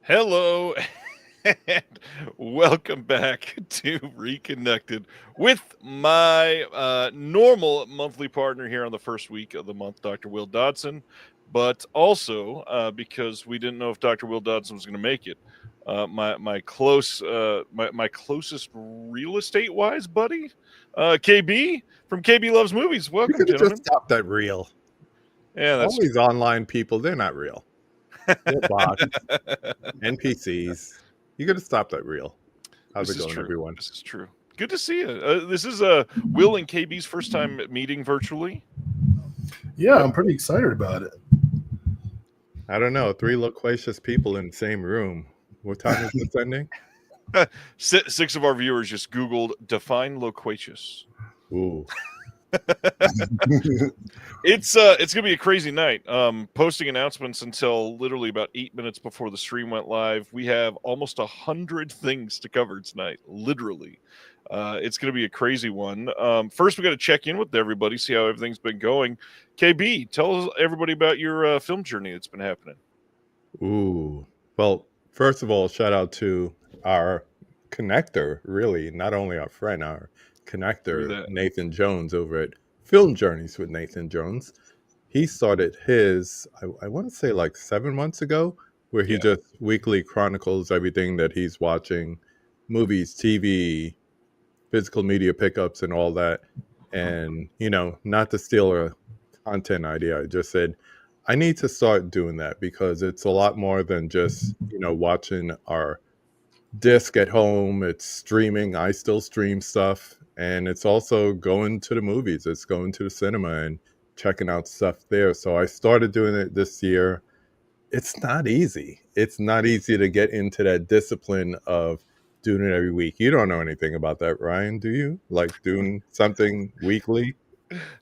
Hello, and welcome back to Reconnected with my normal monthly partner here on the first week of the month, Dr. Will Dodson. But also, because we didn't know if Dr. Will Dodson was going to make it, my closest real estate wise buddy, KB from KB Loves Movies. You Welcome, could have gentlemen. just stopped at real. Yeah, All that's these online people, they're not real. They're bots, NPCs. You could have stopped at real. How's This it is going, true. everyone? This is true. Good to see you. This is Will and KB's first time meeting virtually. Yeah, I'm pretty excited about it. I don't know. 3 loquacious people in the same room. What time is this ending? Six of our viewers just Googled define loquacious. Ooh. It's gonna be a crazy night. Posting announcements until literally about 8 minutes before the stream went live. We have almost 100 things to cover tonight. Literally, it's gonna be a crazy one. First, we got to check in with everybody, see how everything's been going. KB, tell everybody about your film journey that's been happening. Ooh. Well, first of all, shout out to our connector, really, not only our friend, our connector, Nathan Jones over at Film Journeys with Nathan Jones. He started his, I want to say like 7 months ago, where he just weekly chronicles everything that he's watching, movies, TV, physical media pickups and all that. And, not to steal a content idea, I just said, I need to start doing that because it's a lot more than just, watching our disc at home. It's streaming. I still stream stuff. And it's also going to the movies. It's going to the cinema and checking out stuff there. So I started doing it this year. It's not easy. It's not easy to get into that discipline of doing it every week. You don't know anything about that, Ryan, do you? Like doing something weekly?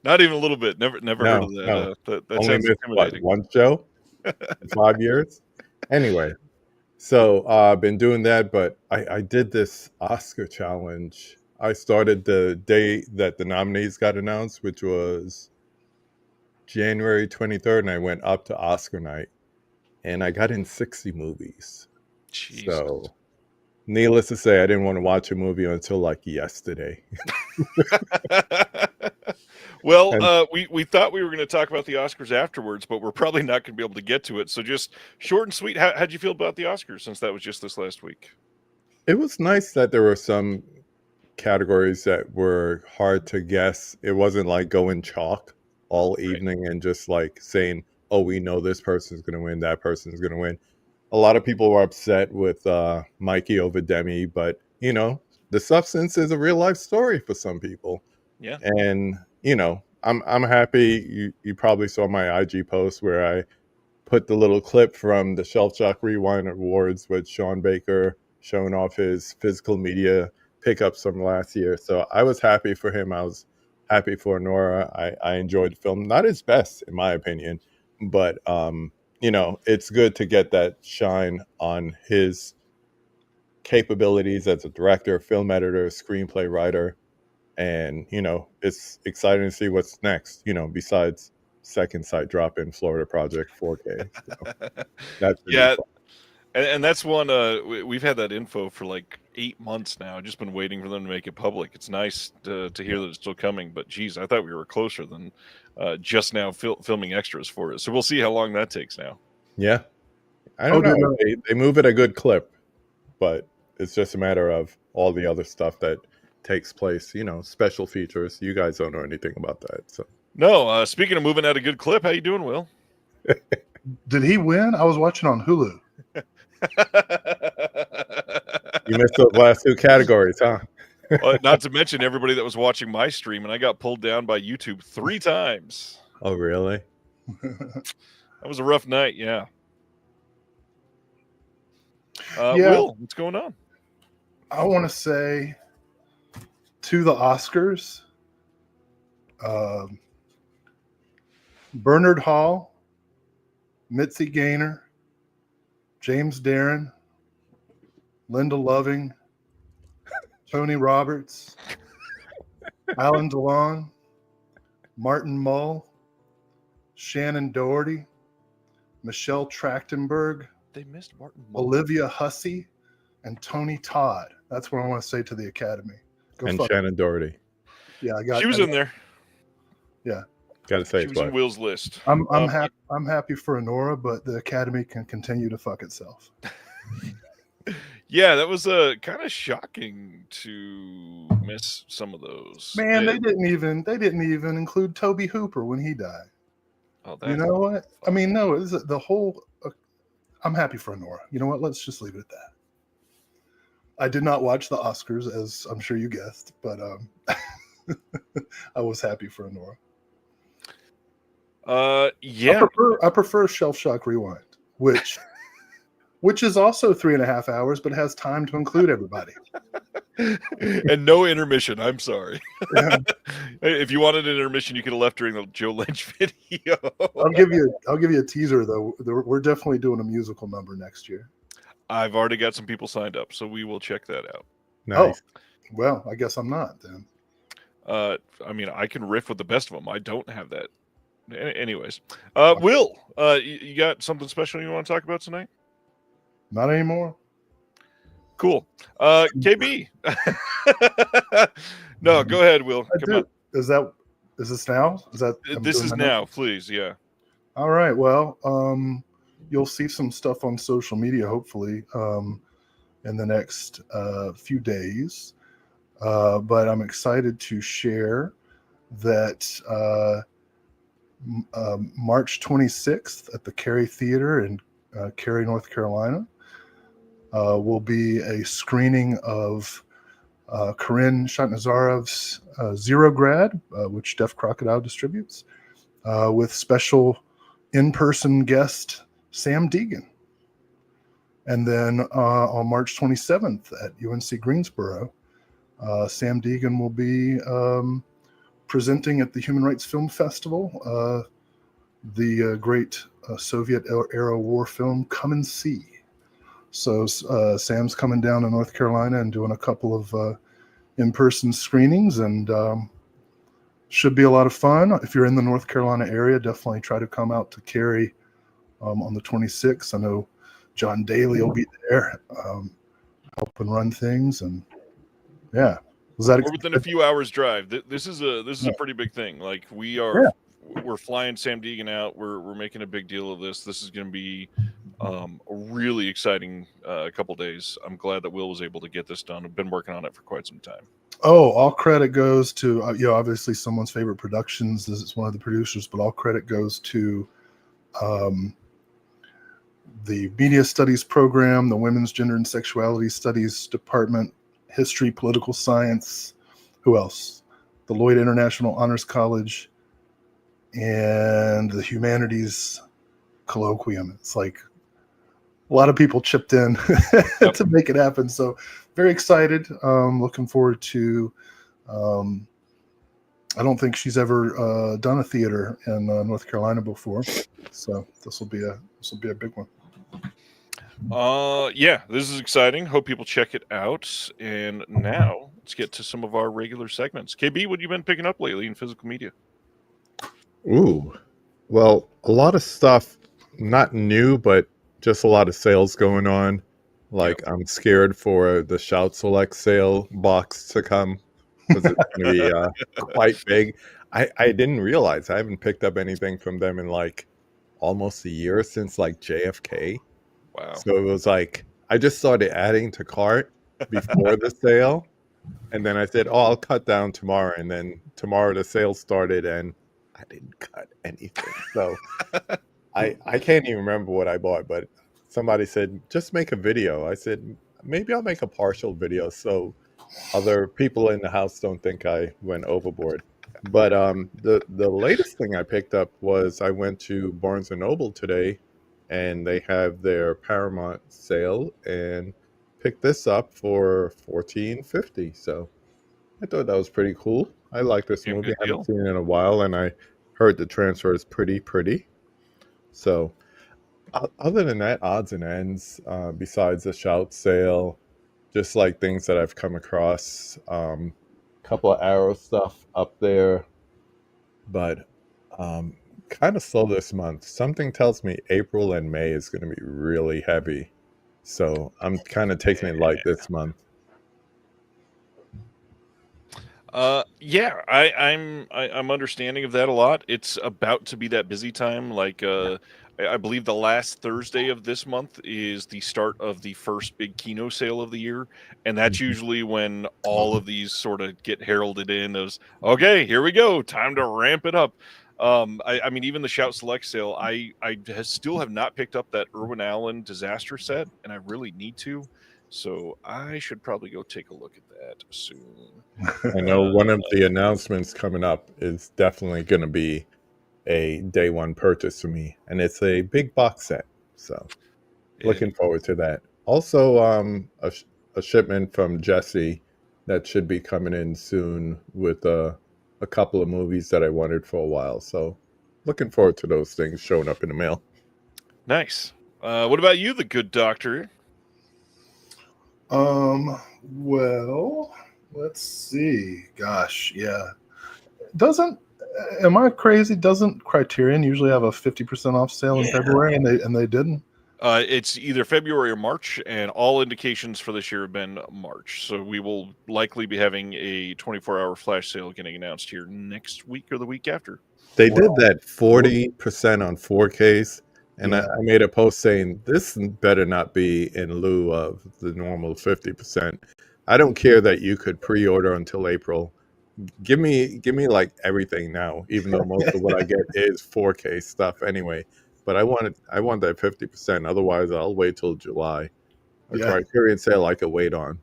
Not even a little bit. Never heard of that. No. That Only sounds missed, intimidating. one show in 5 years? Anyway, so I've been doing that, but I did this Oscar challenge. I started the day that the nominees got announced, which was January 23rd, and I went up to Oscar night, and I got in 60 movies. Jesus. So, needless to say, I didn't want to watch a movie until like yesterday. Well, we thought we were going to talk about the Oscars afterwards, but we're probably not going to be able to get to it. So just short and sweet, how'd you feel about the Oscars since that was just this last week? It was nice that there were some categories that were hard to guess. It wasn't like going chalk all evening and just like saying, oh, we know this person's going to win, that person's going to win. A lot of people were upset with Mikey over Demi, but, the substance is a real life story for some people. Yeah. And, I'm happy. You probably saw my IG post where I put the little clip from the Shelf Shock Rewind Awards with Sean Baker showing off his physical media pickups from last year. So I was happy for him. I was happy for Nora. I enjoyed the film. Not his best, in my opinion, but, it's good to get that shine on his capabilities as a director, film editor, screenplay writer. And, it's exciting to see what's next, besides Second Sight drop in Florida Project 4K. So that's and that's one we've had that info for like 8 months now. I've just been waiting for them to make it public. It's nice to hear that it's still coming, but geez, I thought we were closer than just now filming extras for it. So we'll see how long that takes now. Yeah, I don't know. They move at a good clip, but it's just a matter of all the other stuff that takes place, special features. You guys don't know anything about that. So no, speaking of moving at a good clip, how you doing, Will? Did he win? I was watching on Hulu. You missed those last 2 categories, huh? Not to mention everybody that was watching my stream, and I got pulled down by YouTube 3 times. Oh, really? That was a rough night, yeah. Will, what's going on? I want to say to the Oscars, Bernard Hall, Mitzi Gaynor, James Darren, Linda Loving, Tony Roberts, Alan DeLon, Martin Mull, Shannon Doherty, Michelle Trachtenberg, They missed Martin. Olivia Hussey, and Tony Todd. That's what I want to say to the Academy. And Shannon Doherty. Yeah, She was in there. Yeah, gotta say she was in Will's list. I'm happy for Honora, but the Academy can continue to fuck itself. Yeah, that was kind of shocking to miss some of those. Man, they didn't even include Toby Hooper when he died. Oh, you know what? I mean, no, is it the whole? I'm happy for Honora. You know what? Let's just leave it at that. I did not watch the Oscars, as I'm sure you guessed, but I was happy for Honora. Yeah, I prefer Shelf Shock Rewind, which is also 3.5 hours, but has time to include everybody. And no intermission. I'm sorry. Yeah. If you wanted an intermission, you could have left during the Joe Lynch video. I'll give you a teaser though. We're definitely doing a musical number next year. I've already got some people signed up, so we will check that out. Nice. Oh, well, I guess I'm not then. I mean, I can riff with the best of them. I don't have that. Anyways, Will, you got something special you want to talk about tonight? Not anymore. Cool. KB. No, go ahead, Will. Come on. Is this now? This is now, please. Yeah. All right. Well, you'll see some stuff on social media, hopefully, in the next few days. But I'm excited to share that March 26th at the Cary Theater in Cary, North Carolina, will be a screening of Corinne Shatnazarov's Zero Grad, which Deaf Crocodile distributes, with special in-person guest Sam Deegan. And then on March 27th at UNC Greensboro, Sam Deegan will be presenting at the Human Rights Film Festival the great Soviet-era war film Come and See. So Sam's coming down to North Carolina and doing a couple of in-person screenings, and should be a lot of fun. If you're in the North Carolina area, definitely try to come out to Cary on the 26th. I know John Daly will be there helping run things, and yeah. We're within a few hours drive. This is a pretty big thing. Like we're flying Sam Deegan out. We're making a big deal of this. This is going to be a really exciting couple days. I'm glad that Will was able to get this done. I've been working on it for quite some time. Oh, all credit goes to obviously someone's favorite productions. This is one of the producers, but all credit goes to the Media Studies program, the Women's Gender and Sexuality Studies Department, History, Political Science. Who else? The Lloyd International Honors College, and the Humanities Colloquium. It's like a lot of people chipped in to make it happen. So very excited. Looking forward to. I don't think she's ever done a theater in North Carolina before, so this will be a big one. Yeah, this is exciting. Hope people check it out. And now let's get to some of our regular segments. KB, what have you been picking up lately in physical media? Ooh, well, a lot of stuff, not new, but just a lot of sales going on. Like, I'm scared for the Shout Select sale box to come, because it's going to be quite big. I didn't realize I haven't picked up anything from them in like almost a year, since like JFK. Wow. So it was like, I just started adding to cart before the sale. And then I said, I'll cut down tomorrow. And then tomorrow the sale started and I didn't cut anything. So I can't even remember what I bought, but somebody said, just make a video. I said, maybe I'll make a partial video so other people in the house don't think I went overboard. But the latest thing I picked up was I went to Barnes & Noble today, and they have their Paramount sale, and picked this up for $14.50. So I thought that was pretty cool. I like this movie. I haven't seen it in a while, and I heard the transfer is pretty. So other than that, odds and ends, besides the Shout sale, just like things that I've come across, couple of Arrow stuff up there, but kind of slow this month. Something tells me April and May is going to be really heavy. So I'm kind of taking it light this month. Yeah, I'm understanding of that a lot. It's about to be that busy time. Like, I believe the last Thursday of this month is the start of the first big Kino sale of the year, and that's usually when all of these sort of get heralded in as, okay, here we go, time to ramp it up. I mean, even the Shout Select sale, I still have not picked up that Irwin Allen Disaster set, and I really need to. So I should probably go take a look at that soon. I know one of the announcements coming up is definitely going to be a day one purchase for me, and it's a big box set. So looking forward to that. Also, a shipment from Jesse that should be coming in soon with a couple of movies that I wanted for a while. So looking forward to those things showing up in the mail. Nice. What about you, the good doctor? Well, let's see. Gosh, yeah. Am I crazy? Doesn't Criterion usually have a 50% off sale in February, and they didn't? It's either February or March, and all indications for this year have been March. So we will likely be having a 24-hour flash sale getting announced here next week or the week after. They did that 40% on 4Ks. And I made a post saying this better not be in lieu of the normal 50%. I don't care that you could pre-order until April. Give me like everything now, even though most of what I get is 4K stuff anyway. But I want that 50%. Otherwise, I'll wait till July. A Criterion sale I could wait on.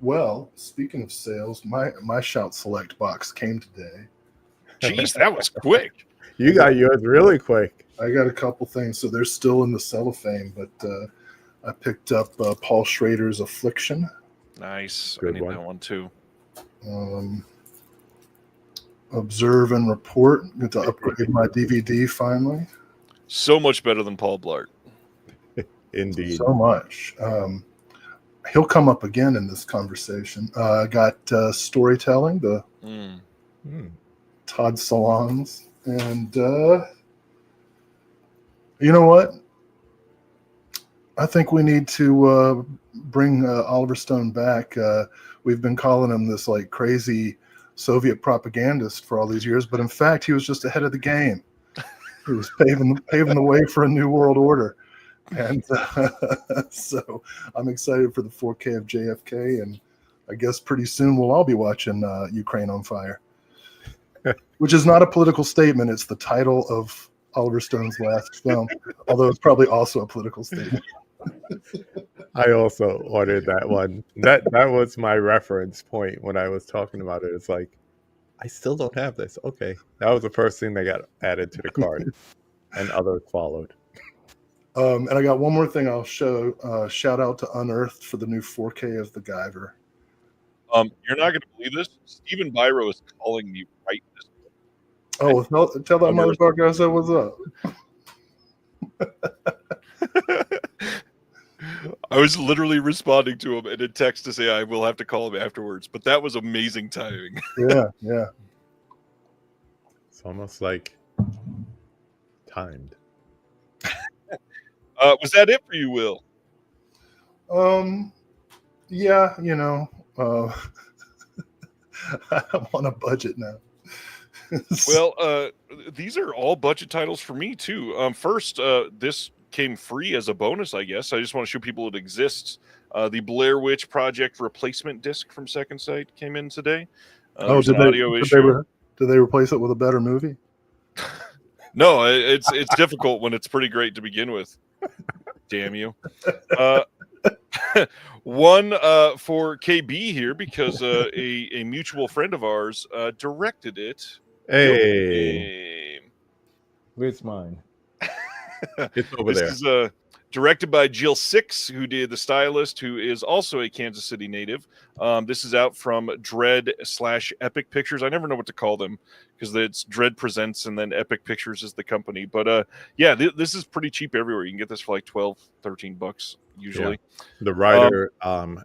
Well, speaking of sales, my Shout Select box came today. Jeez, that was quick. You got yours really quick. I got a couple things, so they're still in the cellophane, but I picked up Paul Schrader's Affliction. Nice. Good I need one. that one too. Observe and Report. Get to upgrade my DVD finally. So much better than Paul Blart. Indeed. So much. He'll come up again in this conversation. I got Storytelling, the Todd Salons. And you know what? I think we need to bring Oliver Stone back. We've been calling him this like crazy Soviet propagandist for all these years, but in fact, he was just ahead of the game. He was paving the way for a new world order. And so I'm excited for the 4K of JFK, and I guess pretty soon we'll all be watching Ukraine on Fire. Which is not a political statement. It's the title of Oliver Stone's last film, although it's probably also a political statement. I also ordered that one. That was my reference point when I was talking about it. It's like, I still don't have this. Okay. That was the first thing that got added to the cart, and others followed. And I got one more thing I'll show. Shout out to Unearthed for the new 4K of The Guyver. You're not going to believe this. Stephen Biro is calling me right this minute. Oh, tell that motherfucker I said what's up. I was literally responding to him in a text to say I will have to call him afterwards, but that was amazing timing. Yeah. It's almost like timed. Was that it for you, Will? Yeah, I'm on a budget now. Well, these are all budget titles for me too. First, this came free as a bonus, I guess. I just want to show people it exists. The Blair Witch Project replacement disc from Second Sight came in today. Did they replace it with a better movie? No, it's difficult when it's pretty great to begin with. Damn you. One for KB here because a mutual friend of ours directed it. Hey, where's mine? It's over there. This is directed by Jill Six, who did The Stylist, who is also a Kansas City native. This is out from Dread/Epic Pictures. I never know what to call them because it's Dread Presents and then Epic Pictures is the company. But yeah, this is pretty cheap everywhere. You can get this for like $12-13 usually. Yeah. The writer,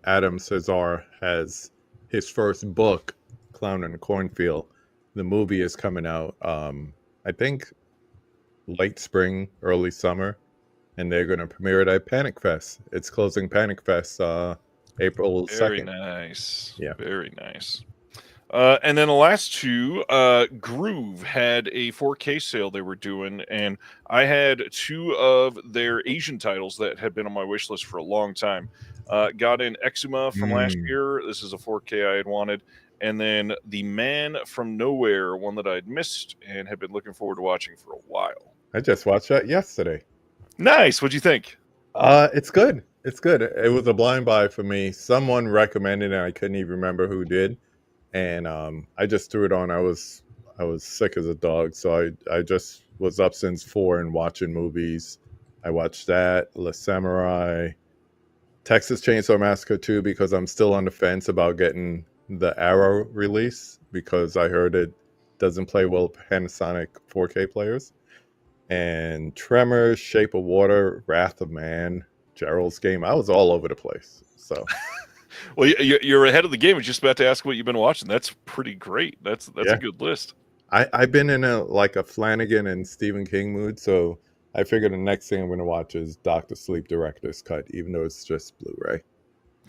Adam Cesar, has his first book, Clown in the Cornfield, the movie is coming out. I think late spring, early summer, and they're going to premiere it at Panic Fest. It's closing Panic Fest April 2nd. Very nice. Yeah. Very nice. And then the last two, Groove had a 4K sale they were doing, and I had two of their Asian titles that had been on my wish list for a long time. Got in Exuma from last year. This is a 4K I had wanted. And then The Man from Nowhere, one that I'd missed and had been looking forward to watching for a while. I just watched that yesterday. Nice. What'd you think? It's good. It's good. It was a blind buy for me. Someone recommended it, and I couldn't even remember who did. And I just threw it on. I was sick as a dog, so I just was up since 4 and watching movies. I watched that, La Samurai, Texas Chainsaw Massacre 2, because I'm still on the fence about getting the Arrow release, because I heard it doesn't play well with Panasonic 4K players. And Tremors, Shape of Water, Wrath of Man, Gerald's Game. I was all over the place. So, well, you're ahead of the game. I was just about to ask what you've been watching. That's pretty great. That's a good list. I've been in a Flanagan and Stephen King mood, so I figured the next thing I'm going to watch is Dr. Sleep Director's Cut, even though it's just Blu-ray.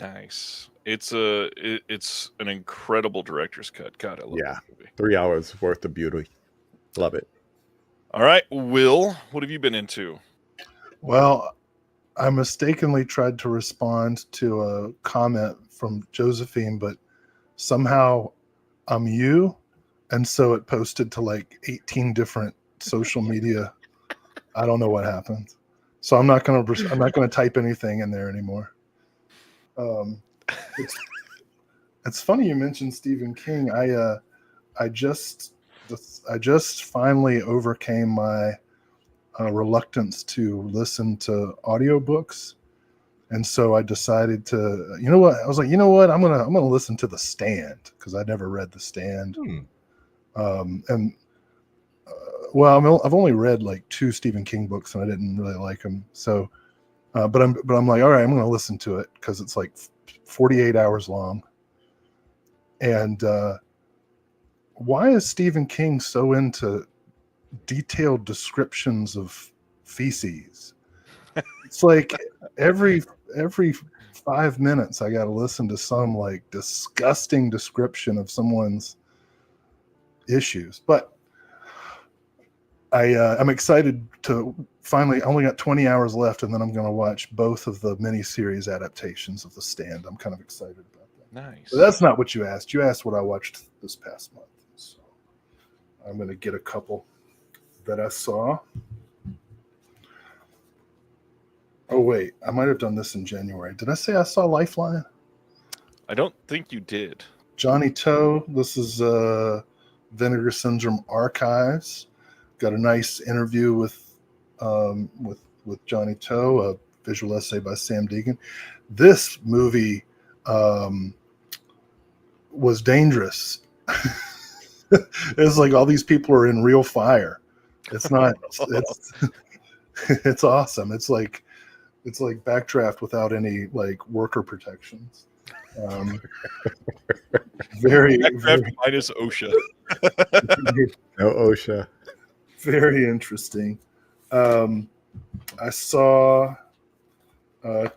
Nice. It's an incredible director's cut. God, I love that movie. 3 hours worth of beauty. Love it. All right, Will, what have you been into? Well, I mistakenly tried to respond to a comment from Josephine, but somehow I'm you, and so it posted to like 18 different social media. I don't know what happened, so I'm not gonna type anything in there anymore. It's funny you mentioned Stephen King. I just finally overcame my reluctance to listen to audiobooks, and so I decided to. You know what? I was like, you know what? I'm gonna listen to The Stand, because I never read The Stand. Well, I've only read like 2 Stephen King books, and I didn't really like them. So, but I'm like, all right, I'm gonna listen to it because it's like 48 hours long. And why is Stephen King so into detailed descriptions of feces? It's like every 5 minutes I got to listen to some like disgusting description of someone's issues. But I'm excited to finally. I only got 20 hours left, and then I'm going to watch both of the miniseries adaptations of The Stand. I'm kind of excited about that. Nice. But that's not what you asked. You asked what I watched this past month. So I'm going to get a couple that I saw. Oh, wait. I might have done this in January. Did I say I saw Lifeline? I don't think you did. Johnny Toe. This is Vinegar Syndrome Archives. Got a nice interview with Johnny Toe, a visual essay by Sam Deegan. This movie was dangerous. It's like all these people are in real fire. It's not. It's awesome. It's like Backdraft without any like worker protections. Very minus OSHA. No OSHA. Very interesting. I saw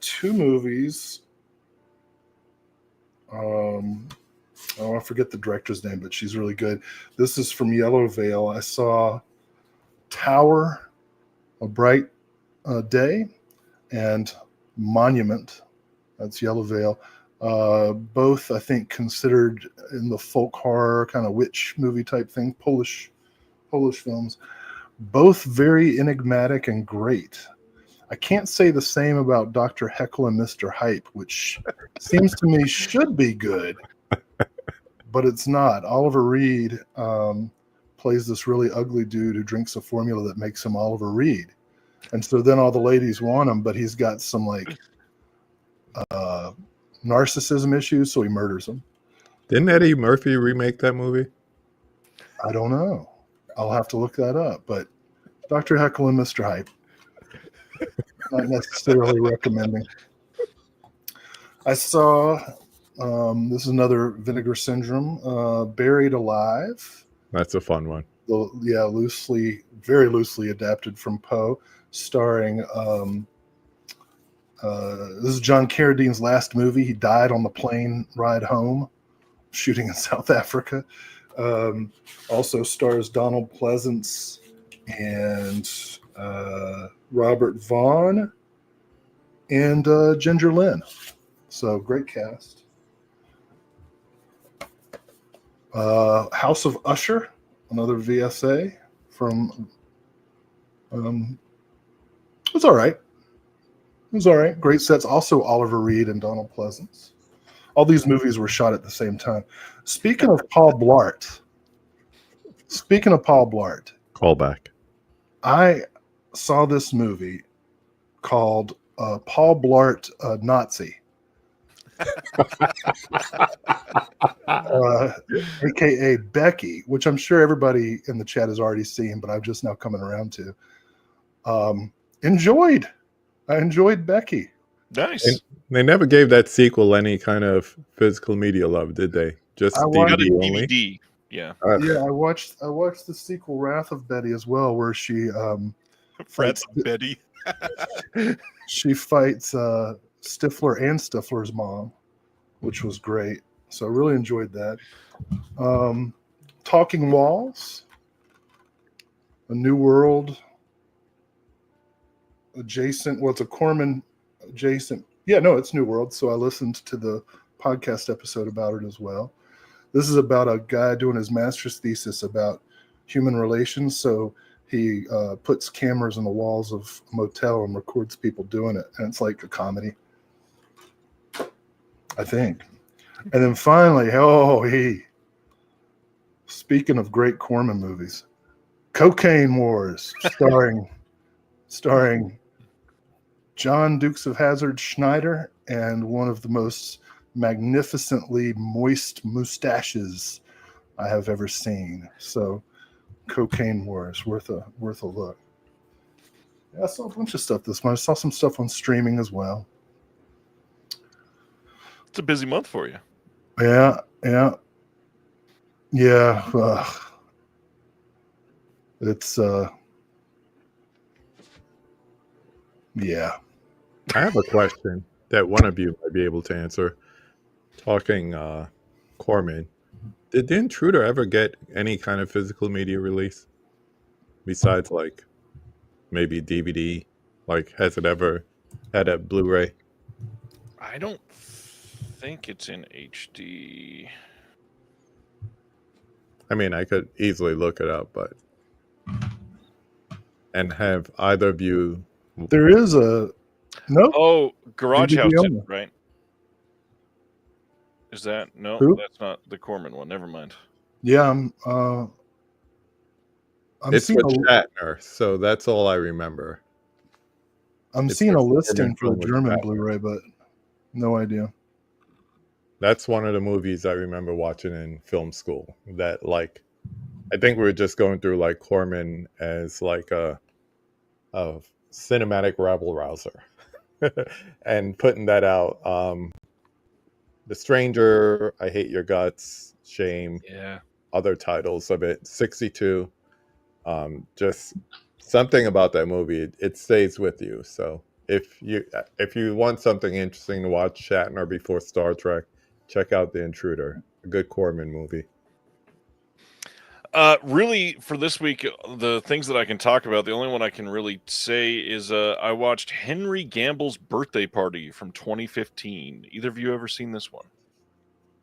2 movies. I forget the director's name, but she's really good. This is from Yellow Veil. I saw Tower, A Bright Day, and Monument. That's Yellow Veil. Both, I think, considered in the folk horror kind of witch movie type thing, Polish films. Both very enigmatic and great. I can't say the same about Dr. Heckle and Mr. Hype, which seems to me should be good, but it's not. Oliver Reed plays this really ugly dude who drinks a formula that makes him Oliver Reed. And so then all the ladies want him, but he's got some like narcissism issues, so he murders them. Didn't Eddie Murphy remake that movie? I don't know. I'll have to look that up. But Dr. Heckle and Mr. Hype, not necessarily recommending. I saw, this is another Vinegar Syndrome, Buried Alive. That's a fun one. Very loosely adapted from Poe, starring. This is John Carradine's last movie. He died on the plane ride home, shooting in South Africa. Also stars Donald Pleasance and Robert Vaughn and Ginger Lynn. So great cast. House of Usher, another VSA from. It's all right. It was all right. Great sets. Also Oliver Reed and Donald Pleasance. All these movies were shot at the same time. Speaking of Paul Blart. Callback. I saw this movie called Paul Blart Nazi. AKA Becky, which I'm sure everybody in the chat has already seen, but I'm just now coming around to. I enjoyed Becky. Nice. And they never gave that sequel any kind of physical media love, did they? Just DVD only. DVD. Yeah. Yeah, I watched the sequel Wrath of Betty as well, where she Wrath of Betty. She fights Stifler and Stifler's mom, which was great. So I really enjoyed that. Talking Walls, A New World adjacent. Well, it's a Corman adjacent. Yeah, no, it's New World. So I listened to the podcast episode about it as well. This is about a guy doing his master's thesis about human relations. So he puts cameras on the walls of a motel and records people doing it. And it's like a comedy, I think. And then finally, speaking of great Corman movies, Cocaine Wars, starring John Dukes of Hazzard Schneider and one of the most magnificently moist mustaches I have ever seen. So Cocaine Wars, worth a look. Yeah, I saw a bunch of stuff this month. I saw some stuff on streaming as well. It's a busy month for you. Yeah. It's yeah. I have a question that one of you might be able to answer. Talking Corman, did The Intruder ever get any kind of physical media release besides like maybe DVD? Like, has it ever had a Blu-ray? I don't think it's in HD. I mean, I could easily look it up, but and have either of you? There is a no. Oh, Garage DVD House, only. right? Is that no? Who? That's not the Corman one. Never mind. Yeah, It's with Shatner, so that's all I remember. I'm seeing a listing for the German Blu-ray, but no idea. That's one of the movies I remember watching in film school. That, like, I think we were just going through like Corman as like a cinematic rabble rouser, and putting that out. The Stranger, I Hate Your Guts, Shame, other titles of it. 62. Just something about that movie, it stays with you. So if you want something interesting to watch Shatner before Star Trek, check out The Intruder, a good Corman movie. Really, for this week, the things that I can talk about, the only one I can really say is I watched Henry Gamble's Birthday Party from 2015. Either of you ever seen this one?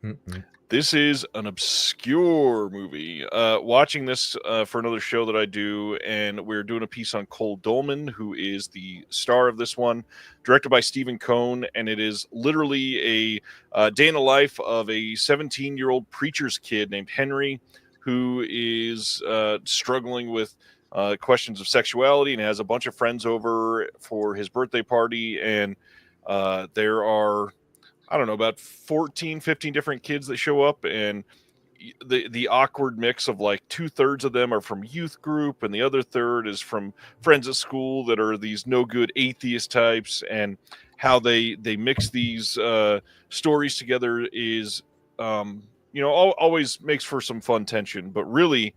Mm-mm. This is an obscure movie. Watching this for another show that I do, and we're doing a piece on Cole Dolman, who is the star of this one, directed by Stephen Cohn, and it is literally a day in the life of a 17-year-old preacher's kid named Henry, who is struggling with questions of sexuality and has a bunch of friends over for his birthday party. And there are, I don't know, about 14, 15 different kids that show up. And the awkward mix of like 2/3 of them are from youth group, and the other third is from friends at school that are these no good atheist types. And how they mix these stories together is always makes for some fun tension. But really,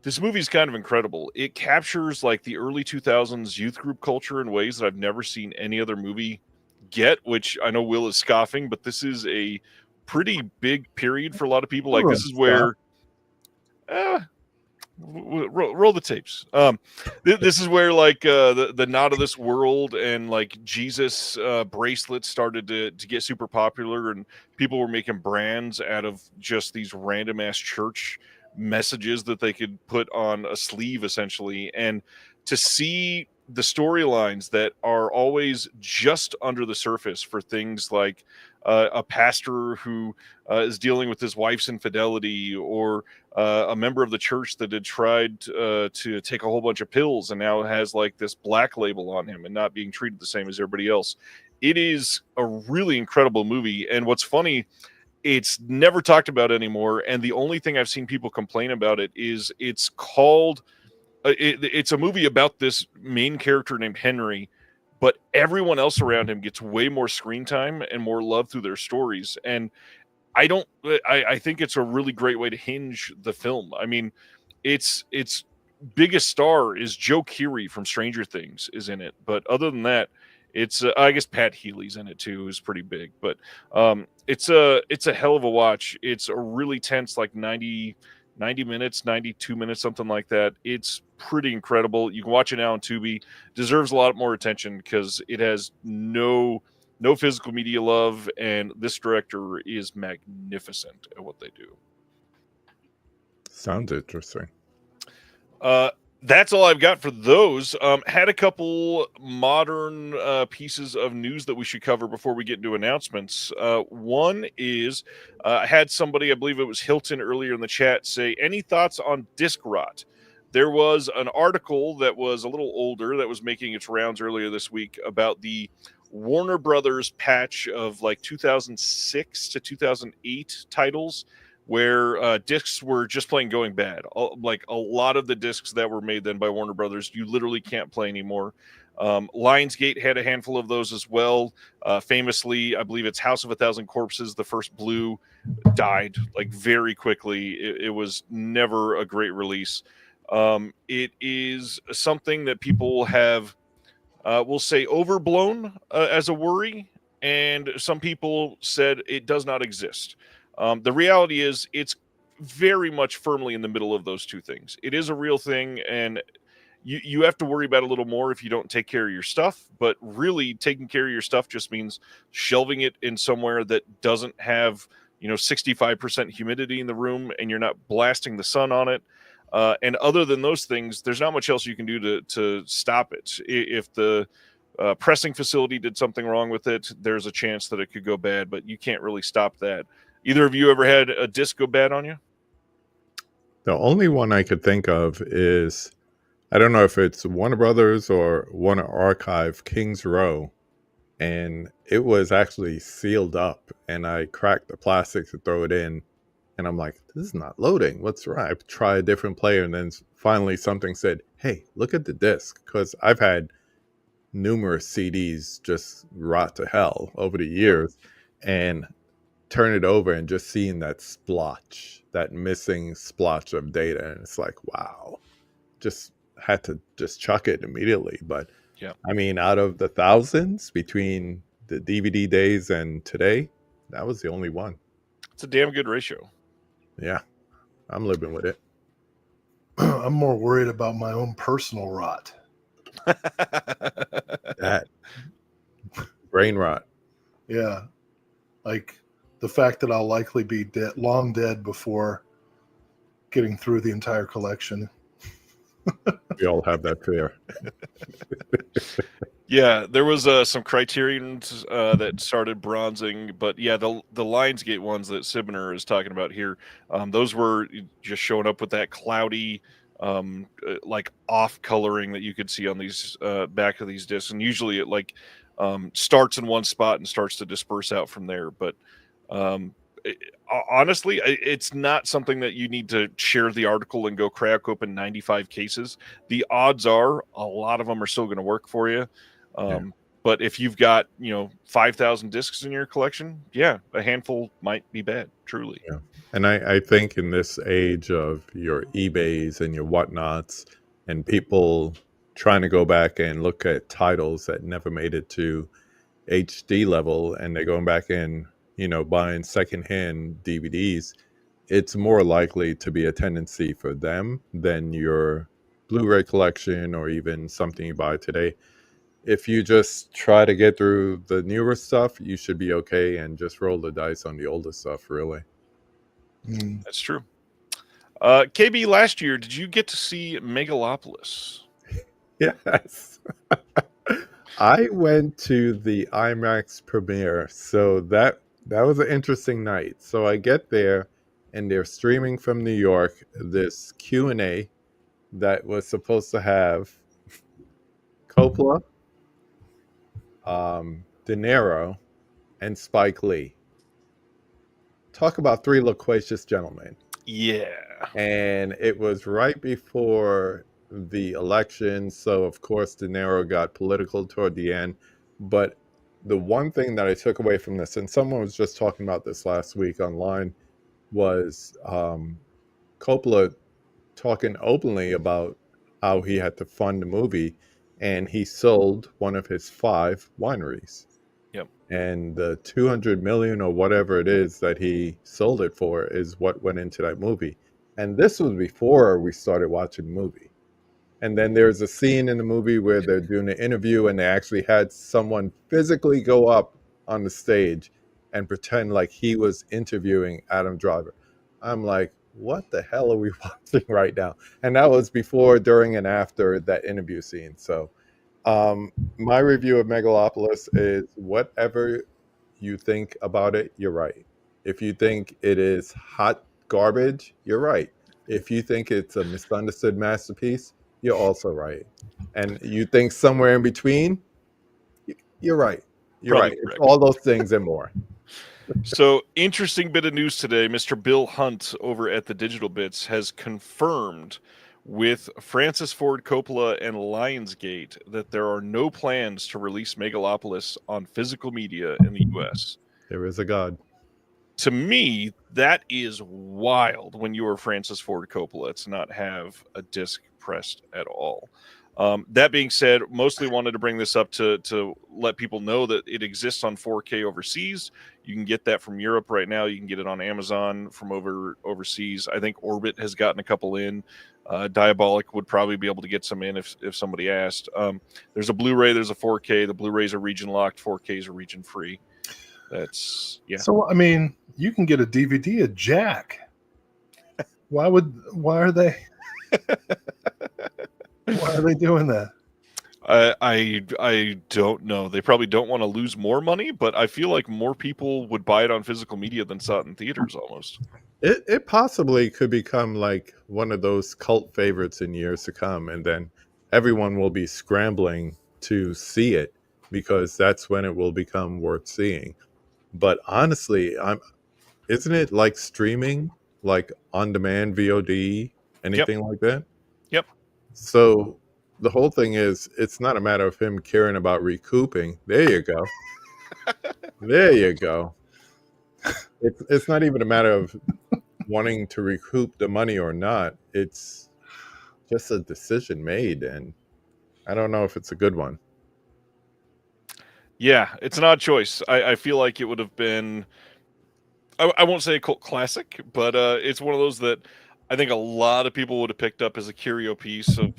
this movie is kind of incredible. It captures like the early 2000s youth group culture in ways that I've never seen any other movie get, which I know Will is scoffing, but this is a pretty big period for a lot of people. Like, this is where roll the tapes. This is where like the not of this world and like Jesus bracelets started to get super popular, and people were making brands out of just these random ass church messages that they could put on a sleeve, essentially. And to see the storylines that are always just under the surface for things like a pastor who is dealing with his wife's infidelity, or a member of the church that had tried to take a whole bunch of pills and now has like this black label on him and not being treated the same as everybody else. It is a really incredible movie. And what's funny, it's never talked about anymore. And the only thing I've seen people complain about it is it's called, it's a movie about this main character named Henry, but everyone else around him gets way more screen time and more love through their stories. And I think it's a really great way to hinge the film. I mean, its biggest star is Joe Keery from Stranger Things is in it. But other than that, it's I guess Pat Healy's in it too, who's pretty big. But it's a hell of a watch. It's a really tense, like 90 minutes, 92 minutes, something like that. It's pretty incredible. You can watch it now on Tubi. Deserves a lot more attention because it has no physical media love, and this director is magnificent at what they do. Sounds interesting. That's all I've got for those. Had a couple modern pieces of news that we should cover before we get into announcements. One is I had somebody, I believe it was Hilton earlier in the chat, say, any thoughts on disc rot? There was an article that was a little older that was making its rounds earlier this week about the Warner Brothers patch of like 2006 to 2008 titles, where discs were just plain going bad. Like a lot of the discs that were made then by Warner Brothers, you literally can't play anymore. Lionsgate had a handful of those as well. Famously, I believe it's House of a Thousand Corpses, the first blue, died like very quickly. It was never a great release. It is something that people have, we'll say, overblown as a worry, and some people said it does not exist. The reality is it's very much firmly in the middle of those two things. It is a real thing, and you have to worry about it a little more if you don't take care of your stuff. But really, taking care of your stuff just means shelving it in somewhere that doesn't have 65% humidity in the room, and you're not blasting the sun on it. And other than those things, there's not much else you can do to stop it. If the pressing facility did something wrong with it, there's a chance that it could go bad, but you can't really stop that. Either of you ever had a disc go bad on you? The only one I could think of is, I don't know if it's Warner Brothers or Warner Archive, Kings Row, and it was actually sealed up, and I cracked the plastic to throw it in, and I'm like, this is not loading. What's wrong? I try a different player, and then finally something said, hey, look at the disc, because I've had numerous CDs just rot to hell over the years, and turn it over and just seeing that splotch, that missing splotch of data, and it's like, wow, just had to just chuck it immediately. But yeah, I mean, out of the thousands between the DVD days and today, that was the only one. It's a damn good ratio. Yeah, I'm living with it. I'm more worried about my own personal rot. That brain rot. Yeah, like the fact that I'll likely be long dead before getting through the entire collection. We all have that fear. Yeah, there was some Criterions that started bronzing, but yeah, the Lionsgate ones that Sibner is talking about here, those were just showing up with that cloudy, like off coloring that you could see on these back of these discs, and usually it like starts in one spot and starts to disperse out from there. But honestly, it's not something that you need to share the article and go crack open 95 cases. The odds are a lot of them are still going to work for you. But if you've got 5,000 discs in your collection, yeah, a handful might be bad. truly. Yeah. And I think in this age of your eBays and your whatnots and people trying to go back and look at titles that never made it to HD level, and they're going back and, buying secondhand DVDs, it's more likely to be a tendency for them than your Blu-ray collection or even something you buy today. If you just try to get through the newer stuff, you should be okay, and just roll the dice on the older stuff, really. That's true. KB, last year, did you get to see Megalopolis? Yes. I went to the IMAX premiere, so that was an interesting night. So I get there, and they're streaming from New York this Q&A that was supposed to have Coppola, De Niro, and Spike Lee. Talk about three loquacious gentlemen. Yeah. And it was right before the election, so of course De Niro got political toward the end. But the one thing that I took away from this, and someone was just talking about this last week online, was Coppola talking openly about how he had to fund the movie, and he sold one of his 5 wineries. Yep. And the 200 million or whatever it is that he sold it for is what went into that movie. And this was before we started watching the movie. And then there's a scene in the movie where they're doing an interview, and they actually had someone physically go up on the stage and pretend like he was interviewing Adam Driver. I'm like, what the hell are we watching right now? And that was before, during, and after that interview scene. So my review of Megalopolis is, whatever you think about it, you're right. If you think it is hot garbage, you're right. If you think it's a misunderstood masterpiece, you're also right. And you think somewhere in between, you're right. You're Probably right. correct. It's all those things and more. So, interesting bit of news today. Mr. Bill Hunt over at the Digital Bits has confirmed with Francis Ford Coppola and Lionsgate that there are no plans to release Megalopolis on physical media in the US. There is a God. To me, that is wild when you are Francis Ford Coppola to not have a disc pressed at all. That being said, mostly wanted to bring this up to let people know that it exists on 4K overseas. You can get that from Europe right now. You can get it on Amazon from overseas. I think Orbit has gotten a couple in. Diabolic would probably be able to get some in if somebody asked. There's a Blu-ray, there's a 4K. The Blu-rays are region locked, 4Ks are region free. That's, yeah. So, I mean, you can get a DVD of Jack. Why are they doing that? I don't know. They probably don't want to lose more money, but I feel like more people would buy it on physical media than saw it in theaters almost. It possibly could become like one of those cult favorites in years to come, and then everyone will be scrambling to see it because that's when it will become worth seeing. But honestly, isn't it like streaming, like on-demand VOD, anything like that? Yep. So the whole thing is, it's not a matter of him caring about recouping. There you go. There you go. It's not even a matter of wanting to recoup the money or not. It's just a decision made, and I don't know if it's a good one. Yeah, it's an odd choice. I feel like it would have been, I won't say a cult classic, but it's one of those that I think a lot of people would have picked up as a curio piece of,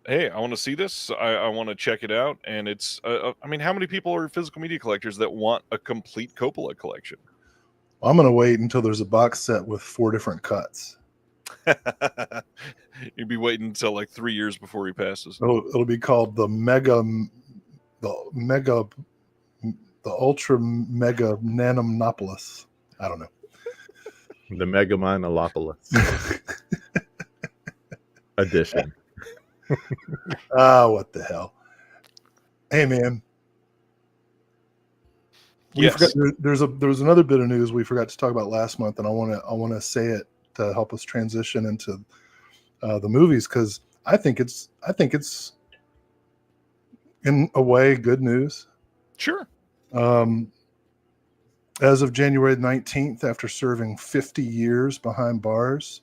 hey, I want to see this. I want to check it out. And it's, I mean, how many people are physical media collectors that want a complete Coppola collection? I'm going to wait until there's a box set with 4 different cuts. You'd be waiting until like 3 years before he passes. It'll be called the Ultra Mega Nanomonopolis. I don't know. The Megaminopolis edition. What the hell? Hey, man. Yes. There was another bit of news we forgot to talk about last month, and I want to say it to help us transition into the movies, because I think it's in a way good news. Sure. As of January 19th, after serving 50 years behind bars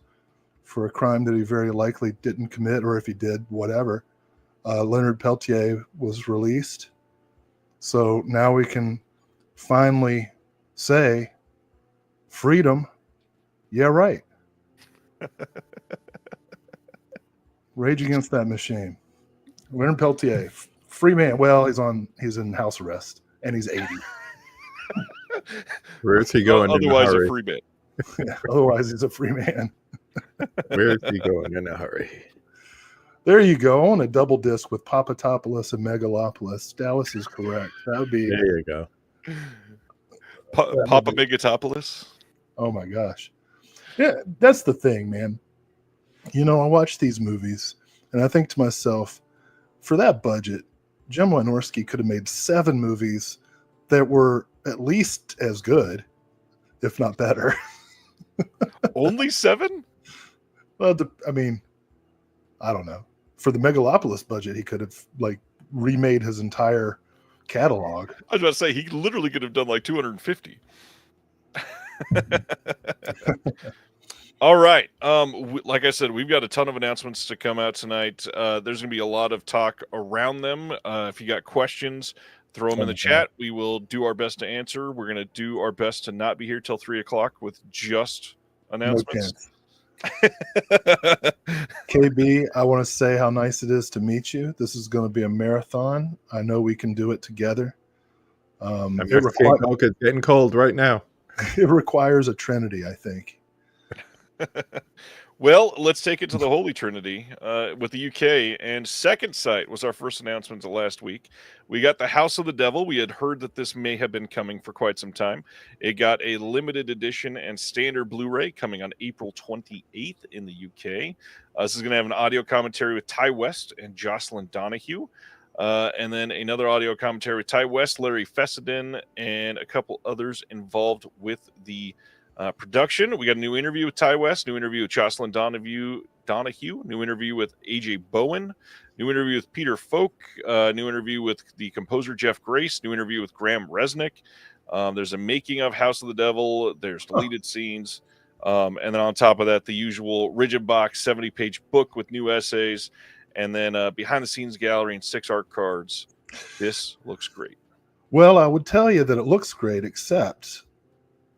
for a crime that he very likely didn't commit, or if he did, whatever, Leonard Peltier was released. So now we can finally say, freedom, yeah, right. Rage Against that Machine. Leonard Peltier, free man. Well, he's in house arrest, and he's 80. Where's he going? Otherwise, in a hurry? A free man. Yeah, otherwise, he's a free man. Where's he going in a hurry? There you go, on a double disc with Papadopoulos and Megalopolis. Dallas is correct. That would be. There you go. Papa Megatopoulos. Oh my gosh. Yeah, that's the thing, man. I watch these movies and I think to myself, for that budget, Jim Wynorski could have made 7 movies that were at least as good, if not better. Only 7? Well, I don't know. For the Megalopolis budget, he could have remade his entire catalog. I was about to say he literally could have done like 250. All right. Like I said, we've got a ton of announcements to come out tonight. There's going to be a lot of talk around them. If you got questions, throw them in the chat. We will do our best to answer. We're going to do our best to not be here till 3:00 with just announcements. KB, I want to say how nice it is to meet you. This is going to be a marathon. I know we can do it together. It's getting cold right now. It requires a trinity, I think. Well, let's take it to the Holy Trinity with the UK. And Second Sight was our first announcement of last week. We got the House of the Devil. We had heard that this may have been coming for quite some time. It got a limited edition and standard Blu-ray coming on April 28th in the UK. This is going to have an audio commentary with Ty West and Jocelyn Donahue. And then another audio commentary with Ty West, Larry Fessenden, and a couple others involved with the production. We got a new interview with Ty West, new interview with Jocelyn Donahue, new interview with AJ Bowen, new interview with Peter Falk, new interview with the composer Jeff Grace, new interview with Graham Resnick. There's a making of House of the Devil. There's deleted scenes. And then on top of that, the usual rigid box 70-page book with new essays. And then behind the scenes gallery and 6 art cards. This looks great. Well, I would tell you that it looks great, except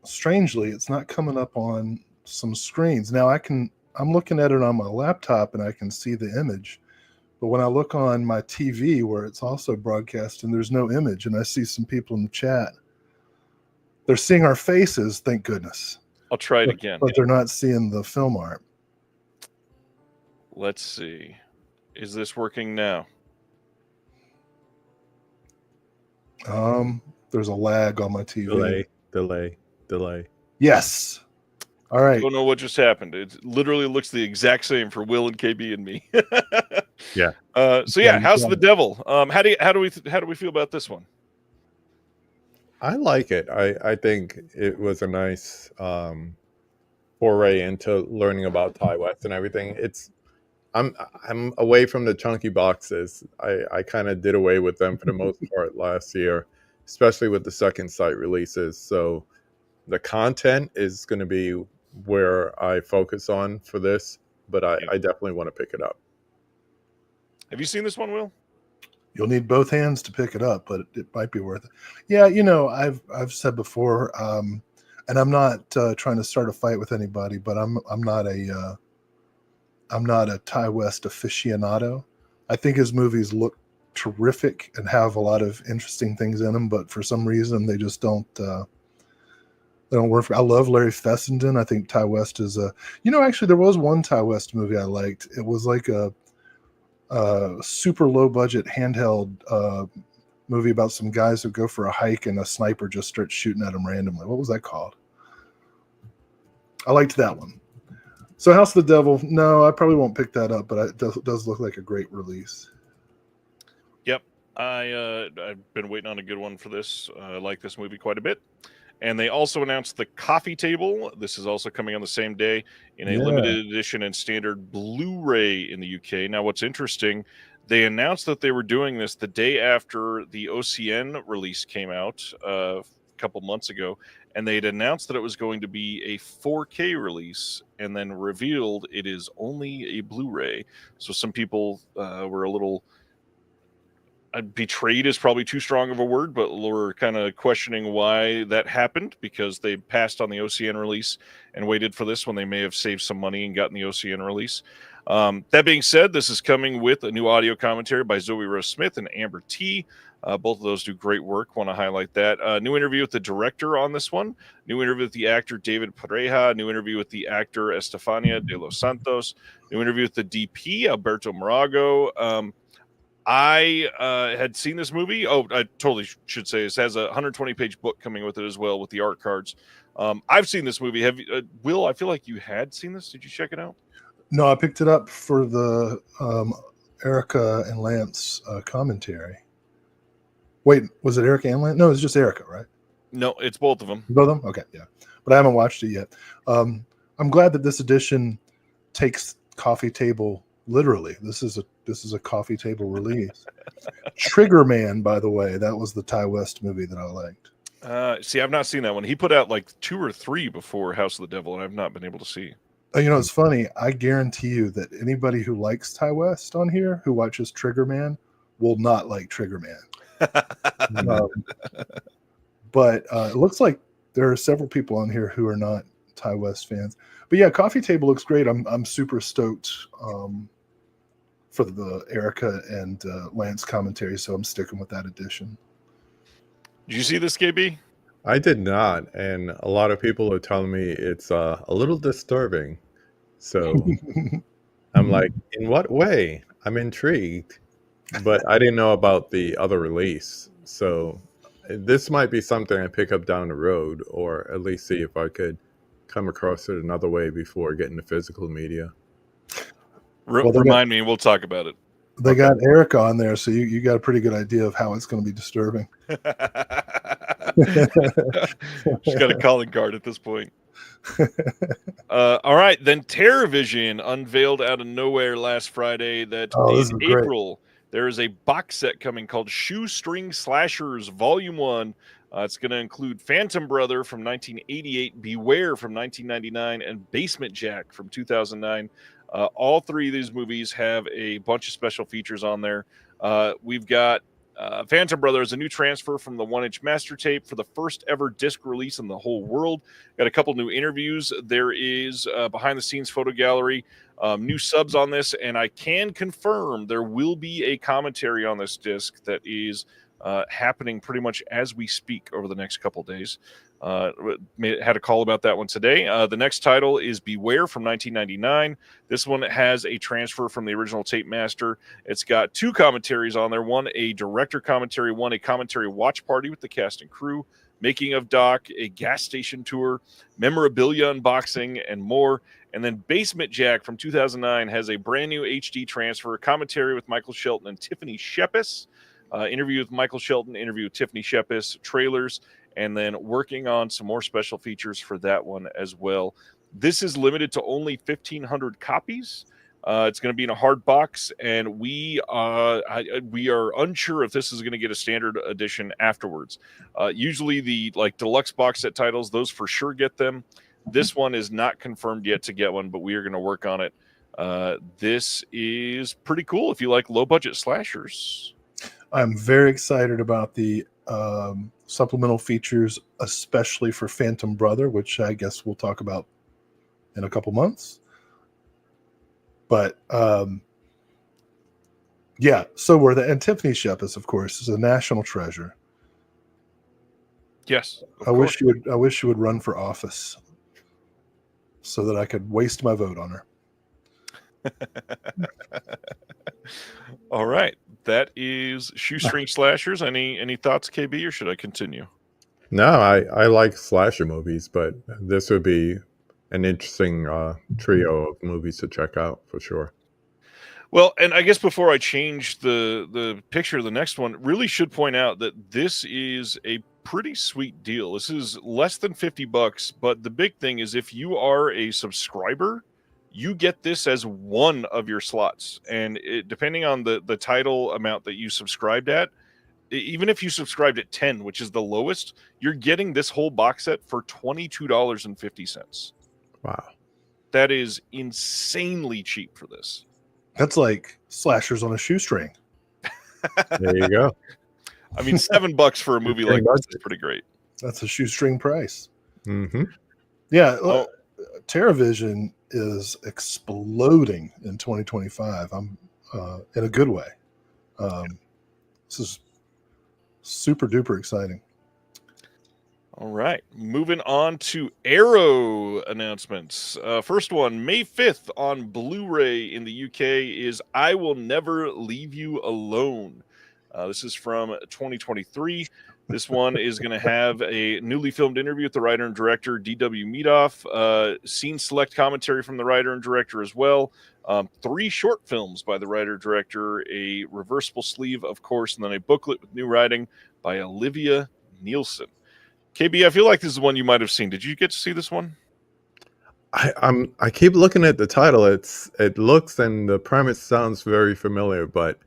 strangely, it's not coming up on some screens. Now I'm looking at it on my laptop and I can see the image. But when I look on my TV where it's also broadcasting, there's no image. And I see some people in the chat. They're seeing our faces, thank goodness. I'll try it again. But they're not seeing the film art. Let's see. Is this working now? There's a lag on my TV. Delay. Yes. All right. I don't know what just happened. It literally looks the exact same for Will and KB and me. Yeah. So yeah, House of the Devil. How do we feel about this one? I like it. I think it was a nice foray into learning about Ty West and everything. I'm away from the chunky boxes. I kind of did away with them for the most part last year, especially with the Second Sight releases. So the content is going to be where I focus on for this, but I definitely want to pick it up. Have you seen this one, Will? You'll need both hands to pick it up, but it might be worth it. Yeah, I've said before, and I'm not trying to start a fight with anybody, but I'm not a Ty West aficionado. I think his movies look terrific and have a lot of interesting things in them, but for some reason they just don't work. I love Larry Fessenden. I think Ty West is actually there was one Ty West movie I liked. It was like a super low budget handheld movie about some guys who go for a hike and a sniper just starts shooting at them randomly. What was that called? I liked that one. So House of the Devil, no, I probably won't pick that up, but it does look like a great release. Yep. I've been waiting on a good one for this. I like this movie quite a bit. And they also announced The Coffee Table. This is also coming on the same day in a limited edition and standard Blu-ray in the UK. Now, what's interesting, they announced that they were doing this the day after the OCN release came out a couple months ago. and they had announced that it was going to be a 4K release, and then revealed it is only a Blu-ray. So some people were a little betrayed is probably too strong of a word, but we're kind of questioning why that happened, because they passed on the OCN release and waited for this when they may have saved some money and gotten the OCN release. That being said, this is coming with a new audio commentary by Zoe Rose Smith and Amber T. Both of those do great work. Want to highlight that. New interview with the director on this one. New interview with the actor David Pareja. New interview with the actor Estefania de los Santos. New interview with the DP Alberto Morago. I had seen this movie. Oh, I totally should say this has a 120-page book coming with it as well, with the art cards. I've seen this movie. Have you, Will? I feel like you had seen this. Did you check it out? No, I picked it up for the Erica and Lance commentary. Wait, was it Erica and Lance? No, it was just Erica, right? No, it's both of them. Both of them? Okay, yeah. But I haven't watched it yet. I'm glad that this edition takes Coffee Table literally. This is a coffee table release. Trigger Man, by the way, that was the Ty West movie that I liked. See, I've not seen that one. He put out like 2 or 3 before House of the Devil, and I've not been able to see. You know, it's funny. I guarantee you that anybody who likes Ty West on here, who watches Trigger Man, will not like Trigger Man. But it looks like there are several people on here who are not Ty West fans. But yeah, Coffee Table looks great. I'm super stoked for the Erica and Lance commentary, so I'm sticking with that edition. Did you see this, KB? I did not, and a lot of people are telling me it's a little disturbing. So I'm like, in what way? I'm intrigued, but I didn't know about the other release. So this might be something I pick up down the road, or at least see if I could come across it another way before getting the physical media. Remind me, and we'll talk about it. They got Erica on there, so you got a pretty good idea of how it's going to be disturbing. She's got a calling card at this point. All right, then TerrorVision unveiled out of nowhere last Friday that in April there is a box set coming called Shoestring Slashers Volume 1. It's going to include Phantom Brother from 1988, Beware from 1999, and Basement Jack from 2009. All 3 of these movies have a bunch of special features on there. We've got Phantom Brother is a new transfer from the 1-inch master tape for the first ever disc release in the whole world. Got a couple new interviews. There is behind the scenes photo gallery, new subs on this, and I can confirm there will be a commentary on this disc that is happening pretty much as we speak over the next couple days. Had a call about that one today. The next title is Beware from 1999. This one has a transfer from the original tape master. It's got 2 commentaries on there. One, a director commentary. One, a commentary watch party with the cast and crew. Making of Doc, a gas station tour, memorabilia unboxing, and more. And then Basement Jack from 2009 has a brand new HD transfer, commentary with Michael Shelton and Tiffany Shepis. Interview with Michael Shelton, interview with Tiffany Shepis, trailers, and then working on some more special features for that one as well. This is limited to only 1,500 copies. It's going to be in a hard box, and we are unsure if this is going to get a standard edition afterwards. Usually the deluxe box set titles, those for sure get them. This one is not confirmed yet to get one, but we are going to work on it. This is pretty cool if you like low budget slashers. I'm very excited about the supplemental features, especially for Phantom Brother, which I guess we'll talk about in a couple months. But yeah, so were the and Tiffany Shepis, of course, is a national treasure. Yes, I wish you would run for office so that I could waste my vote on her. All right, that is Shoestring Slashers. Any thoughts, KB, or should I continue? No, I like slasher movies, but this would be an interesting trio of movies to check out for sure. Well, and I guess before I change the picture of the next one, really should point out that this is a pretty sweet deal. This is less than $50, but the big thing is if you are a subscriber, you get this as one of your slots. And depending on the title amount that you subscribed at, even if you subscribed at 10, which is the lowest, you're getting this whole box set for $22.50. Wow. That is insanely cheap for this. That's like Slashers on a shoestring. There you go. I mean, $7 for a movie like this is pretty great. That's a shoestring price. Mm-hmm. Yeah. TerraVision is exploding in 2025. I'm in a good way. This is super duper exciting. All right, moving on to Arrow announcements. First one, May 5th on Blu-ray in the UK is I Will Never Leave You Alone. This is from 2023. This one is going to have a newly filmed interview with the writer and director D.W. Meadoff, scene select commentary from the writer and director as well, 3 short films by the writer-director, a reversible sleeve, of course, and then a booklet with new writing by Olivia Nielsen. KB, I feel like this is one you might have seen. Did you get to see this one? I keep looking at the title. It looks and the premise sounds very familiar, but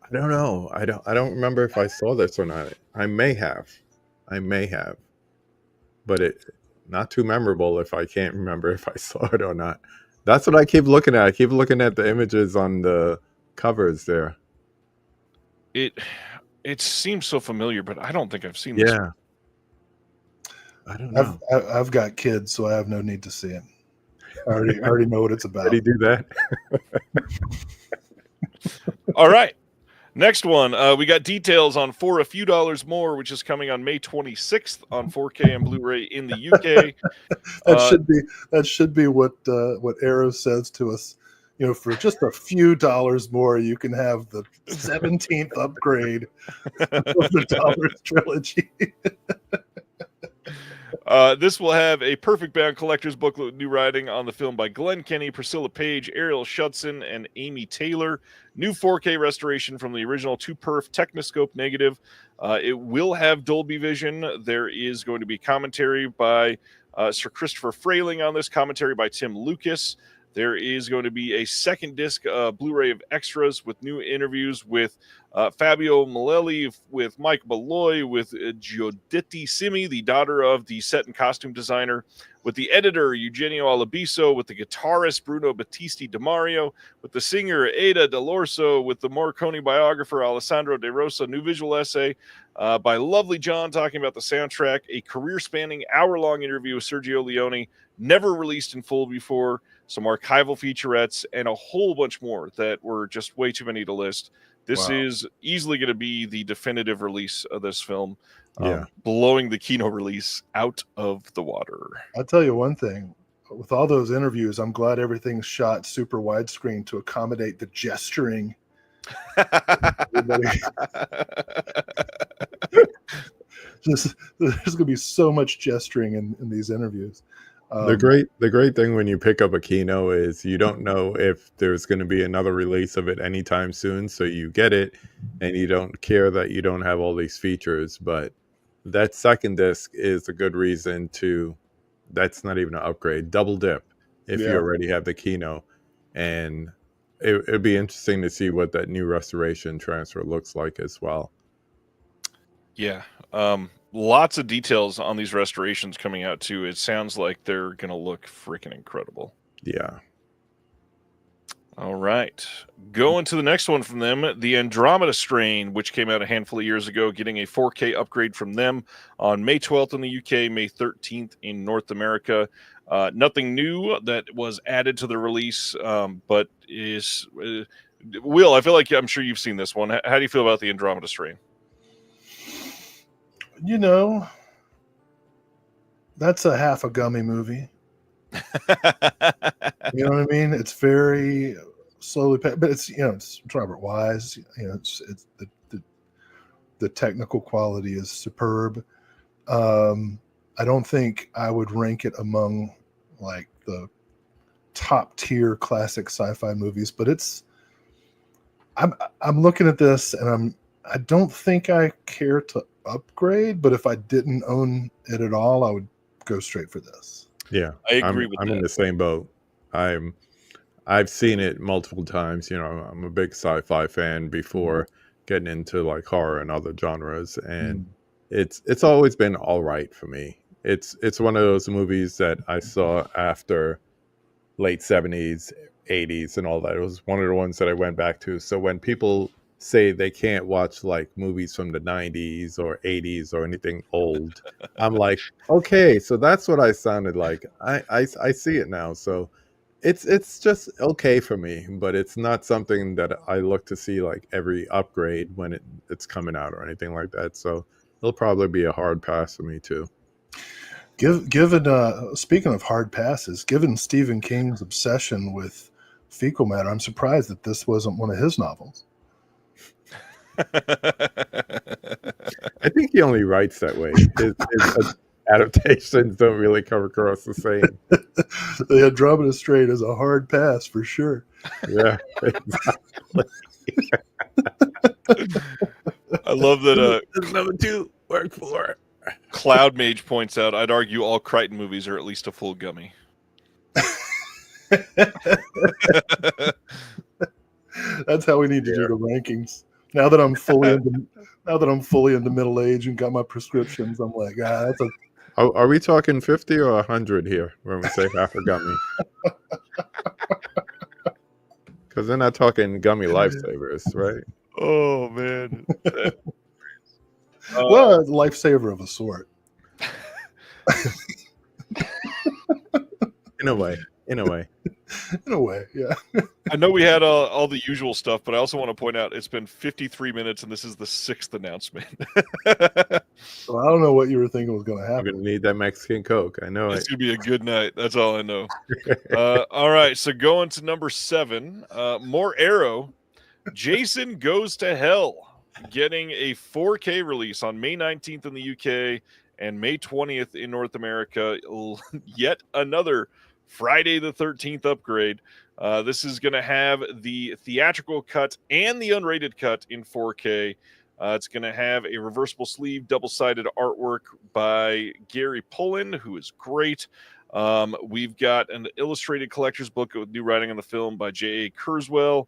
I don't know. I don't remember if I saw this or not. I may have, but it not too memorable if I can't remember if I saw it or not. That's what I keep looking at. I keep looking at the images on the covers there. It seems so familiar, but I don't think I've seen this. Yeah. I don't know. I've got kids, so I have no need to see it. I already know what it's about. Already do that. All right. Next one, we got details on For a Few Dollars More, which is coming on May 26th on 4K and Blu-ray in the UK. That should be what Arrow says to us. You know, for just a few dollars more, you can have the 17th upgrade of the Dollars trilogy. This will have a perfect bound collector's booklet with new writing on the film by Glenn Kenny, Priscilla Page, Ariel Shudson, and Amy Taylor. New 4K restoration from the original 2perf Technoscope negative. It will have Dolby Vision. There is going to be commentary by Sir Christopher Frayling on this, commentary by Tim Lucas. There is going to be a second disc Blu-ray of extras with new interviews with Fabio Malelli, with Mike Malloy, with Giuditti Simi, the daughter of the set and costume designer, with the editor Eugenio Alabiso, with the guitarist Bruno Battisti DeMario, with the singer Ada Delorso, with the Morricone biographer Alessandro De Rosa, new visual essay by Lovely John talking about the soundtrack, a career-spanning hour-long interview with Sergio Leone, never released in full before, some archival featurettes, and a whole bunch more that were just way too many to list. This is easily going to be the definitive release of this film, blowing the Kino release out of the water. I'll tell you one thing. With all those interviews, I'm glad everything's shot super widescreen to accommodate the gesturing. There's going to be so much gesturing in these interviews. The great thing when you pick up a Kino is you don't know if there's going to be another release of it anytime soon, so you get it and you don't care that you don't have all these features. But that second disc is a good reason to, that's not even an upgrade, double dip if you already have the Kino. And it'd be interesting to see what that new restoration transfer looks like as well. Yeah. Lots of details on these restorations coming out too. It sounds like they're going to look freaking incredible. Yeah. All right. Going to the next one from them, the Andromeda Strain, which came out a handful of years ago, getting a 4K upgrade from them on May 12th in the UK, May 13th in North America. Nothing new that was added to the release, but is... Will, I feel like I'm sure you've seen this one. How do you feel about the Andromeda Strain? You know, that's a half a gummy movie. You know what I mean? It's very slowly, but it's, you know, it's Robert Wise. You know, it's the technical quality is superb. I don't think I would rank it among like the top tier classic sci-fi movies, but it's. I'm looking at this and I don't think I care to upgrade, but if I didn't own it at all, I would go straight for this. Yeah, I agree with that. I'm in the same boat. I've seen it multiple times. You know, I'm a big sci-fi fan before getting into like horror and other genres, and it's always been all right for me. It's one of those movies that I saw after late 70s, 80s, and all that. It was one of the ones that I went back to. So when people say they can't watch like movies from the 90s or 80s or anything old, I'm like, okay, so that's what I sounded like. I see it now. So it's just okay for me, but it's not something that I look to see like every upgrade when it's coming out or anything like that. So it'll probably be a hard pass for me too. Given speaking of hard passes, given Stephen King's obsession with fecal matter, I'm surprised that this wasn't one of his novels. I think he only writes that way. His adaptations don't really come across the same. The Andromeda Strain is a hard pass for sure. Yeah, exactly. I love that. Number 2 work for. Cloud Mage points out, I'd argue all Crichton movies are at least a full gummy. That's how we need to do the rankings. Now that I'm fully into middle age and got my prescriptions, I'm like, that's a. Are we talking 50 or 100 here when we say half a gummy? Because they're not talking gummy lifesavers, right? Oh man. Well, a lifesaver of a sort. In a way, yeah. I know we had all the usual stuff, but I also want to point out it's been 53 minutes and this is the 6th announcement. So I don't know what you were thinking was going to I'm happen. going to need that Mexican Coke. I know it's going to be a good night. That's all I know. All right, so going to number 7, more Arrow. Jason Goes to Hell, getting a 4K release on May 19th in the UK and May 20th in North America. Yet another Friday the 13th upgrade. This is going to have the theatrical cut and the unrated cut in 4K. It's going to have a reversible sleeve, double-sided artwork by Gary Pullen, who is great. We've got an illustrated collector's book with new writing on the film by J.A. Kurzweil.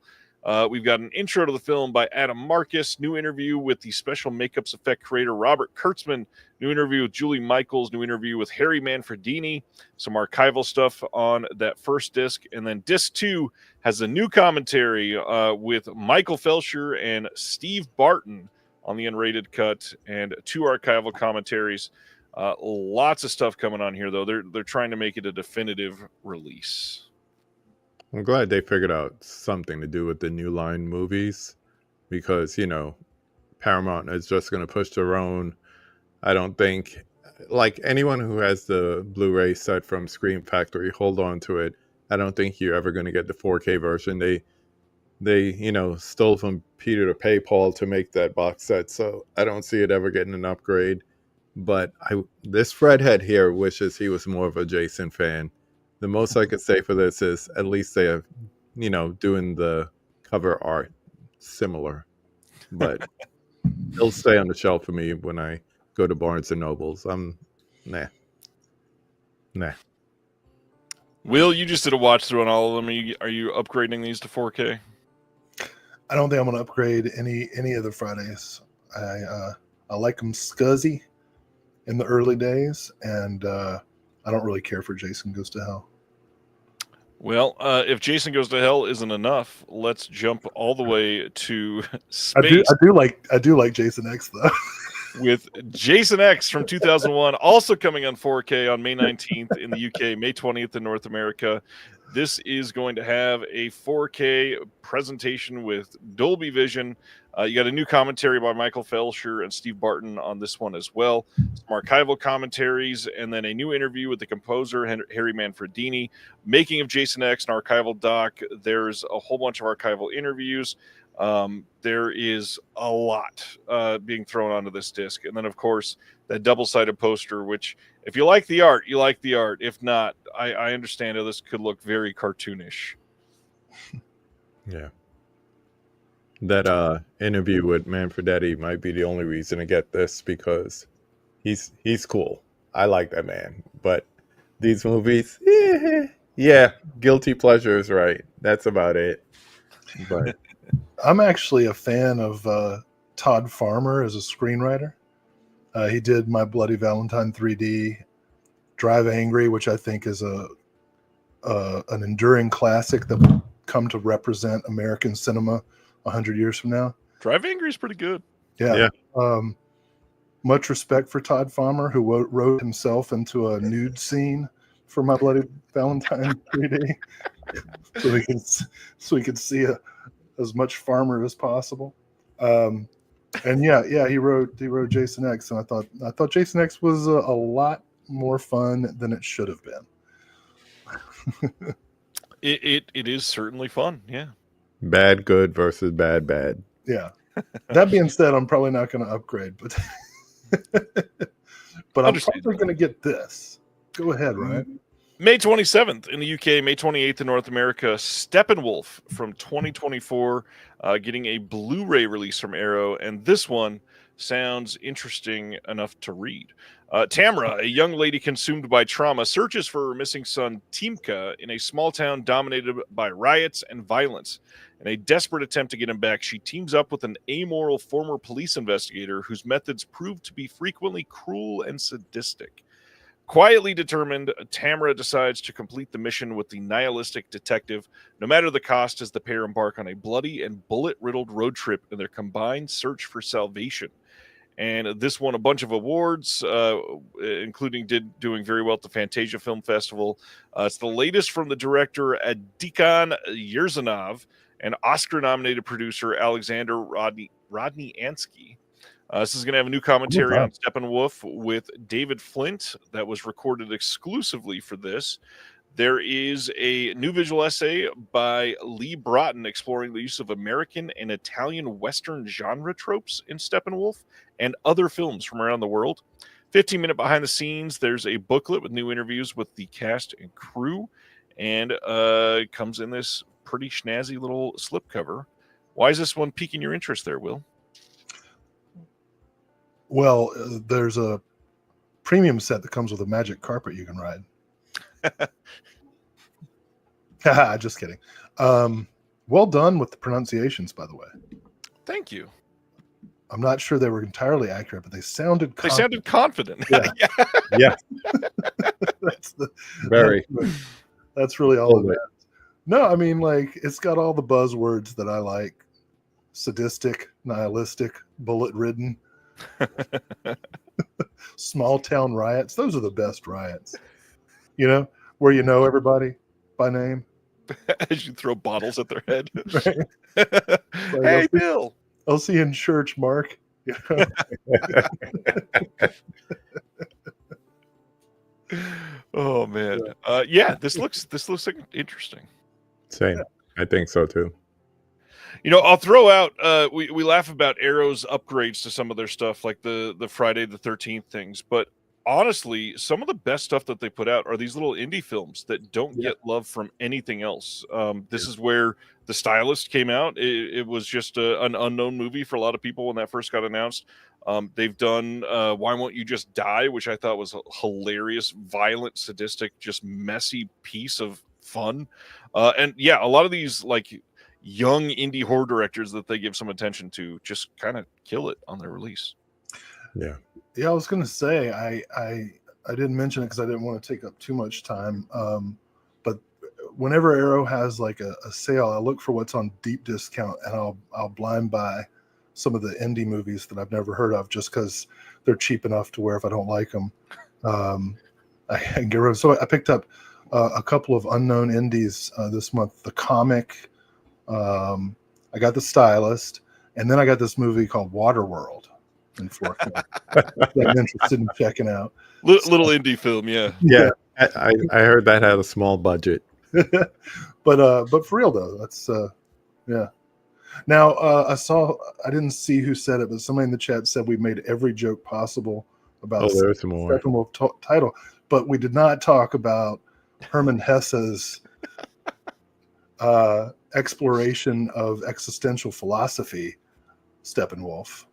We've got an intro to the film by Adam Marcus, new interview with the special makeups effect creator Robert Kurtzman, new interview with Julie Michaels, new interview with Harry Manfredini, some archival stuff on that first disc, and then disc 2 has a new commentary with Michael Felsher and Steve Barton on the unrated cut, and 2 archival commentaries. Lots of stuff coming on here, though. They're trying to make it a definitive release. I'm glad they figured out something to do with the New Line movies, because, Paramount is just going to push their own. I don't think, like, anyone who has the Blu-ray set from Scream Factory, hold on to it. I don't think you're ever going to get the 4K version. They stole from Peter to pay Paul to make that box set, so I don't see it ever getting an upgrade. But this Fredhead here wishes he was more of a Jason fan. The most I could say for this is at least they have, doing the cover art similar. But it'll stay on the shelf for me when I go to Barnes and Nobles. Nah. Will, you just did a watch through on all of them. Are you upgrading these to 4K? I don't think I'm going to upgrade any of the Fridays. I like them scuzzy in the early days, and I don't really care for Jason Goes to Hell. Well, if Jason Goes to Hell isn't enough, let's jump all the way to space. I do like Jason X though. With Jason X from 2001, also coming on 4K on May 19th in the UK, May 20th in North America. This is going to have a 4K presentation with Dolby Vision. You got a new commentary by Michael Felsher and Steve Barton on this one as well. Some archival commentaries, and then a new interview with the composer, Harry Manfredini. Making of Jason X, an archival doc. There's a whole bunch of archival interviews. There is a lot being thrown onto this disc. And then, of course, that double-sided poster, which, if you like the art, you like the art. If not, I understand how this could look very cartoonish. Yeah. That interview with Manfredetti might be the only reason to get this, because he's cool. I like that man. But these movies, yeah, guilty pleasures, right? That's about it. But I'm actually a fan of Todd Farmer as a screenwriter. He did My Bloody Valentine 3D, Drive Angry, which I think is an enduring classic that will come to represent American cinema 100 years from now. Drive Angry is pretty good. Yeah. Much respect for Todd Farmer, who wrote himself into a nude scene for My Bloody Valentine 3D, so we could see as much Farmer as possible. And he wrote Jason X, and I thought Jason X was a lot more fun than it should have been. It is certainly fun. Yeah. Bad good versus bad bad. Yeah. That being said, I'm probably not going to upgrade, but I'm probably going to get this. Go ahead, Ryan. May 27th in the UK, May 28th in North America, Steppenwolf from 2024, getting a Blu-ray release from Arrow, and this one sounds interesting enough to read. Tamara, a young lady consumed by trauma, searches for her missing son Timka in a small town dominated by riots and violence. In a desperate attempt to get him back, she teams up with an amoral former police investigator whose methods prove to be frequently cruel and sadistic. Quietly determined, Tamara decides to complete the mission with the nihilistic detective, no matter the cost, as the pair embark on a bloody and bullet-riddled road trip in their combined search for salvation. And this won a bunch of awards, including doing very well at the Fantasia Film Festival. It's the latest from the director Adikan Yerzanov and Oscar-nominated producer Alexander Rodney Ansky. This is going to have a new commentary on Steppenwolf with David Flint that was recorded exclusively for this. There is a new visual essay by Lee Broughton exploring the use of American and Italian Western genre tropes in Steppenwolf and other films from around the world. 15-minute behind the scenes, there's a booklet with new interviews with the cast and crew, and it comes in this pretty snazzy little slipcover. Why is this one piquing your interest there, Will? Well, there's a premium set that comes with a magic carpet you can ride. Just kidding. Well done with the pronunciations, by the way. Thank you. I'm not sure they were entirely accurate, but they sounded confident. Yeah. Yeah. That's really all of it. No, I mean, like, it's got all the buzzwords that I like. Sadistic, nihilistic, bullet-ridden. Small town riots. Those are the best riots. You know, where you know everybody by name. As you throw bottles at their head. Right. Like, hey, Bill. I'll see you in church, Mark. You know? Oh man. Yeah, this looks like interesting. Same. I think so too. You know, I'll throw out we laugh about Arrow's upgrades to some of their stuff, like the Friday the 13th things, but honestly, some of the best stuff that they put out are these little indie films that don't get love from anything else. This is where The Stylist came out. It was just an unknown movie for a lot of people when that first got announced. They've done Why Won't You Just Die, which I thought was a hilarious, violent, sadistic, just messy piece of fun. And yeah, a lot of these like young indie horror directors that they give some attention to just kind of kill it on their release. Yeah, I was going to say I didn't mention it because I didn't want to take up too much time. But whenever Arrow has like a sale, I look for what's on deep discount, and I'll blind buy some of the indie movies that I've never heard of just because they're cheap enough to where if I don't like them, I can get rid of. So I picked up a couple of unknown indies this month. The Comic, I got The Stylist, and then I got this movie called Waterworld. In 4K. I'm interested in checking out. Little indie film, yeah. Yeah, I heard that had a small budget. but for real though, that's yeah. Now I didn't see who said it, but somebody in the chat said we made every joke possible about there's some more Steppenwolf title, but we did not talk about Hermann Hesse's exploration of existential philosophy, Steppenwolf.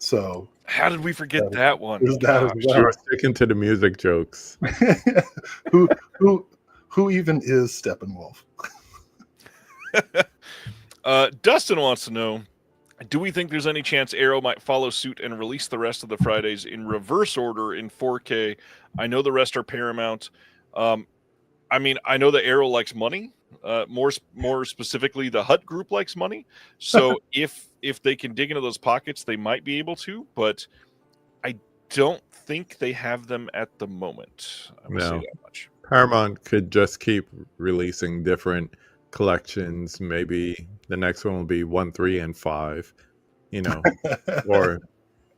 So how did we forget that one? You're sticking to the music jokes. Who even is Steppenwolf? Dustin wants to know, do we think there's any chance Arrow might follow suit and release the rest of the Fridays in reverse order in 4K? I know the rest are Paramount. I mean, I know that Arrow likes money. More specifically, the Hut Group likes money. So if they can dig into those pockets, they might be able to. But I don't think they have them at the moment. I would say that much. Paramount could just keep releasing different collections. Maybe the next one will be 1, 3, and 5. You know, or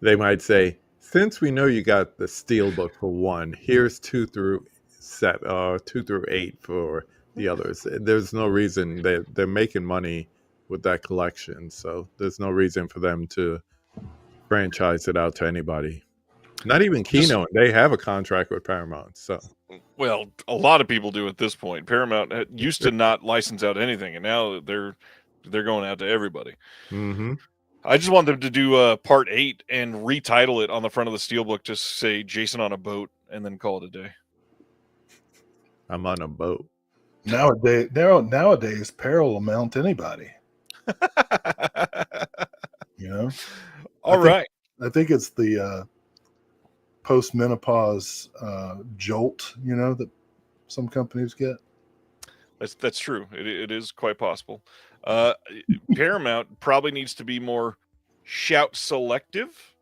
they might say, since we know you got the Steelbook for 1, here's 2 through 8 for the others. There's no reason they're making money with that collection, so there's no reason for them to franchise it out to anybody. Not even Kino. They have a contract with Paramount, so. Well, a lot of people do at this point. Paramount used to not license out anything, and now they're going out to everybody. Mm-hmm. I just want them to do part 8 and retitle it on the front of the Steelbook, just say Jason on a boat, and then call it a day. I'm on a boat. Nowadays, peril will mount anybody. You know. All right. I think it's the post-menopause jolt, you know, that some companies get. That's true. It is quite possible. Paramount probably needs to be more shout selective.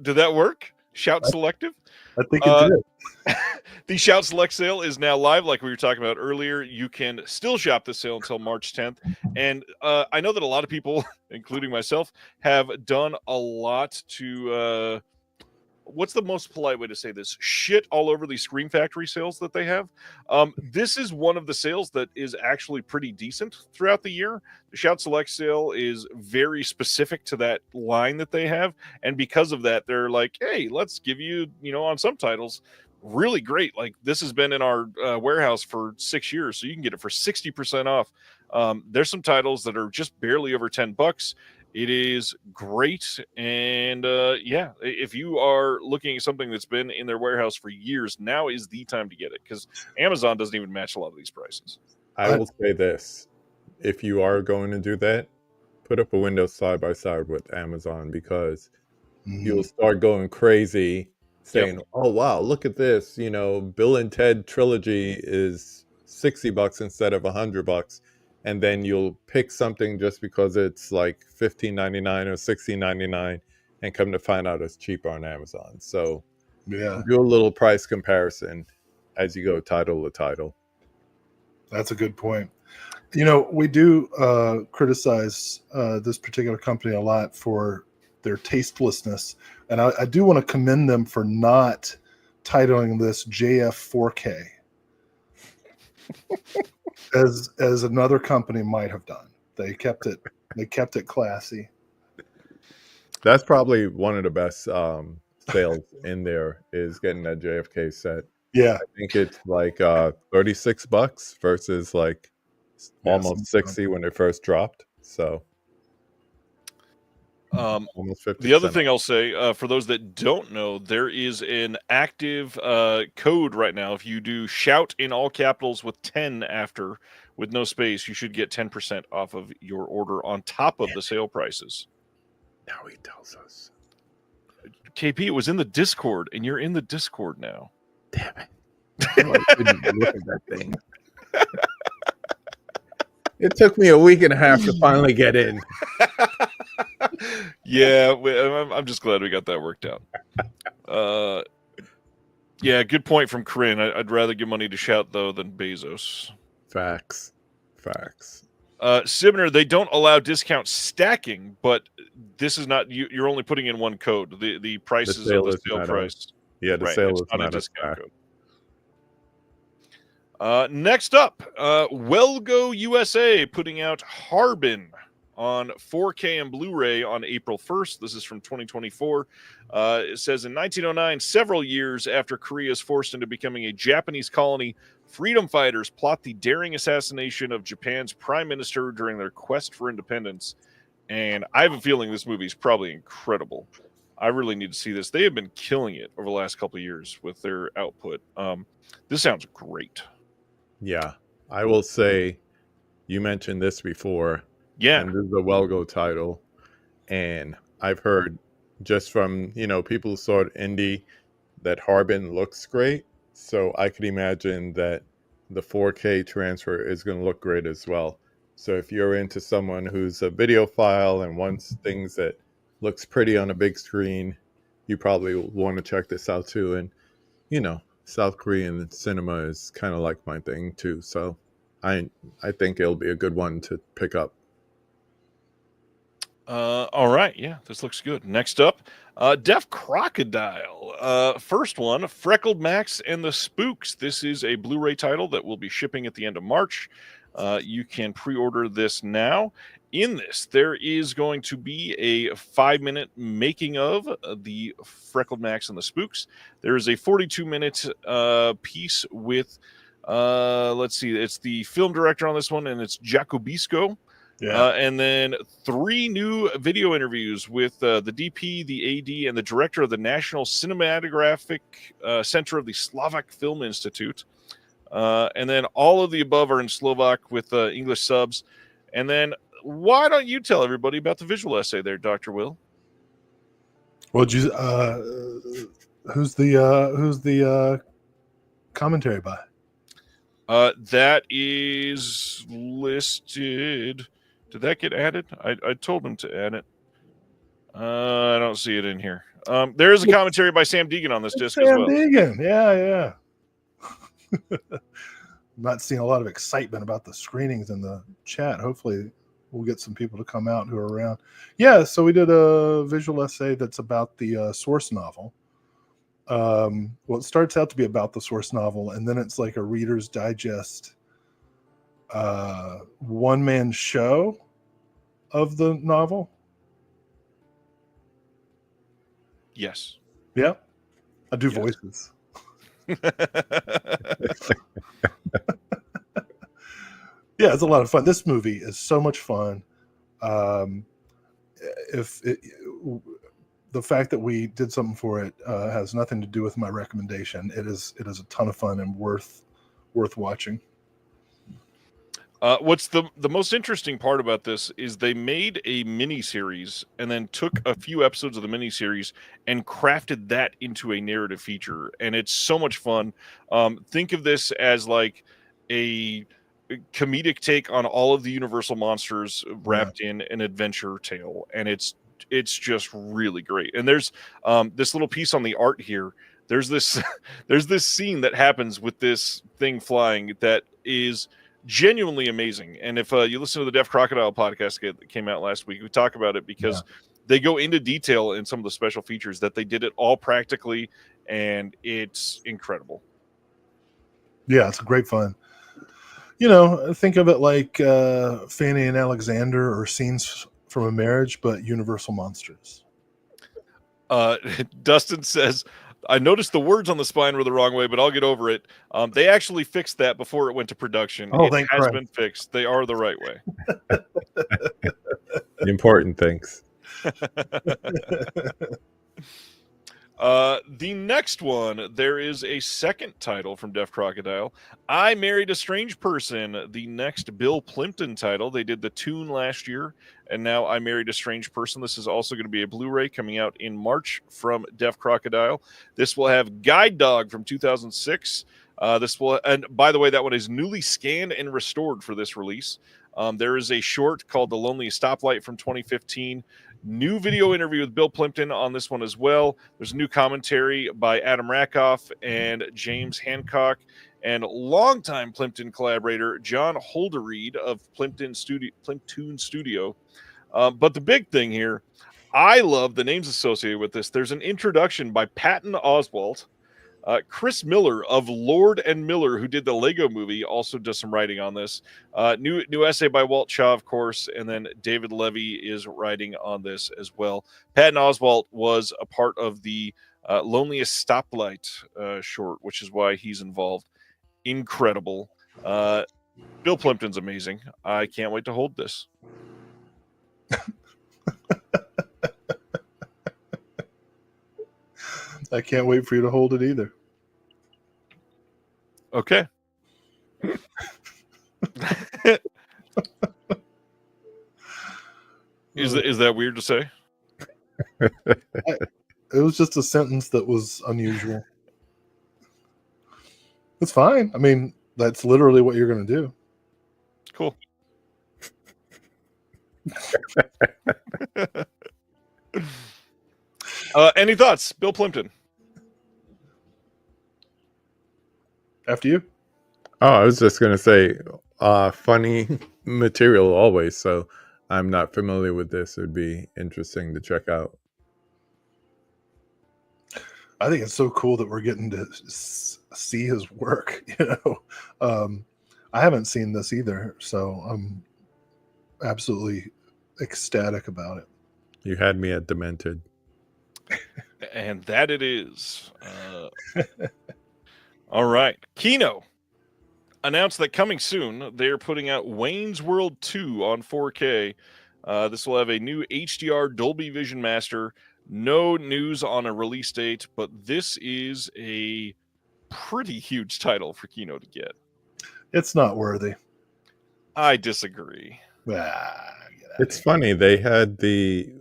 Did that work? Shout selective? I think it did. The Shout Select sale is now live, like we were talking about earlier. You can still shop this sale until March 10th. And I know that a lot of people, including myself, have done a lot to, what's the most polite way to say this? Shit all over these Scream Factory sales that they have. This is one of the sales that is actually pretty decent throughout the year. The Shout Select sale is very specific to that line that they have. And because of that, they're like, hey, let's give you, on some titles, really great. Like, this has been in our warehouse for 6 years, so you can get it for 60% off. There's some titles that are just barely over $10. It is great. And if you are looking at something that's been in their warehouse for years, now is the time to get it, because Amazon doesn't even match a lot of these prices. I will say this. If you are going to do that, put up a window side by side with Amazon, because you'll start going crazy saying, oh, wow, look at this. Bill and Ted Trilogy is $60 instead of $100. And then you'll pick something just because it's like $15.99 or $16.99, and come to find out it's cheaper on Amazon. So do a little price comparison as you go title to title. That's a good point. We do criticize this particular company a lot for their tastelessness, and I do want to commend them for not titling this JF 4K. as another company might have done. They kept it classy. That's probably one of the best sales in there, is getting that JFK set. Yeah, I think it's like $36 versus like almost 60 when they first dropped. So almost 50%. The other thing I'll say, for those that don't know, there is an active code right now. If you do shout in all capitals with 10 after, with no space, you should get 10% off of your order on top of the sale prices. Now he tells us. KP, it was in the Discord, and you're in the Discord now. Damn it. I couldn't look at that thing. It took me a week and a half to finally get in. Yeah, I'm just glad we got that worked out. Yeah, good point from Corinne. I'd rather give money to Shout, though, than Bezos. Facts. Sibner, they don't allow discount stacking, but this is not, you're only putting in one code. The prices of the sale price. The sale is not a discount code. Next up, Wellgo USA putting out Harbin on 4K and Blu-ray on April 1st. This is from 2024. It says, in 1909, several years after Korea is forced into becoming a Japanese colony, freedom fighters plot the daring assassination of Japan's prime minister during their quest for independence. And I have a feeling this movie is probably incredible. I really need to see this. They have been killing it over the last couple of years with their output. This sounds great. Yeah, I will say you mentioned this before. Yeah. And this is a Well-Go title. And I've heard just from, people who saw it indie that Harbin looks great. So I could imagine that the 4K transfer is going to look great as well. So if you're into someone who's a videophile and wants things that looks pretty on a big screen, you probably want to check this out too. And, South Korean cinema is kind of like my thing too. So I think it'll be a good one to pick up. All right. Yeah, this looks good. Next up, Deaf Crocodile. First one, Freckled Max and the Spooks. This is a Blu-ray title that will be shipping at the end of March. You can pre-order this now. In this, there is going to be a 5-minute making of the Freckled Max and the Spooks. There is a 42-minute piece with, let's see, it's the film director on this one, and it's Jacobisco. Yeah. And then 3 new video interviews with the DP, the AD, and the director of the National Cinematographic Center of the Slovak Film Institute. And then all of the above are in Slovak with English subs. And then why don't you tell everybody about the visual essay there, Dr. Will? Well, who's the commentary by? That is listed. Did that get added? I told him to add it. I don't see it in here. There is a commentary by Sam Deegan on this disc as well. Sam Deegan, yeah. I'm not seeing a lot of excitement about the screenings in the chat. Hopefully, we'll get some people to come out who are around. Yeah, so we did a visual essay that's about the source novel. Well, it starts out to be about the source novel, and then it's like a Reader's Digest one-man show of the novel. Yes. Yeah, I do voices. Yeah, it's a lot of fun. This movie is so much fun. The fact that we did something for it has nothing to do with my recommendation. It is a ton of fun and worth watching. What's the most interesting part about this is they made a mini series and then took a few episodes of the mini series and crafted that into a narrative feature, and it's so much fun. Think of this as like a comedic take on all of the Universal monsters wrapped in an adventure tale, and it's just really great. And there's this little piece on the art here. There's this scene that happens with this thing flying that is genuinely amazing. And if you listen to the Deaf Crocodile podcast that came out last week, we talk about it because they go into detail in some of the special features that they did it all practically, and it's incredible. Yeah, it's great fun. Think of it like Fanny and Alexander or Scenes from a Marriage, but Universal monsters. Dustin says, I noticed the words on the spine were the wrong way, but I'll get over it. They actually fixed that before it went to production. Oh, it has been fixed. They are the right way. The important things. The next one, there is a second title from Deaf Crocodile. I Married a Strange Person, the next Bill Plimpton title. They did The Tune last year, and now I Married a Strange Person. This is also going to be a Blu-ray coming out in March from Deaf Crocodile. This will have Guide Dog from 2006. And by the way, that one is newly scanned and restored for this release. There is a short called The Loneliest Stoplight from 2015. New video interview with Bill Plimpton on this one as well. There's a new commentary by Adam Rakoff and James Hancock, and longtime Plimpton collaborator John Holderried of Plimpton Studio. But the big thing here, I love the names associated with this. There's an introduction by Patton Oswalt. Chris Miller of Lord and Miller, who did the Lego movie, also does some writing on this. New essay by Walt Shaw, of course, and then David Levy is writing on this as well. Patton Oswalt was a part of the Loneliest Stoplight short, which is why he's involved. Incredible. Bill Plimpton's amazing. I can't wait to hold this. I can't wait for you to hold it either. Okay. Is that weird to say? It was just a sentence that was unusual. It's fine. I mean, that's literally what you're going to do. Cool. Any thoughts, Bill Plimpton? After you. Oh, I was just going to say, funny material always. So I'm not familiar with this. It'd be interesting to check out. I think it's so cool that we're getting to see his work. I haven't seen this either, so I'm absolutely ecstatic about it. You had me at demented. And that it is. All right. Kino announced that coming soon, they're putting out Wayne's World 2 on 4K. This will have a new HDR Dolby Vision Master. No news on a release date, but this is a pretty huge title for Kino to get. It's not worthy. I disagree. It's funny. They had the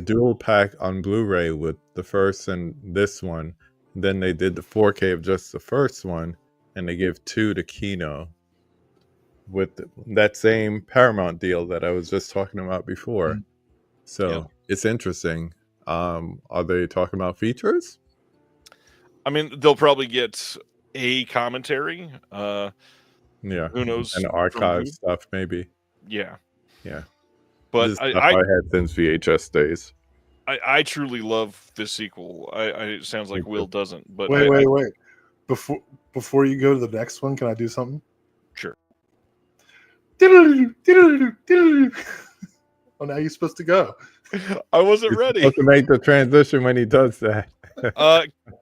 dual pack on Blu-ray with the first and this one. Then they did the 4K of just the first one, and they give 2 to Kino with that same Paramount deal that I was just talking about before. Mm-hmm. So It's interesting. Are they talking about features? I mean, they'll probably get a commentary. Yeah. Who knows? And archive stuff, maybe. Yeah. Yeah. But I had since VHS days. I truly love this sequel. It sounds like Will doesn't. But wait. Before you go to the next one, can I do something? Sure. Oh, now you're supposed to go. I wasn't ready. Supposed to make the transition when he does that.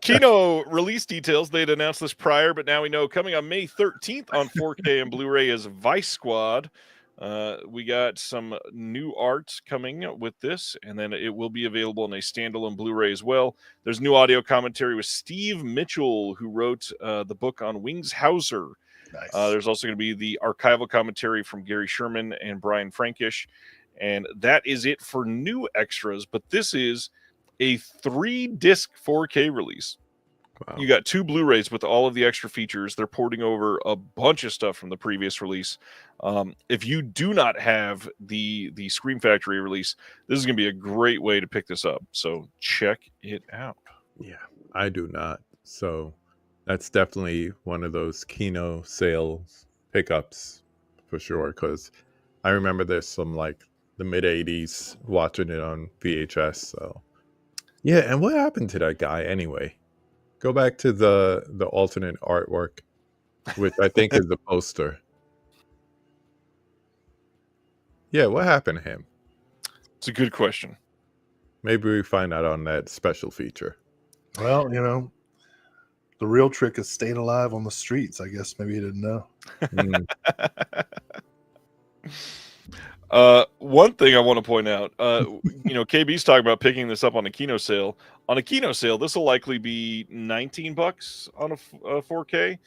Kino release details. They'd announced this prior, but now we know coming on May 13th on 4K and Blu-ray is Vice Squad. We got some new art coming with this, and then it will be available in a standalone Blu-ray as well. There's new audio commentary with Steve Mitchell, who wrote the book on Wings Hauser. Nice. There's also going to be the archival commentary from Gary Sherman and Brian Frankish. And that is it for new extras. But this is a 3-disc 4K release. Wow. You got 2 Blu-rays with all of the extra features. They're porting over a bunch of stuff from the previous release. If you do not have the Scream Factory release, this is going to be a great way to pick this up. So check it out. Yeah, I do not. So that's definitely one of those Kino sales pickups for sure. Because I remember this from like the mid-'80s watching it on VHS. So yeah, and what happened to that guy anyway? Go back to the alternate artwork, which I think is the poster. Yeah, what happened to him? It's a good question. Maybe we find out on that special feature. Well, the real trick is staying alive on the streets. I guess maybe you didn't know. One thing I want to point out, KB's talking about picking this up on a Kino sale. On a Kino sale, this will likely be $19 on a 4K,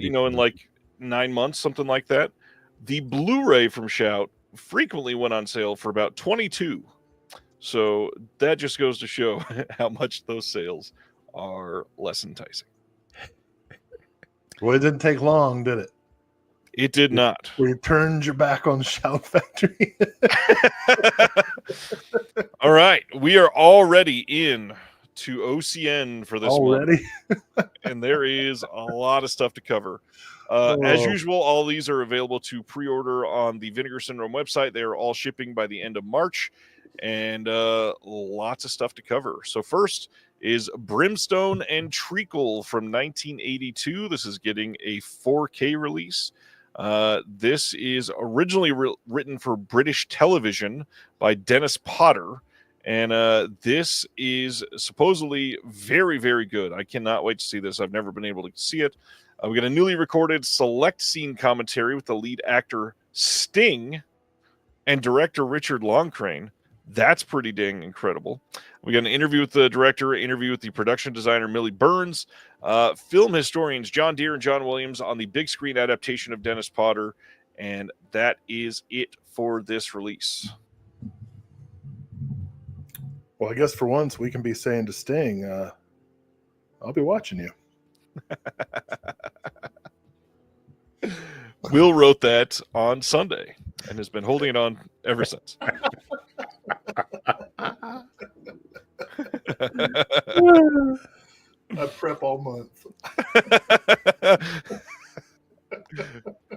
in like 9 months, something like that. The Blu-ray from Shout frequently went on sale for about $22. So that just goes to show how much those sales are less enticing. Well, it didn't take long, did it? It did not. We turned your back on Shout Factory. All right. We are already in to OCN for this already? one. And there is a lot of stuff to cover. As usual, all these are available to pre-order on the Vinegar Syndrome website. They are all shipping by the end of March. And lots of stuff to cover. So first is Brimstone and Treacle from 1982. This is getting a 4K release. This is originally written for British television by Dennis Potter, and this is supposedly very, very good. I cannot wait to see this. I've never been able to see it. We got a newly recorded select scene commentary with the lead actor Sting and director Richard Longcrane. That's pretty dang incredible. We got an interview with the director, interview with the production designer, Millie Burns, film historians John Deere and John Williams on the big screen adaptation of Dennis Potter, and that is it for this release. Well, I guess for once we can be saying to Sting, I'll be watching you. Will wrote that on Sunday and has been holding it on ever since. I prep all month.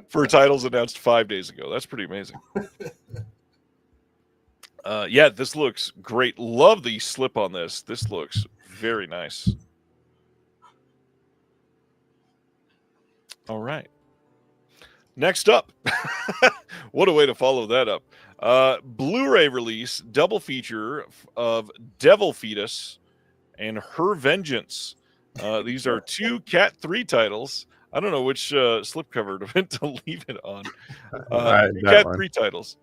For titles announced 5 days ago. That's pretty amazing. Yeah, this looks great. Love the slip on this. This looks very nice. All right. Next up, what a way to follow that up. Blu-ray release, double feature of Devil Fetus and Her Vengeance. These are 2 Cat 3 titles. I don't know which slipcover to leave it on. Cat 3 titles.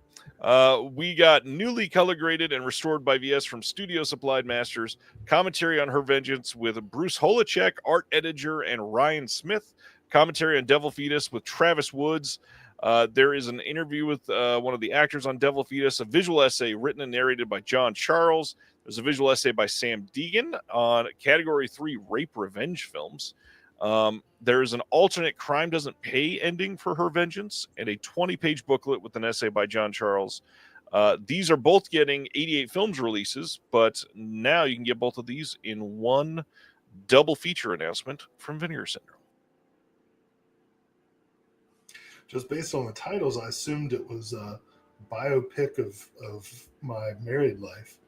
We got newly color graded and restored by VS from Studio Supplied Masters. Commentary on Her Vengeance with Bruce Holacek, art editor, and Ryan Smith. Commentary on Devil Fetus with Travis Woods. There is an interview with one of the actors on Devil Fetus, a visual essay written and narrated by John Charles. There's a visual essay by Sam Deegan on Category 3 rape revenge films. There is an alternate Crime Doesn't Pay ending for Her Vengeance and a 20-page booklet with an essay by John Charles. These are both getting 88 Films releases, but now you can get both of these in one double feature announcement from Vinegar Syndrome. Just based on the titles, I assumed it was a biopic of my married life.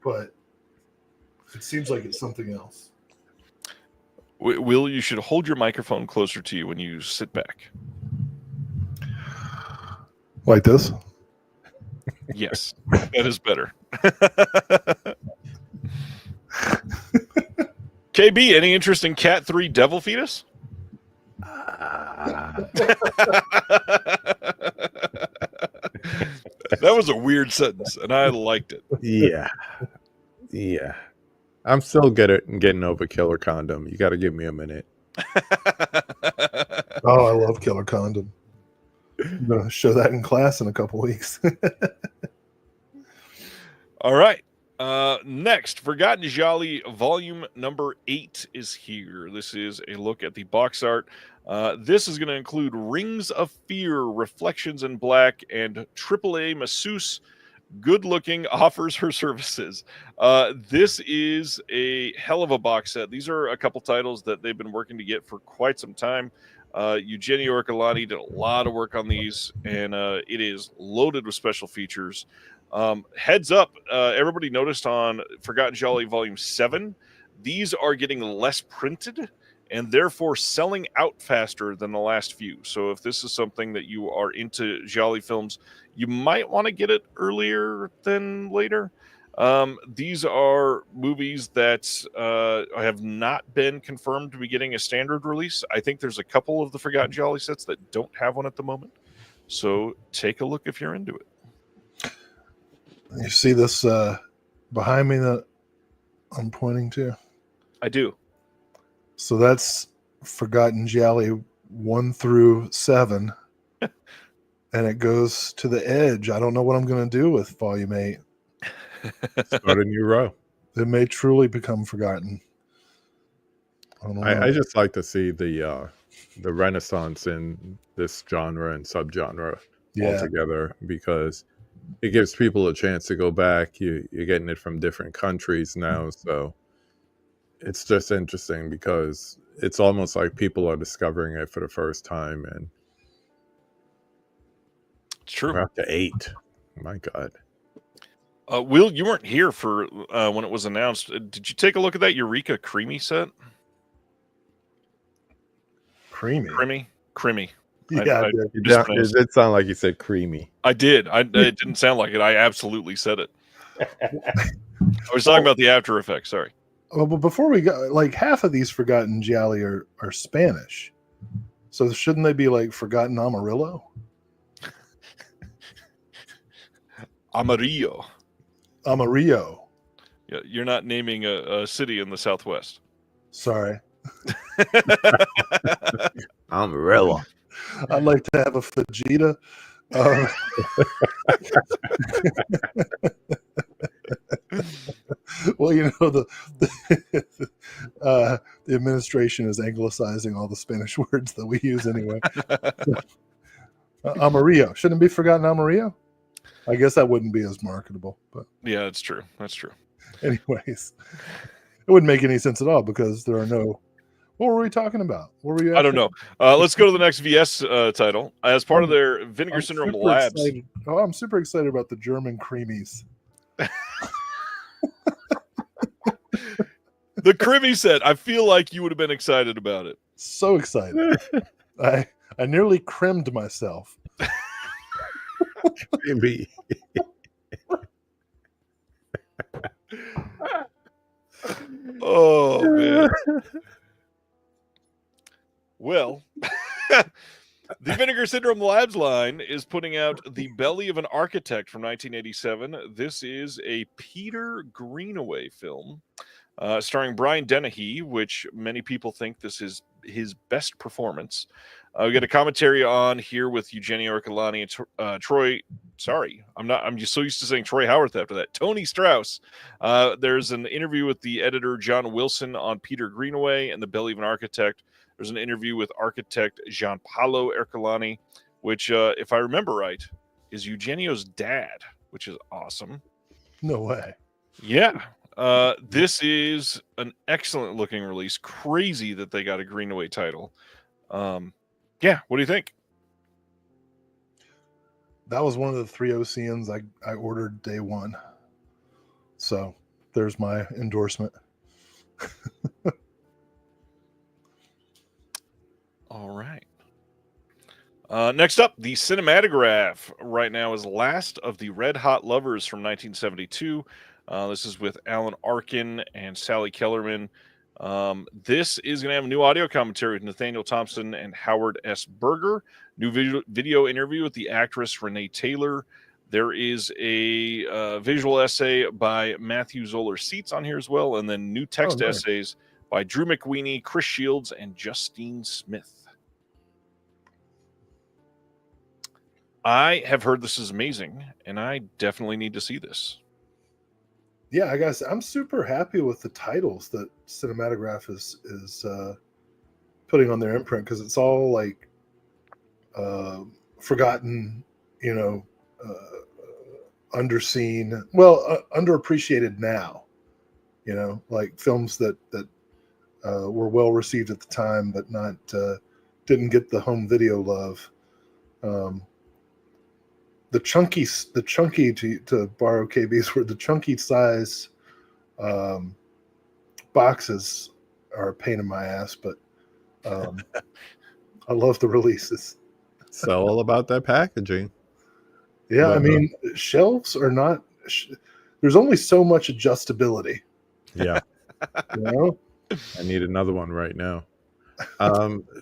But it seems like it's something else. Will, you should hold your microphone closer to you when you sit back. Like this? Yes, that is better. KB, any interest in Cat 3 Devil Fetus? That was a weird sentence, and I liked it. Yeah. I'm still good at getting over Killer Condom. You got to give me a minute. Oh, I love Killer Condom. I'm going to show that in class in a couple weeks. All right. Next, Forgotten Jolly Volume number 8 is here. This is a look at the box art. This is going to include Rings of Fear, Reflections in Black, and AAA masseuse Good Looking offers her services. This is a hell of a box set. These are a couple titles that they've been working to get for quite some time. Eugenio Orcolani did a lot of work on these, and it is loaded with special features. Heads up, everybody noticed on Forgotten Jolly Volume 7, these are getting less printed and therefore selling out faster than the last few. So if this is something that you are into Jolly films, you might want to get it earlier than later. These are movies that have not been confirmed to be getting a standard release. I think there's a couple of the Forgotten Jolly sets that don't have one at the moment. So take a look if you're into it. You see this behind me that I'm pointing to? I do. So that's Forgotten Jolly 1 through 7. And it goes to the edge. I don't know what I'm going to do with Volume 8. Start a new row. It may truly become forgotten. I just like to see the renaissance in this genre and subgenre altogether, because it gives people a chance to go back. You're getting it from different countries now, so it's just interesting because it's almost like people are discovering it for the first time. And it's true. We're up to 8. My God. Will, you weren't here for when it was announced. Did you take a look at that Eureka Creamy set? Creamy. Yeah, it did sound like you said creamy. I did. It didn't sound like it. I absolutely said it. I was talking about the After Effects. Sorry. Well, but before we go, like half of these Forgotten Jolly are Spanish. So shouldn't they be like Forgotten Amarillo? Amarillo. Yeah, you're not naming a city in the Southwest. Sorry. Amarillo. I'd like to have a fajita. Well, the administration is anglicizing all the Spanish words that we use anyway. So, Amarillo. Shouldn't be forgotten Amarillo. I guess that wouldn't be as marketable. But yeah, that's true. That's true. Anyways, it wouldn't make any sense at all because there are no. What were we talking about? What were you? I don't know. Let's go to the next VS title. As part of their Vinegar Syndrome Labs. Excited. Oh, I'm super excited about the German creamies. The Crimmy said, I feel like you would have been excited about it. So excited. I nearly crimmed myself. Maybe. Oh, man. Well, the Vinegar Syndrome Labs line is putting out The Belly of an Architect from 1987. This is a Peter Greenaway film starring Brian Dennehy, which many people think this is his best performance. We got a commentary on here with Eugenio Ercolani and Troy. Sorry, I'm just so used to saying Troy Howarth after that. Tony Strauss. There's an interview with the editor John Wilson on Peter Greenaway and The Belly of an Architect. There's an interview with architect Gianpaolo Ercolani, which, if I remember right, is Eugenio's dad, which is awesome. No way. Yeah. This is an excellent looking release. Crazy that they got a Greenaway title. Yeah, what do you think? That was one of the 3 OCNs I ordered day one. So there's my endorsement. All right. Next up, the Cinematograph right now is Last of the Red Hot Lovers from 1972. This is with Alan Arkin and Sally Kellerman. This is going to have a new audio commentary with Nathaniel Thompson and Howard S. Berger. New video interview with the actress Renee Taylor. There is a visual essay by Matthew Zoller Seitz on here as well, and then new text essays by Drew McWeeny, Chris Shields, and Justine Smith. I have heard this is amazing, and I definitely need to see this. Yeah, I guess I'm super happy with the titles that Cinematograph is putting on their imprint, because it's all like forgotten, underseen, underappreciated now, like films that were well received at the time, but not didn't get the home video love. The chunky to borrow KB's word, the chunky size boxes are a pain in my ass, but I love the releases. It's all about that packaging. Yeah, I mean, shelves are not. There's only so much adjustability. Yeah, I need another one right now.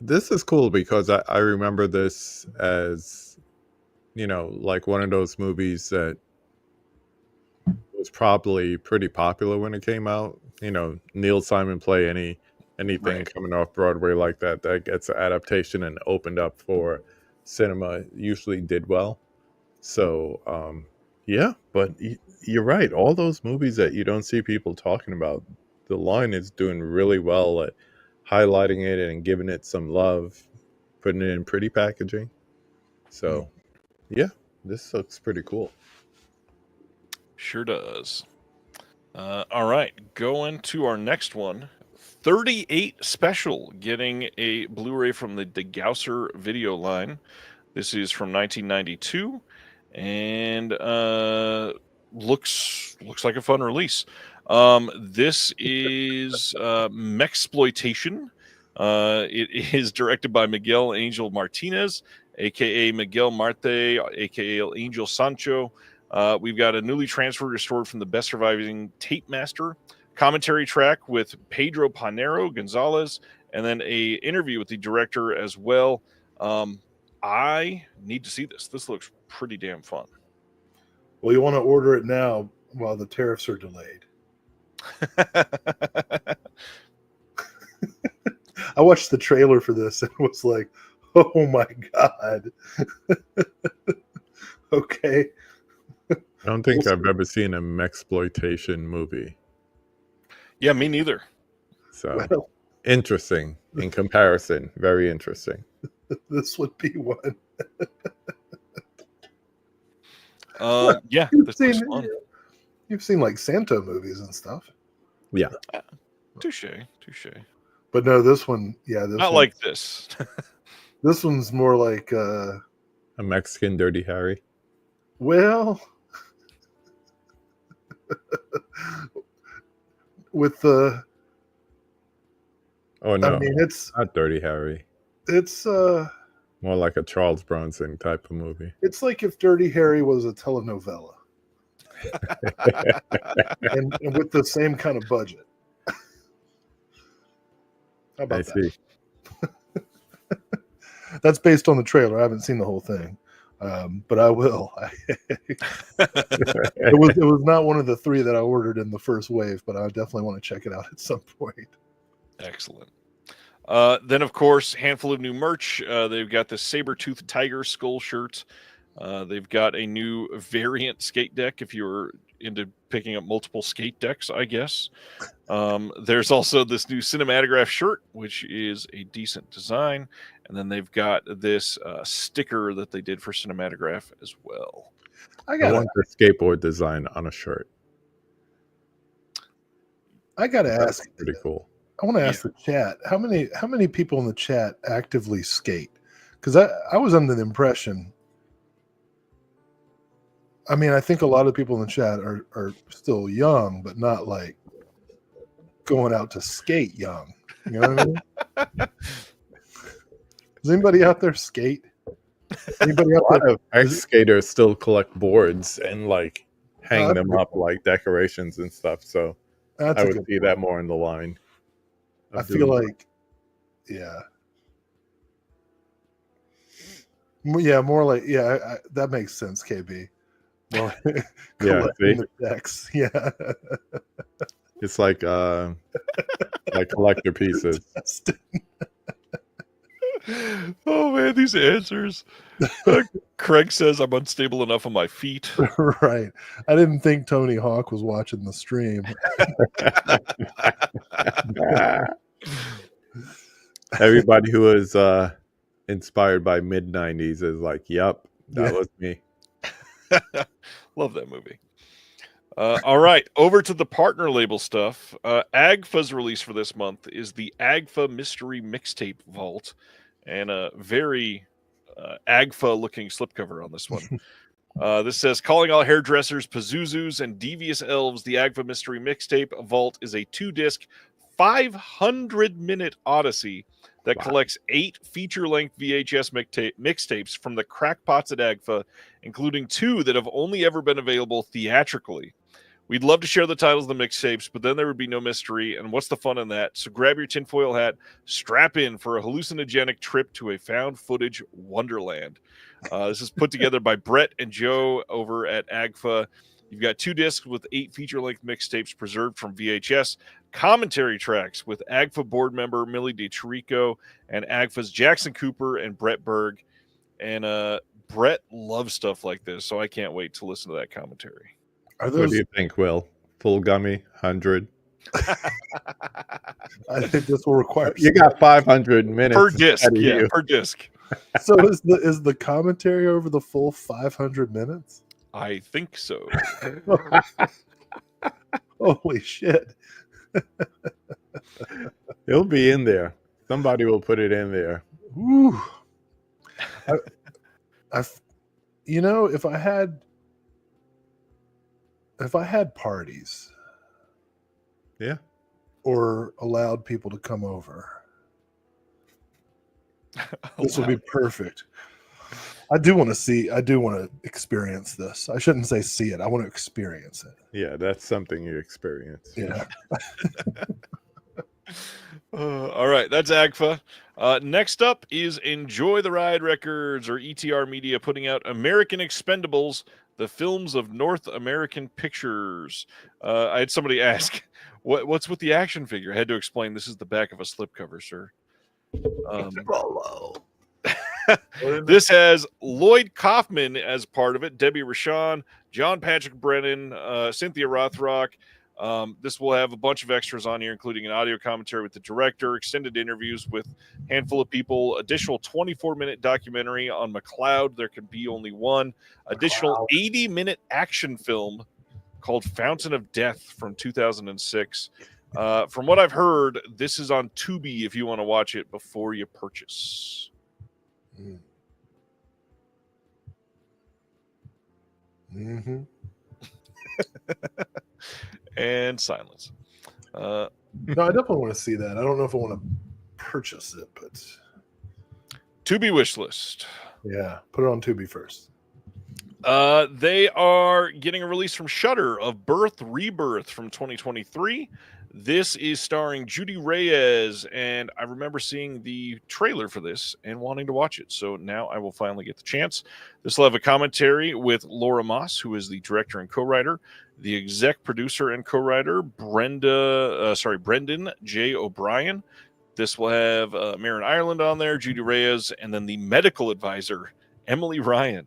This is cool because I remember this as, like one of those movies that was probably pretty popular when it came out. Neil Simon play anything coming off Broadway like that gets an adaptation and opened up for cinema usually did well. So, yeah, but you're right. All those movies that you don't see people talking about, the line is doing really well at highlighting it and giving it some love, putting it in pretty packaging. So, yeah, this looks pretty cool. Sure does. All right, going to our next one. 38 Special, getting a Blu-ray from the DeGausser video line. This is from 1992, and looks like a fun release. This is Mexploitation. It is directed by Miguel Angel Martinez, a.k.a. Miguel Marte, a.k.a. Angel Sancho. We've got a newly transferred, restored from the best surviving tape master commentary track with Pedro Panero Gonzalez, and then a interview with the director as well. I need to see this. This looks pretty damn fun. Well, you want to order it now while the tariffs are delayed. I watched the trailer for this and was like, oh my God. Okay. I don't think I've ever seen a Mexploitation movie. Yeah, me neither. So interesting in comparison. Very interesting. This would be one. Yeah, this looks fun. You've seen like Santo movies and stuff. Yeah. Touche. But no, this one, Not like this. This one's more like a Mexican Dirty Harry. Well, with the. Oh no! I mean, it's not Dirty Harry. It's more like a Charles Bronson type of movie. It's like if Dirty Harry was a telenovela, and with the same kind of budget. How about that? That's based on the trailer. I haven't seen the whole thing, but I will. It was not one of the 3 that I ordered in the first wave, but I definitely want to check it out at some point. Excellent. Then, of course, handful of new merch. They've got the saber-toothed tiger skull shirt. They've got a new variant skate deck if you're into picking up multiple skate decks, I guess. There's also this new cinematograph shirt, which is a decent design. And then they've got this sticker that they did for cinematograph as well. I want the skateboard design on a shirt. I got to ask. Pretty cool. I want to ask the chat, how many people in the chat actively skate? Because I was under the impression, I mean, I think a lot of people in the chat are still young, but not like going out to skate young. You know what I mean? Does anybody out there skate? Anybody out there? Ex-skaters still collect boards and like hang them up like decorations and stuff. So I would see that more in the line. I feel like, more like, that makes sense, KB. More collecting the decks, It's like collector pieces. Oh man, these answers. Craig says I'm unstable enough on my feet. Right. I didn't think Tony Hawk was watching the stream. Everybody who is inspired by mid-90s is like, yep, that was me. Love that movie. All right, over to the partner label stuff. AGFA's release for this month is the AGFA Mystery Mixtape Vault, and a very AGFA-looking slipcover on this one. This says, calling all hairdressers, Pazuzus, and devious elves, the AGFA Mystery Mixtape Vault is a 2-disc, 500-minute odyssey that collects 8 feature-length VHS mixtapes from the crackpots at AGFA, including 2 that have only ever been available theatrically. We'd love to share the titles of the mixtapes, but then there would be no mystery, and what's the fun in that? So grab your tinfoil hat, strap in for a hallucinogenic trip to a found footage wonderland. This is put together by Brett and Joe over at AGFA. You've got 2 discs with 8 feature-length mixtapes preserved from VHS, commentary tracks with AGFA board member Millie DeChirico and AGFA's Jackson Cooper and Brett Berg. And Brett loves stuff like this, so I can't wait to listen to that commentary. What do you think, Will? Full gummy, 100? I think this will require. You got 500 minutes per disc. Yeah, per disc. So is the commentary over the full 500 minutes? I think so. Holy shit! It'll be in there. Somebody will put it in there. Woo. You know, if I had parties, or allowed people to come over, this would be perfect. I do want to experience this. I shouldn't say see it. I want to experience it. Yeah, that's something you experience. Yeah. All right, that's AGFA. Next up is Enjoy the Ride Records, or ETR Media, putting out American Expendables, the films of North American Pictures. I had somebody ask, what's with the action figure? I had to explain, this is the back of a slipcover, sir. This has Lloyd Kaufman as part of it, Debbie Rashawn, John Patrick Brennan, Cynthia Rothrock, This will have a bunch of extras on here, including an audio commentary with the director, extended interviews with a handful of people, additional 24-minute documentary on McLeod, There Can Be Only One, additional 80-minute action film called Fountain of Death from 2006. From what I've heard, this is on Tubi if you want to watch it before you purchase. Mm-hmm. And silence. No, I definitely want to see that. I don't know if I want to purchase it, but Tubi wish list. Yeah, put it on Tubi first. They are getting a release from Shudder of Rebirth from 2023. This is starring Judy Reyes, and I remember seeing the trailer for this and wanting to watch it. So now I will finally get the chance. This will have a commentary with Laura Moss, who is the director and co-writer, the exec producer and co-writer, Brendan J. O'Brien. This will have Marin Ireland on there, Judy Reyes, and then the medical advisor, Emily Ryan.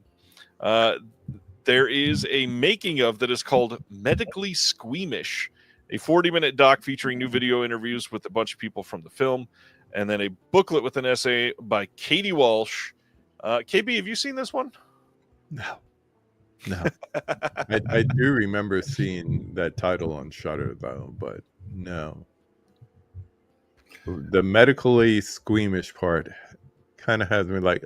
There is a making of that is called Medically Squeamish, a 40-minute doc featuring new video interviews with a bunch of people from the film, and then a booklet with an essay by Katie Walsh. KB, have you seen this one? No. I do remember seeing that title on Shudder, though, but no. The medically squeamish part kind of has me like,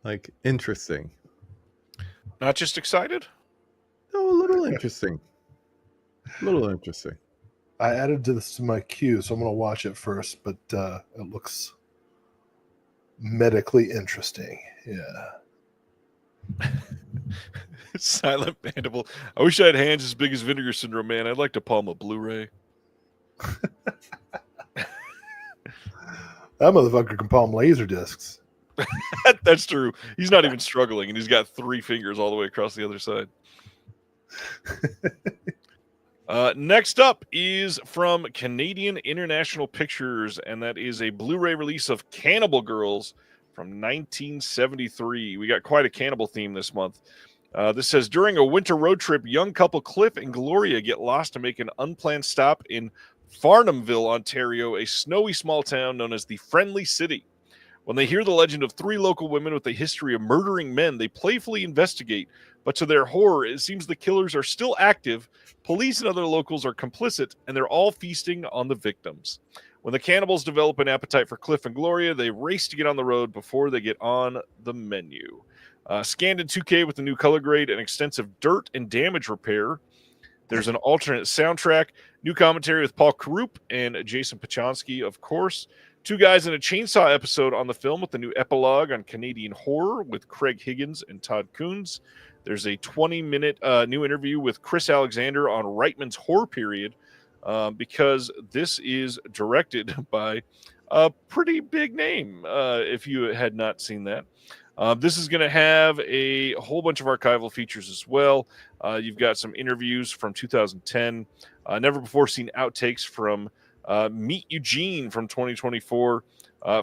like, interesting. Not just excited? No, a little interesting. I added this to my queue, so I'm going to watch it first, but it looks medically interesting. Yeah. Silent Mandible. I wish I had hands as big as Vinegar Syndrome, man. I'd like to palm a Blu-ray. That motherfucker can palm laser discs. That's true. He's not even struggling, and he's got 3 fingers all the way across the other side. Next up is from Canadian International Pictures, and that is a Blu-ray release of Cannibal Girls from 1973. We got quite a cannibal theme this month. This says, during a winter road trip, young couple Cliff and Gloria get lost to make an unplanned stop in Farnhamville, Ontario, a snowy small town known as the Friendly City. When they hear the legend of 3 local women with a history of murdering men, they playfully investigate. But to their horror, it seems the killers are still active, police and other locals are complicit, and they're all feasting on the victims. When the cannibals develop an appetite for Cliff and Gloria, they race to get on the road before they get on the menu. Scanned in 2K with the new color grade and extensive dirt and damage repair. There's an alternate soundtrack, new commentary with Paul Karup and Jason Pachonsky, of course. 2 guys in a chainsaw episode on the film with the new epilogue on Canadian horror with Craig Higgins and Todd Coons. There's a 20-minute new interview with Chris Alexander on Reitman's horror period, because this is directed by a pretty big name, if you had not seen that. This is going to have a whole bunch of archival features as well. You've got some interviews from 2010, never before seen outtakes from Meet Eugene from 2024,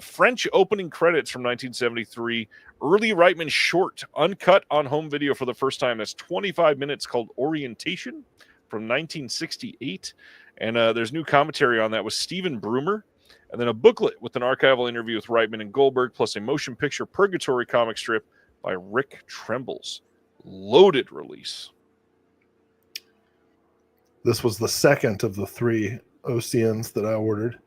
French opening credits from 1973, early Reitman short, uncut on home video for the first time. That's 25 minutes called Orientation from 1968. And there's new commentary on that with Stephen Brumer. And then a booklet with an archival interview with Reitman and Goldberg, plus a motion picture Purgatory comic strip by Rick Trembles. Loaded release. This was the second of the 3 OCNs that I ordered.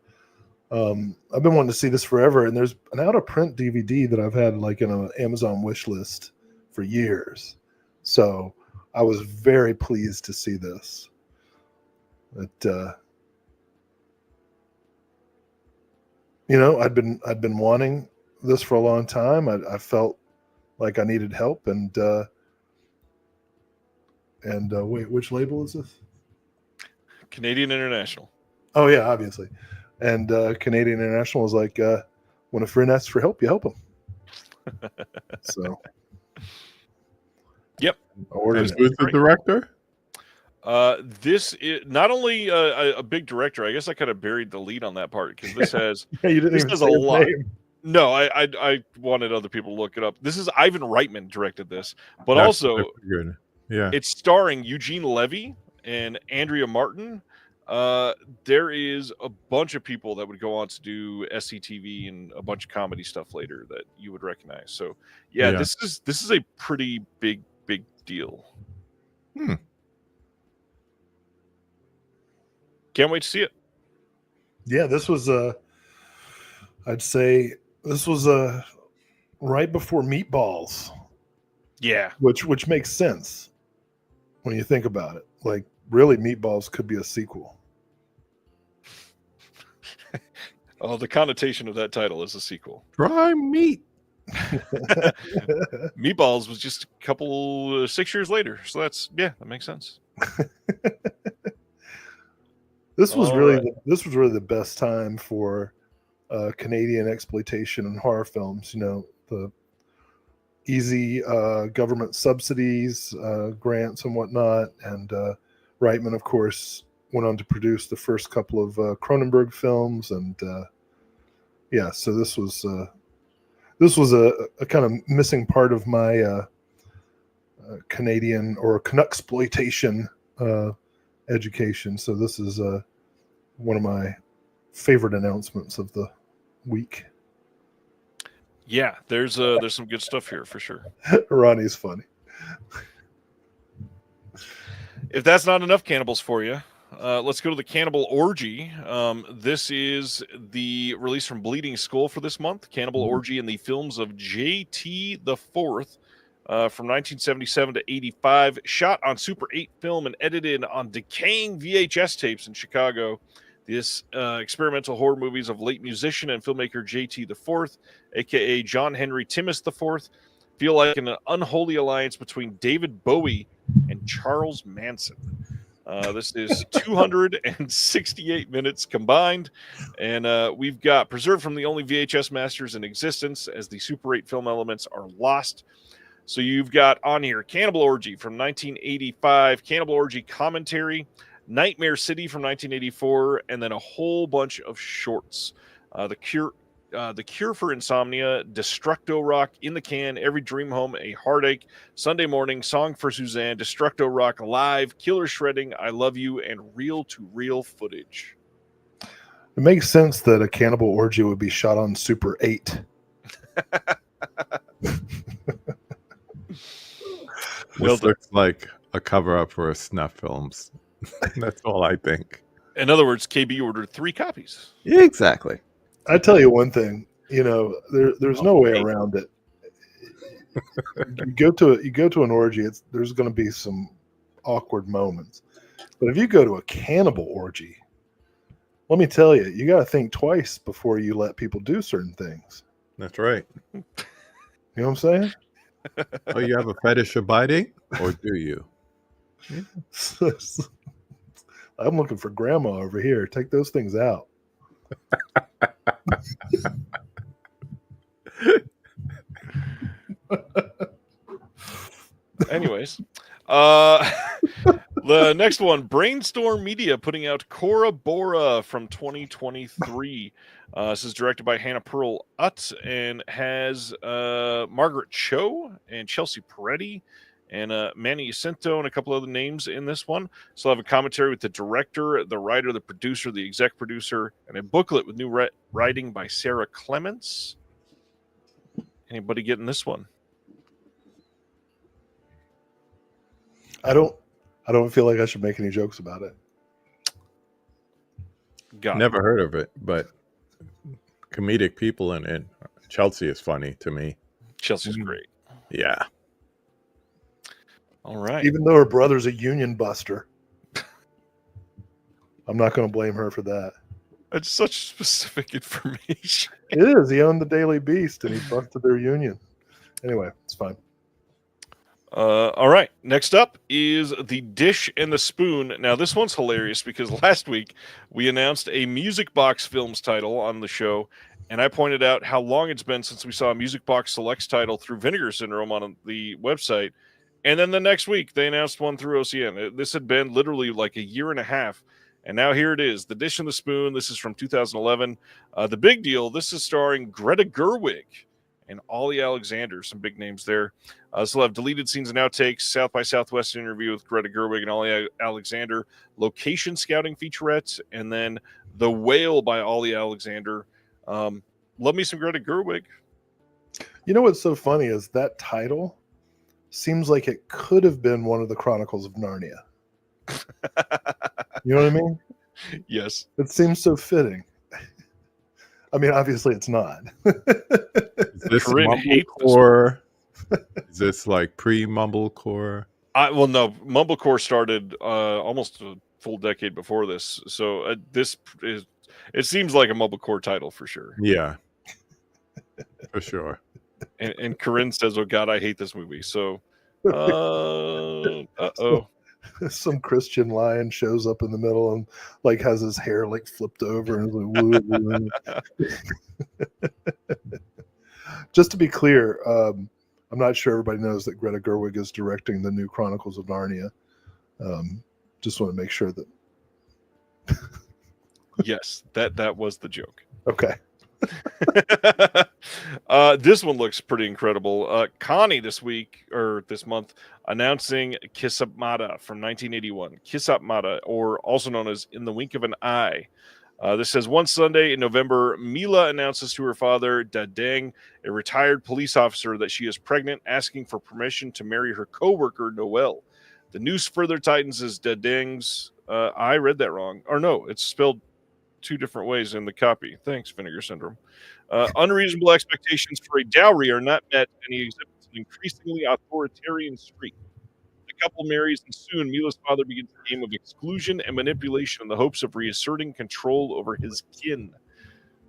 I've been wanting to see this forever, and there's an out-of-print DVD that I've had like in an Amazon wish list for years. So I was very pleased to see this. I'd been wanting this for a long time. I felt like I needed help, and wait, which label is this? Canadian International. Oh yeah, obviously. And Canadian International was like, when a friend asks for help, you help them. So, yep. Who's the director? This is not only a big director. I guess I kind of buried the lead on that part because this has you didn't this even has say a his lot. name. No, I wanted other people to look it up. This is Ivan Reitman directed this, but That's also good. Yeah. It's starring Eugene Levy and Andrea Martin. There is a bunch of people that would go on to do SCTV and a bunch of comedy stuff later that you would recognize. So yeah. this is a pretty big deal. Can't wait to see it. Yeah, this was I'd say this was right before Meatballs. Yeah. Which makes sense when you think about it. Like, really, Meatballs could be a sequel. Oh, the connotation of that title is a sequel. Prime meat. Meatballs was just a couple 6 years later, so that makes sense. This was really the best time for Canadian exploitation and horror films. You know, the easy government subsidies, grants, and whatnot. And Reitman, of course, went on to produce the first couple of Cronenberg films, and so this was a kind of missing part of my Canadian or Canucksploitation education. So this is one of my favorite announcements of the week. Yeah, there's some good stuff here for sure. Ronnie's funny. If that's not enough cannibals for you, let's go to the Cannibal Orgy. This is the release from Bleeding Skull for this month. Cannibal Orgy and the films of J.T. the Fourth from 1977 to 85. Shot on Super 8 film and edited on decaying VHS tapes in Chicago. This experimental horror movies of late musician and filmmaker J.T. the Fourth, a.k.a. John Henry Timmis the Fourth, feel like an unholy alliance between David Bowie and Charles Manson. This is 268 minutes combined, and we've got preserved from the only VHS masters in existence as the Super 8 film elements are lost. So you've got on here Cannibal Orgy from 1985, Cannibal Orgy commentary, Nightmare City from 1984, and then a whole bunch of shorts. The Cure for Insomnia, Destructo Rock, In the Can, Every Dream Home, A Heartache, Sunday Morning, Song for Suzanne, Destructo Rock Live, Killer Shredding, I Love You, and reel-to-reel footage. It makes sense that a Cannibal Orgy would be shot on Super 8. This looks like a cover-up for Snuff Films. That's all I think. In other words, KB ordered 3 copies. Yeah, exactly. I tell you one thing, there's no way around it. You go to an orgy, there's going to be some awkward moments. But if you go to a cannibal orgy, let me tell you, you got to think twice before you let people do certain things. That's right. You know what I'm saying? Oh, you have a fetish of biting, or do you? I'm looking for grandma over here. Take those things out. Anyways, the next one, Brainstorm Media putting out Cora Bora from 2023. This is directed by Hannah Pearl Utt and has Margaret Cho and Chelsea Peretti and Manny Jacinto and a couple other names in this one. So I'll have a commentary with the director, the writer, the producer, the exec producer, and a booklet with new writing by Sarah Clements. Anybody getting this one? I don't feel like I should make any jokes about it. Never heard of it, but comedic people in it. Chelsea is funny to me. Chelsea's great. Yeah. All right. Even though her brother's a union buster, I'm not going to blame her for that. That's such specific information. It is. He owned the Daily Beast and he busted their union. Anyway, it's fine. All right. Next up is The Dish and the Spoon. Now, this one's hilarious because last week we announced a Music Box Films title on the show, and I pointed out how long it's been since we saw a Music Box Selects title through Vinegar Syndrome on the website. And then the next week, they announced one through OCN. This had been literally like a year and a half. And now here it is, The Dish and the Spoon. This is from 2011. The big deal, this is starring Greta Gerwig and Ollie Alexander. Some big names there. So we'll have deleted scenes and outtakes, South by Southwest interview with Greta Gerwig and Ollie Alexander, location scouting featurettes, and then The Whale by Ollie Alexander. Love me some Greta Gerwig. You know what's so funny is that title seems like it could have been one of the Chronicles of Narnia. You know what I mean? Yes. It seems so fitting. I mean, obviously it's not. Is this Mumblecore? Is this like pre-Mumblecore? Well, no. Mumblecore started almost a full decade before this. So it seems like a Mumblecore title for sure. Yeah. For sure. And Corinne says, "Oh God, I hate this movie." So, uh-oh. Some Christian lion shows up in the middle and like has his hair like flipped over and like, woo, woo. Just to be clear, I'm not sure everybody knows that Greta Gerwig is directing the new Chronicles of Narnia. Just want to make sure that. Yes, that was the joke. Okay. This one looks pretty incredible. Connie this month announcing Kiss Up Mata from 1981. Kiss Up Mata, or also known as In the Wink of an Eye. This says, one Sunday in November, Mila announces to her father, Dadeng, a retired police officer, that she is pregnant, asking for permission to marry her co-worker, Noel. The news further tightens as Dadeng's... I read that wrong. Or no, it's spelled two different ways in the copy. Thanks, Vinegar Syndrome. Unreasonable expectations for a dowry are not met, and he exhibits an increasingly authoritarian streak. The couple marries, and soon Mila's father begins a game of exclusion and manipulation in the hopes of reasserting control over his kin.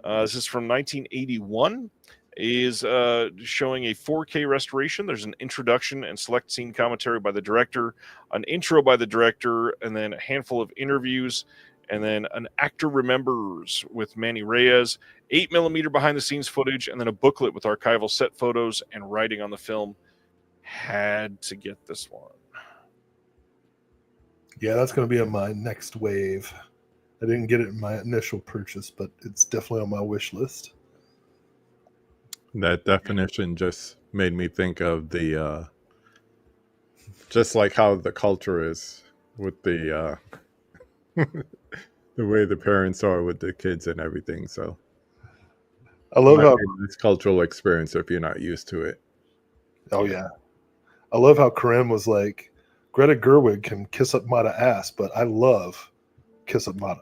This is from 1981. Is showing a 4K restoration. There's an introduction and select scene commentary by the director, an intro by the director, and then a handful of interviews, and then an actor remembers with Manny Reyes, 8mm behind-the-scenes footage, and then a booklet with archival set photos and writing on the film. Had to get this one. Yeah, that's going to be on my next wave. I didn't get it in my initial purchase, but it's definitely on my wish list. That definition just made me think of the, just like how the culture is with the, the way the parents are with the kids and everything. So I love how this cultural experience if you're not used to it. Oh yeah. I love how Corinne was like, Greta Gerwig can kiss up Mata ass, but I love Kiss Up Mata.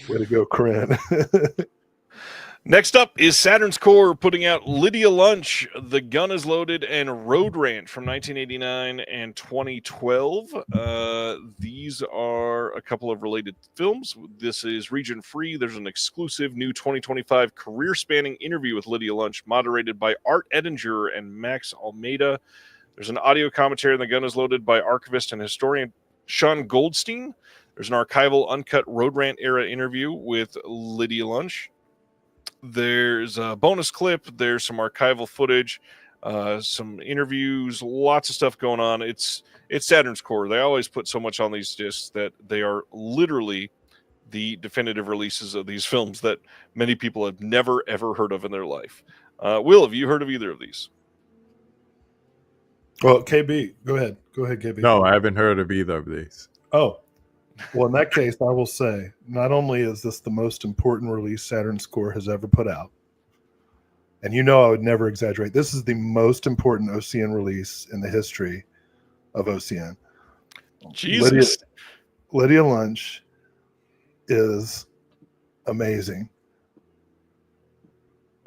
Way to go, Corinne. Next up is Saturn's Core putting out Lydia Lunch, The Gun is Loaded, and Road Ranch from 1989 and 2012. These are a couple of related films. This is region free. There's an exclusive new 2025 career-spanning interview with Lydia Lunch, moderated by Art Edinger and Max Almeida. There's an audio commentary on The Gun is Loaded by archivist and historian Sean Goldstein. There's an archival uncut Road Rant era interview with Lydia Lunch. There's a bonus clip. There's some archival footage, some interviews, lots of stuff going on. It's Saturn's Core. They always put so much on these discs that they are literally the definitive releases of these films that many people have never, ever heard of in their life. Will, have you heard of either of these? Well, KB, go ahead. Go ahead, KB. No, I haven't heard of either of these. Oh, well, in that case, I will say, not only is this the most important release Saturn's Core has ever put out, and you know I would never exaggerate, this is the most important OCN release in the history of OCN. Jesus. Lydia Lunch is amazing.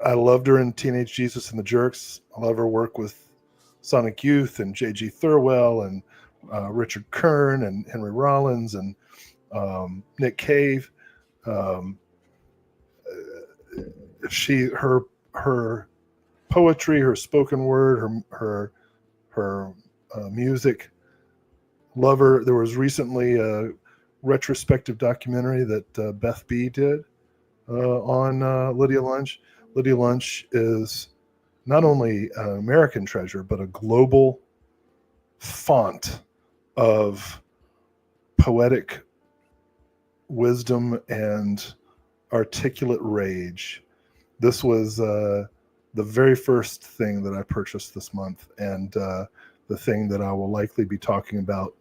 I loved her in Teenage Jesus and the Jerks. I love her work with Sonic Youth and J.G. Thirlwell and Richard Kern and Henry Rollins and Nick Cave. Her poetry, her spoken word, her music. Love her. There was recently a retrospective documentary that Beth B did on Lydia Lunch. Lydia Lunch is not only an American treasure, but a global font of poetic wisdom and Articulate Rage. This was the very first thing that I purchased this month, and the thing that I will likely be talking about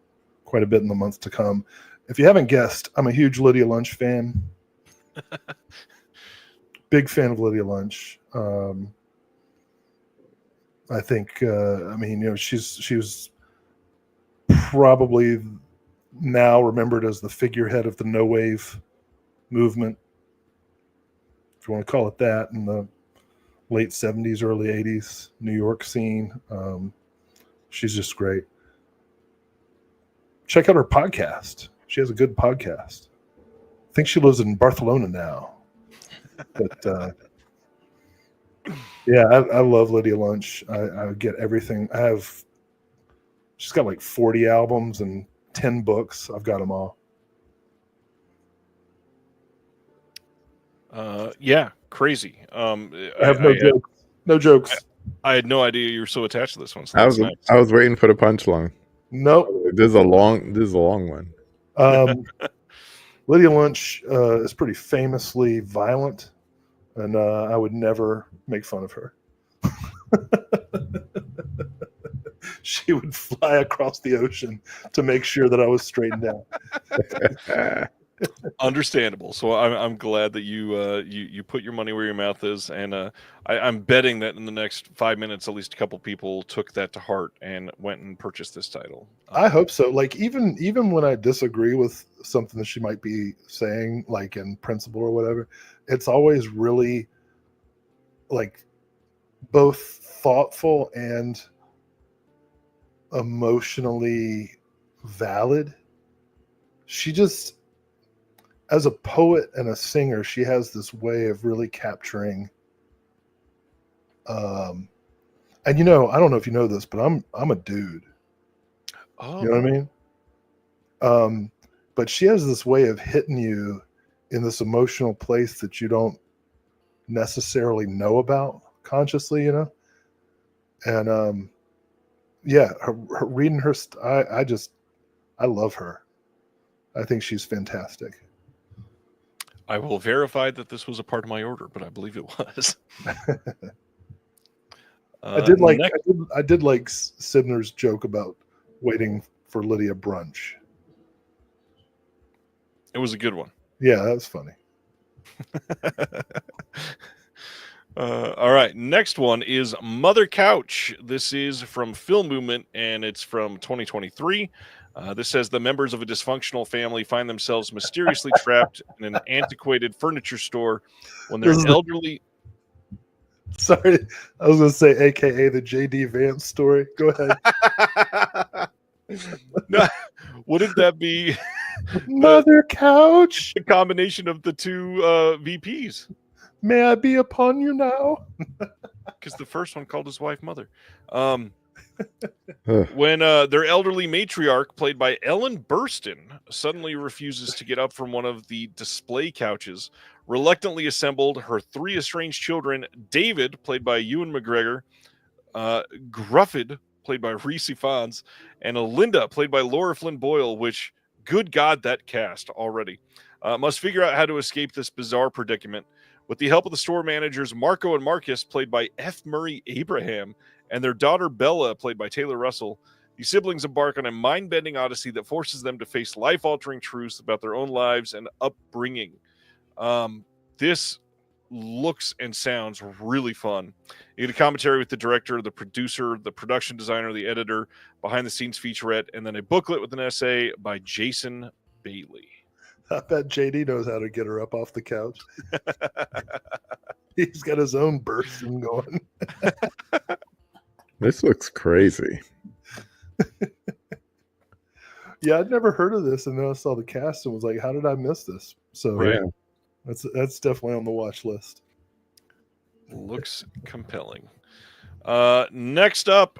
quite a bit in the months to come. If you haven't guessed, I'm a huge Lydia Lunch fan. Big fan of Lydia Lunch. I think, she was probably now remembered as the figurehead of the no wave movement, if you want to call it that, in the late 70s, early 80s New York scene. She's just great. Check out her podcast. She has a good podcast. I think she lives in Barcelona now. But yeah, I love Lydia Lunch. I get everything. She's got like 40 albums and 10 books. I've got them all. Yeah, crazy. I have no jokes. No jokes. I had no idea you were so attached to this one. So I was waiting for the punchline. Nope. This is a long one. Lydia Lunch is pretty famously violent, and I would never make fun of her. She would fly across the ocean to make sure that I was straightened out. Understandable. So I'm glad that you put your money where your mouth is, and I'm betting that in the next 5 minutes, at least a couple people took that to heart and went and purchased this title. I hope so. Like even when I disagree with something that she might be saying, like in principle or whatever, it's always really like both thoughtful and emotionally valid. She just, as a poet and a singer, she has this way of really capturing. And I don't know if you know this, but I'm a dude. Oh, you know what I mean? But she has this way of hitting you in this emotional place that you don't necessarily know about consciously, And yeah, her reading her, I love her. I think she's fantastic. I will verify that this was a part of my order, but I believe it was. I did like Sidner's joke about waiting for Lydia brunch. It was a good one. Yeah, that was funny. All right, next one is Mother Couch. This is from Film Movement, and it's from 2023. This says the members of a dysfunctional family find themselves mysteriously trapped in an antiquated furniture store when they're elderly. Sorry, I was going to say AKA the J.D. Vance story. Go ahead. No, wouldn't that be Mother Couch? The combination of the two VPs. May I be upon you now? Because the first one called his wife Mother. When their elderly matriarch, played by Ellen Burstyn, suddenly refuses to get up from one of the display couches, reluctantly assembled her three estranged children, David, played by Ewan McGregor, Gruffid, played by Reese Ifans, and Linda, played by Laura Flynn Boyle, which, good God, that cast already, must figure out how to escape this bizarre predicament. With the help of the store managers Marco and Marcus, played by F. Murray Abraham, and their daughter Bella, played by Taylor Russell, the siblings embark on a mind-bending odyssey that forces them to face life-altering truths about their own lives and upbringing. This looks and sounds really fun. You get a commentary with the director, the producer, the production designer, the editor, behind-the-scenes featurette, and then a booklet with an essay by Jason Bailey. I bet JD knows how to get her up off the couch. He's got his own bursting going. This looks crazy. Yeah, I'd never heard of this, and then I saw the cast and was like, "How did I miss this?" So right. That's definitely on the watch list. Looks compelling. Next up,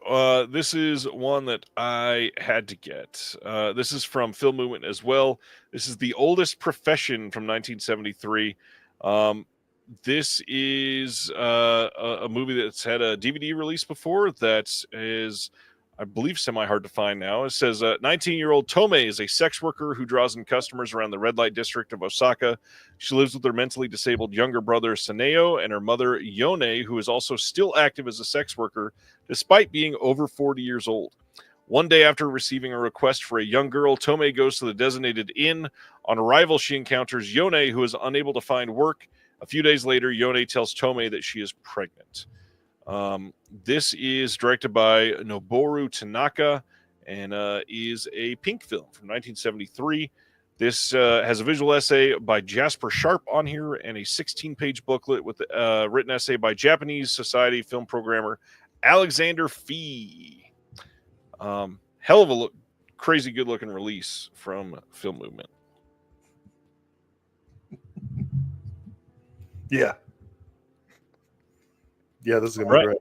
this is one that I had to get. This is from Film Movement as well. This is The Oldest Profession from 1973. This is a movie that's had a DVD release before that is, I believe, semi-hard to find now. It says 19-year-old Tomei is a sex worker who draws in customers around the red light district of Osaka. She lives with her mentally disabled younger brother, Saneo, and her mother, Yone, who is also still active as a sex worker, despite being over 40 years old. One day after receiving a request for a young girl, Tomei goes to the designated inn. On arrival, she encounters Yone, who is unable to find work. A few days later, Yone tells Tomei that she is pregnant. This is directed by Noboru Tanaka and is a pink film from 1973. This has a visual essay by Jasper Sharp on here and a 16-page booklet with a written essay by Japanese Society film programmer Alexander Fee. Hell of a crazy good-looking release from Film Movement. Yeah. Yeah, this is gonna be great.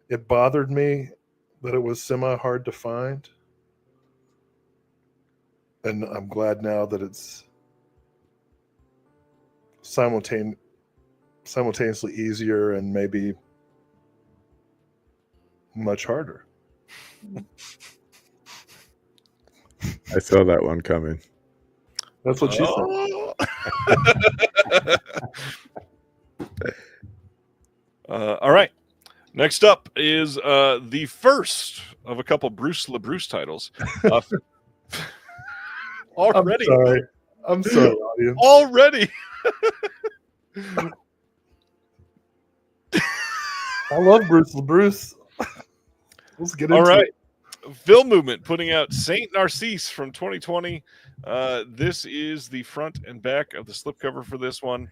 It bothered me that it was semi-hard to find, and I'm glad now that it's simultaneously easier and maybe much harder. I saw that one coming. That's what she said. All right. Next up is the first of a couple Bruce LeBruce titles. Already. I'm sorry, audience. Already. I love Bruce LeBruce. Let's get into All right. it. Film Movement putting out Saint Narcisse from 2020. This is the front and back of the slipcover for this one.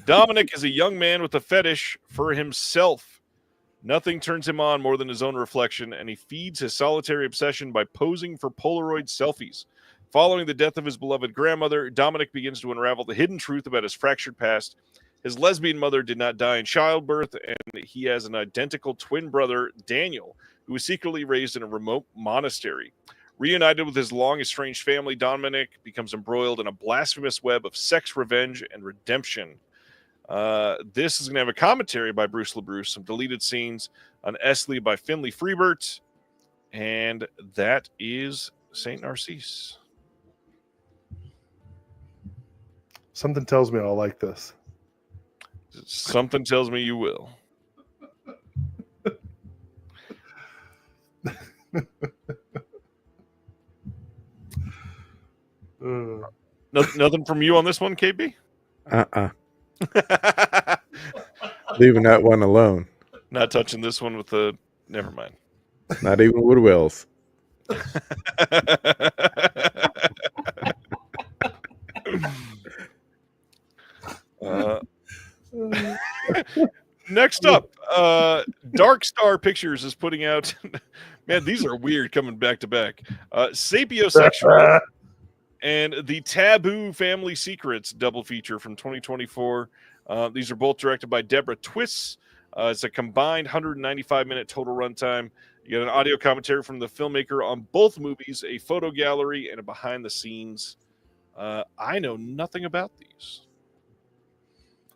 Dominic is a young man with a fetish for himself. Nothing turns him on more than his own reflection, and he feeds his solitary obsession by posing for Polaroid selfies. Following the death of his beloved grandmother, Dominic begins to unravel the hidden truth about his fractured past. His lesbian mother did not die in childbirth, and he has an identical twin brother, Daniel, who was secretly raised in a remote monastery. Reunited with his long-estranged family, Dominic becomes embroiled in a blasphemous web of sex, revenge, and redemption. This is going to have a commentary by Bruce LeBruce, some deleted scenes, an essay by Finley Freebert, and that is Saint Narcisse. Something tells me I'll like this. Something tells me you will. Nothing from you on this one, KB? Leaving that one alone. Not touching this one with the... Never mind. Not even with Wills. Next up, Dark Star Pictures is putting out... Man, these are weird coming back to back. Sapiosexual and the Taboo Family Secrets double feature from 2024. These are both directed by Deborah Twiss. It's a combined 195-minute total runtime. You get an audio commentary from the filmmaker on both movies, a photo gallery, and a behind-the-scenes. I know nothing about these.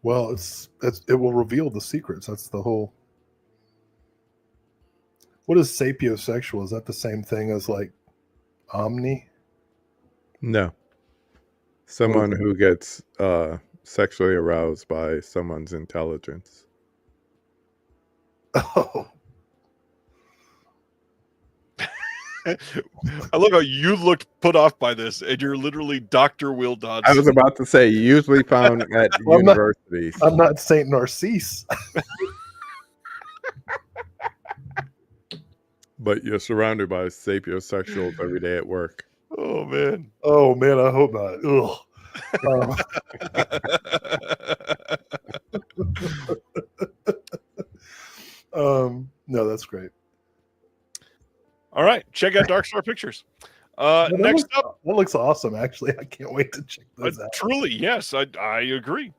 Well, it will reveal the secrets. That's the whole... What is sapiosexual? Is that the same thing as like omni? No. Someone who gets sexually aroused by someone's intelligence. Oh. I love how you looked put off by this, and you're literally Dr. Will Dodson. I was about to say, usually found at universities. I'm not Saint Narcisse. But you're surrounded by sapiosexuals every day at work. Oh, man. Oh, man, I hope not. Ugh. No, that's great. All right, check out Dark Star Pictures. Next up, that looks awesome. Actually, I can't wait to check those out. Truly, yes, I agree.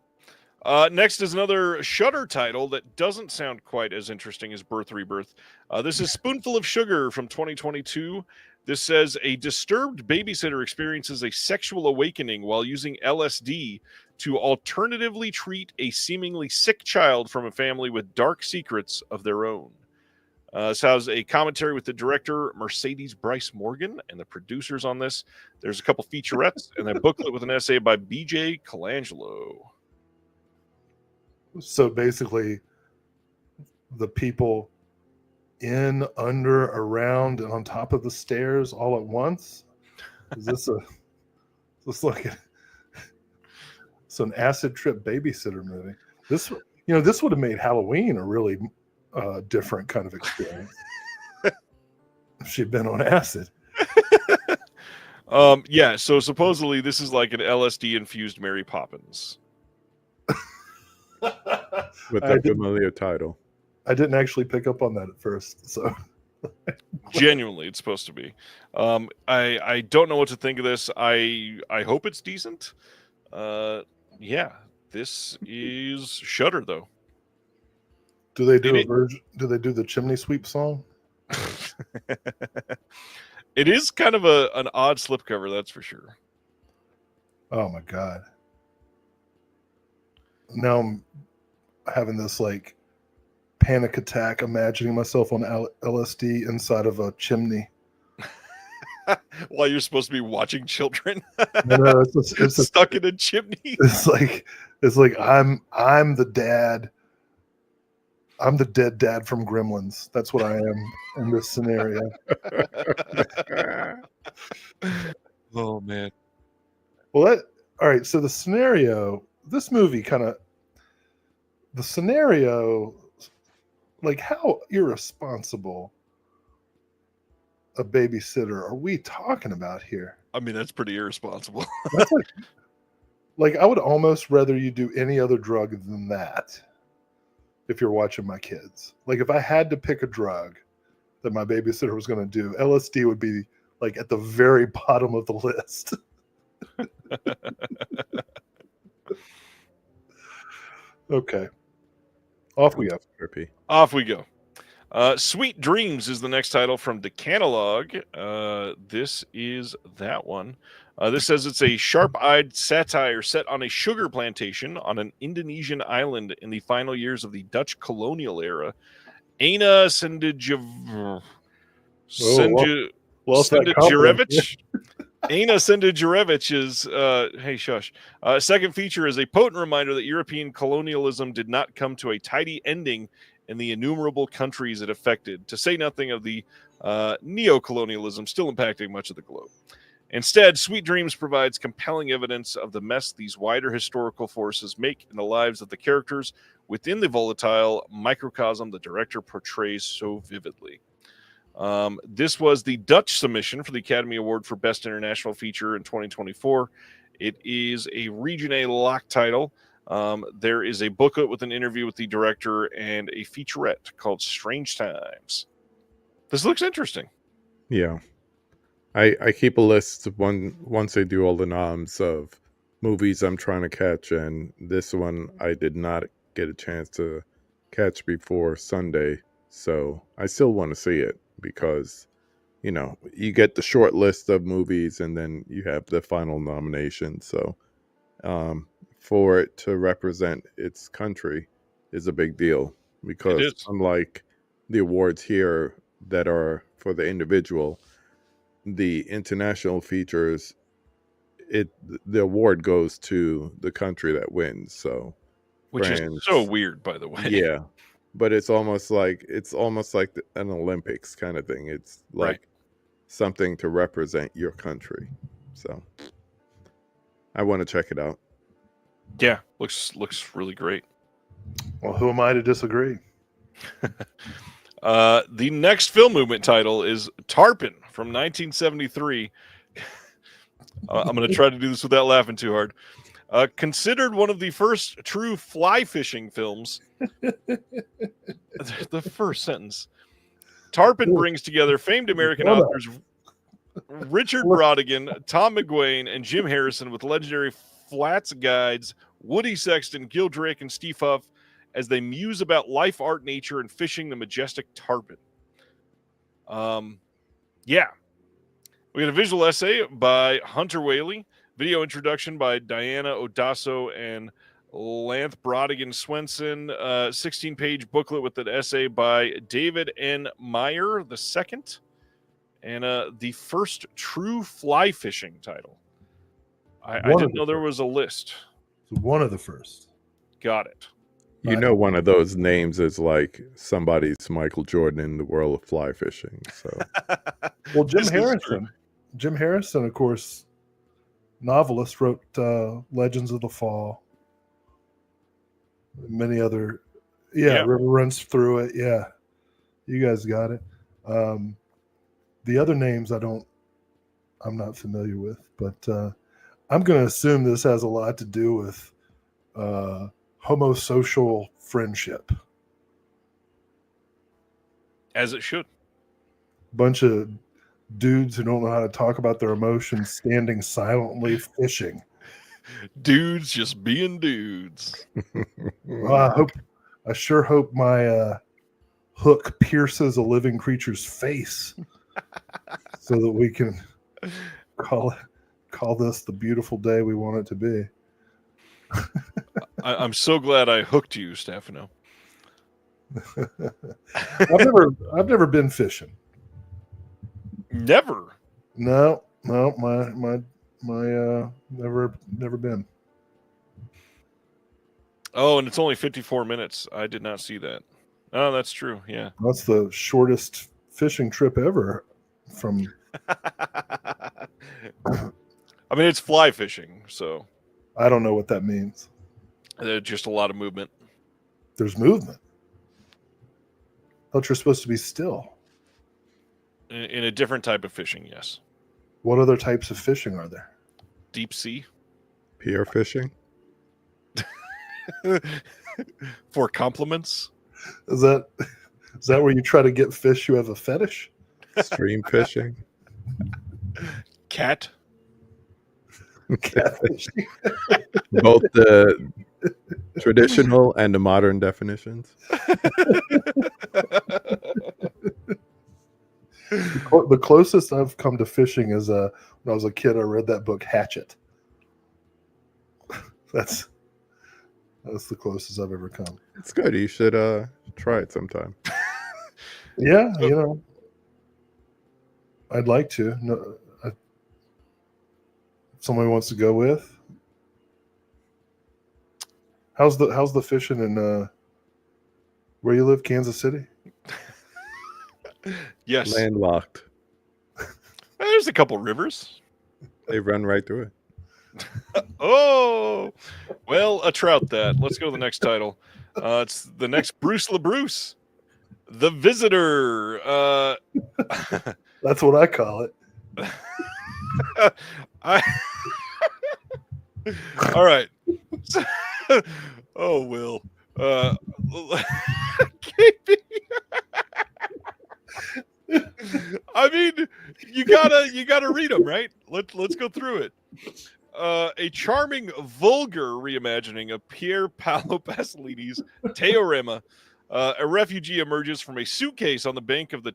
Next is another Shudder title that doesn't sound quite as interesting as Birth Rebirth. This is Spoonful of Sugar from 2022. This says a disturbed babysitter experiences a sexual awakening while using LSD to alternatively treat a seemingly sick child from a family with dark secrets of their own. This has a commentary with the director, Mercedes Bryce Morgan, and the producers on this. There's a couple featurettes and a booklet with an essay by B.J. Colangelo. So basically, the people in, under, around, and on top of the stairs all at once? Is this like it's an acid trip babysitter movie? This would have made Halloween a really different kind of experience if she'd been on acid. Yeah, so supposedly this is like an LSD infused Mary Poppins with a familiar title. I didn't actually pick up on that at first, so genuinely it's supposed to be. I don't know what to think of this. I hope it's decent. Yeah, this is Shudder though. Do they do do they do the chimney sweep song? It is kind of an odd slipcover, that's for sure. Oh my god. Now I'm having this like panic attack imagining myself on LSD inside of a chimney. While you're supposed to be watching children. No, it's stuck in a chimney. It's like I'm the dad. I'm the dead dad from Gremlins. That's what I am in this scenario. Oh man. Well, all right. So the scenario, this movie the scenario, like how irresponsible a babysitter are we talking about here? I mean, that's pretty irresponsible. That's like I would almost rather you do any other drug than that if you're watching my kids. Like if I had to pick a drug that my babysitter was going to do, LSD would be like at the very bottom of the list. Okay. Off we go. Off we go. Sweet Dreams is the next title from Decalogue. This is that one. This says it's a sharp-eyed satire set on a sugar plantation on an Indonesian island in the final years of the Dutch colonial era. Ana Sendijarevich. Ana Sendijarevich's hey shush. Second feature is a potent reminder that European colonialism did not come to a tidy ending in the innumerable countries it affected, to say nothing of the neo-colonialism still impacting much of the globe. Instead, Sweet Dreams provides compelling evidence of the mess these wider historical forces make in the lives of the characters within the volatile microcosm the director portrays so vividly. This was the Dutch submission for the Academy Award for Best International Feature in 2024. It is a Region A lock title. There is a booklet with an interview with the director and a featurette called Strange Times. This looks interesting. Yeah. I keep a list of once I do all the noms of movies I'm trying to catch, and this one I did not get a chance to catch before Sunday, so I still want to see it because, you get the short list of movies and then you have the final nomination, so for it to represent its country is a big deal, because unlike the awards here that are for the individual, the international features, the award goes to the country that wins. So, which is so weird, by the way. Yeah, but it's almost like an Olympics kind of thing. It's like something to represent your country. So, I want to check it out. Yeah, looks really great. Well, who am I to disagree? The next film movement title is Tarpon from 1973. I'm going to try to do this without laughing too hard. Considered one of the first true fly fishing films. The first sentence. Tarpon brings together famed American authors Richard Brodigan, Tom McGuane, and Jim Harrison with legendary Flats guides Woody Sexton, Gil Drake, and Steve Huff as they muse about life, art, nature, and fishing the majestic tarpon. Yeah. We got a visual essay by Hunter Whaley, video introduction by Diana Odasso and Lanth Brodigan Swenson, 16-page booklet with an essay by David N. Meyer II, and the first true fly fishing title. I didn't know there was a list. It's one of the first. Got it. You know, one of those names is like somebody's Michael Jordan in the world of fly fishing. So, well, Jim Harrison, of course, novelist, wrote Legends of the Fall. Many other, River Runs Through It. Yeah, you guys got it. The other names I'm not familiar with, but I'm going to assume this has a lot to do with homosocial friendship. As it should. Bunch of dudes who don't know how to talk about their emotions standing silently fishing. Dudes just being dudes. Well, I sure hope my hook pierces a living creature's face so that we can call this the beautiful day we want it to be. I'm so glad I hooked you, Stefano. I've never been fishing. Never. No, my never been. Oh, and it's only 54 minutes. I did not see that. Oh, that's true. Yeah. That's the shortest fishing trip ever from I mean, it's fly fishing, so I don't know what that means. Just a lot of movement. There's movement. I thought you're supposed to be still. In a different type of fishing, yes. What other types of fishing are there? Deep sea. Pier fishing? For compliments? Is that where you try to get fish who have a fetish? Stream fishing? Cat? Catfishing. Both the traditional and the modern definitions. The closest I've come to fishing is when I was a kid. I read that book Hatchet. That's the closest I've ever come. It's good. You should try it sometime. Yeah, I'd like to. No, if somebody wants to go with. How's the fishing in where you live, Kansas City? Yes. Landlocked. There's a couple rivers. They run right through it. Oh, well, a trout that. Let's go to the next title. It's the next Bruce LeBruce, The Visitor. That's what I call it. All right. Oh, Will. KB. I mean, you gotta read them, right? Let's go through it. A charming, vulgar reimagining of Pier Paolo Pasolini's Teorema. A refugee emerges from a suitcase on the bank of the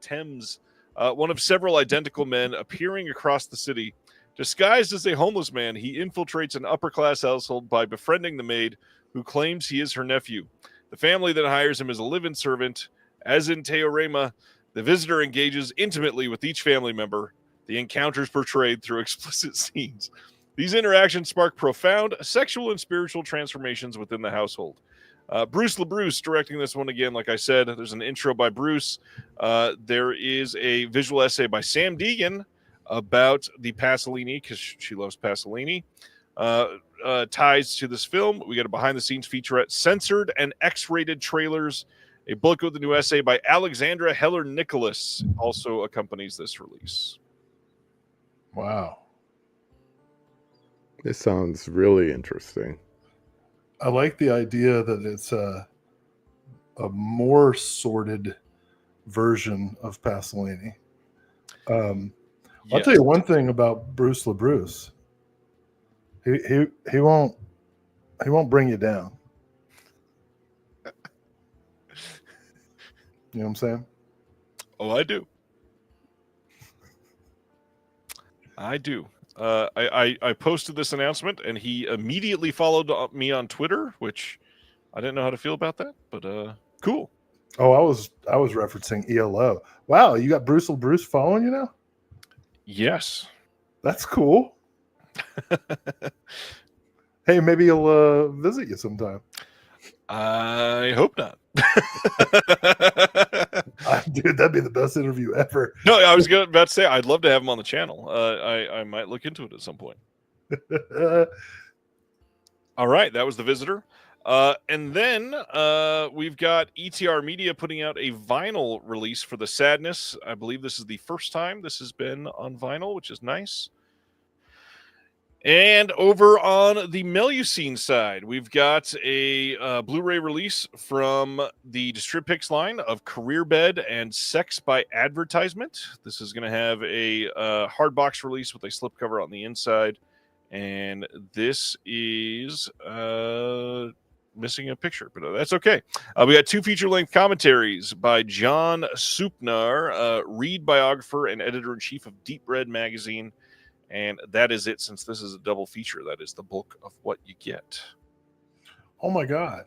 Thames, one of several identical men appearing across the city. Disguised as a homeless man, he infiltrates an upper-class household by befriending the maid, who claims he is her nephew. The family then hires him as a live-in servant. As in Teorema, the visitor engages intimately with each family member. The encounters portrayed through explicit scenes. These interactions spark profound sexual and spiritual transformations within the household. Bruce LeBruce directing this one again. Like I said, there's an intro by Bruce. There is a visual essay by Sam Deegan about the Pasolini, because she loves Pasolini. Ties to this film. We got a behind-the-scenes featurette, censored and X-rated trailers. A book with a new essay by Alexandra Heller-Nicholas also accompanies this release. Wow. This sounds really interesting. I like the idea that it's a more sorted version of Pasolini. I'll tell you one thing about Bruce LeBruce. He won't bring you down. You know what I'm saying? Oh, I do. I do. I posted this announcement, and he immediately followed me on Twitter, which I didn't know how to feel about that, but cool. Oh, I was referencing ELO. Wow, you got Bruce following you now? Yes. That's cool. Hey, maybe he'll visit you sometime. I hope not. Dude, that'd be the best interview ever. No, I was about to say I'd love to have him on the channel. I might look into it at some point. All right, that was the visitor. And then we've got ETR Media putting out a vinyl release for The Sadness. I believe this is the first time this has been on vinyl, which is nice. And over on the Melusine side, we've got a Blu-ray release from the Distribpix line of Career Bed and Sex by Advertisement. This is going to have a hard box release with a slipcover on the inside. And this is missing a picture, but that's okay. We got 2 feature-length commentaries by John Supnar, Reed biographer and editor-in-chief of Deep Red magazine. And that is it, since this is a double feature. That is the bulk of what you get. Oh, my God.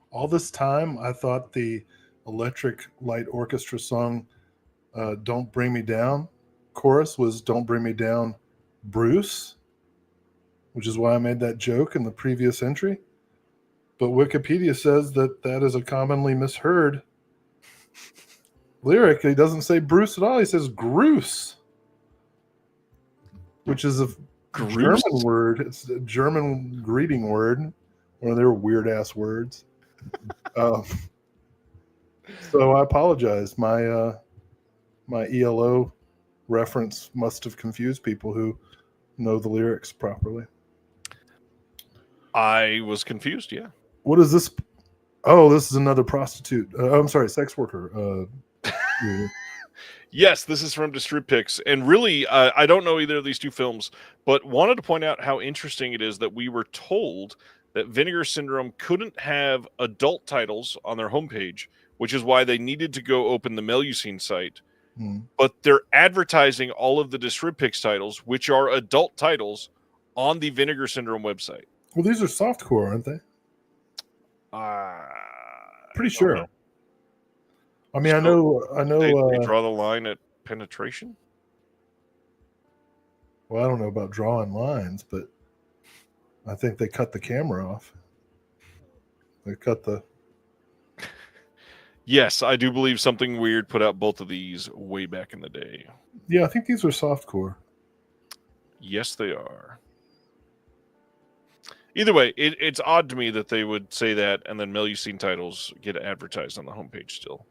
All this time, I thought the Electric Light Orchestra song, Don't Bring Me Down, chorus was Don't Bring Me Down, Bruce, which is why I made that joke in the previous entry. But Wikipedia says that that is a commonly misheard lyric. He doesn't say Bruce at all. He says Groose, which is a German word. It's a German greeting word. One of their weird-ass words. So I apologize. My ELO reference must have confused people who know the lyrics properly. I was confused, yeah. What is this? Oh, this is another prostitute. I'm sorry, sex worker. Yes, this is from Distribpix. And really, I don't know either of these 2 films, but wanted to point out how interesting it is that we were told that Vinegar Syndrome couldn't have adult titles on their homepage, which is why they needed to go open the Melusine site. But they're advertising all of the Distribpix titles, which are adult titles, on the Vinegar Syndrome website. Well, these are softcore, aren't they? Pretty sure. Know. I mean, so I know. They draw the line at penetration. Well, I don't know about drawing lines, but I think they cut the camera off. They cut the. Yes, I do believe Something Weird put out both of these way back in the day. Yeah, I think these are softcore. Yes, they are. Either way, it's odd to me that they would say that, and then Melusine titles get advertised on the homepage still.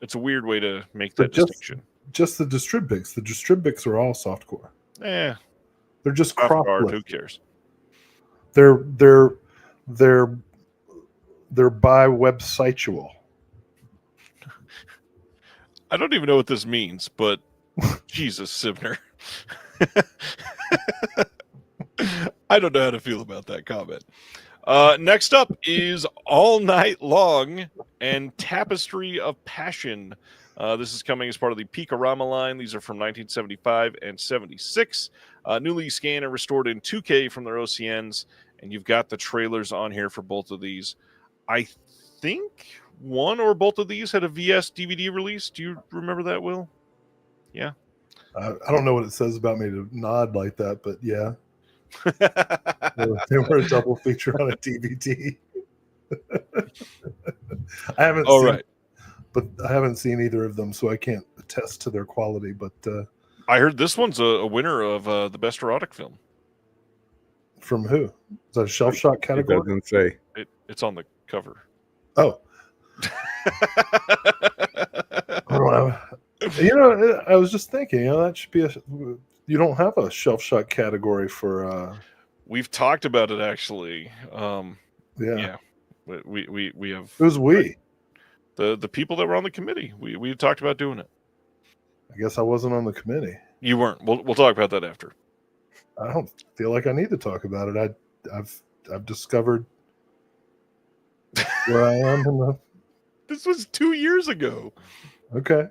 It's a weird way to make that distinction. Just the Distribpix. The Distribpix are all softcore. They're just crop art. Who cares? They're by websitual. I don't even know what this means, but Jesus, Sibner. I don't know how to feel about that comment. Next up is All Night Long and Tapestry of Passion. This is coming as part of the Picorama line. These are from 1975 and 76. Newly scanned and restored in 2K from their OCNs. And you've got the trailers on here for both of these. I think one or both of these had a VS DVD release. Do you remember that, Will? Yeah. I don't know what it says about me to nod like that, but yeah. They were a double feature on a DVD. I haven't seen either of them, so I can't attest to their quality. But I heard this one's a winner of the best erotic film. From who? Is that a shelf shot category? It doesn't say. It's on the cover. Oh. I was just thinking, that should be you don't have a shelf shot category for we've talked about it actually. Yeah. We have Who's we? The people that were on the committee. We talked about doing it. I guess I wasn't on the committee. You weren't. We'll talk about that after. I don't feel like I need to talk about it. I've discovered where I am in the. This was 2 years ago. Okay.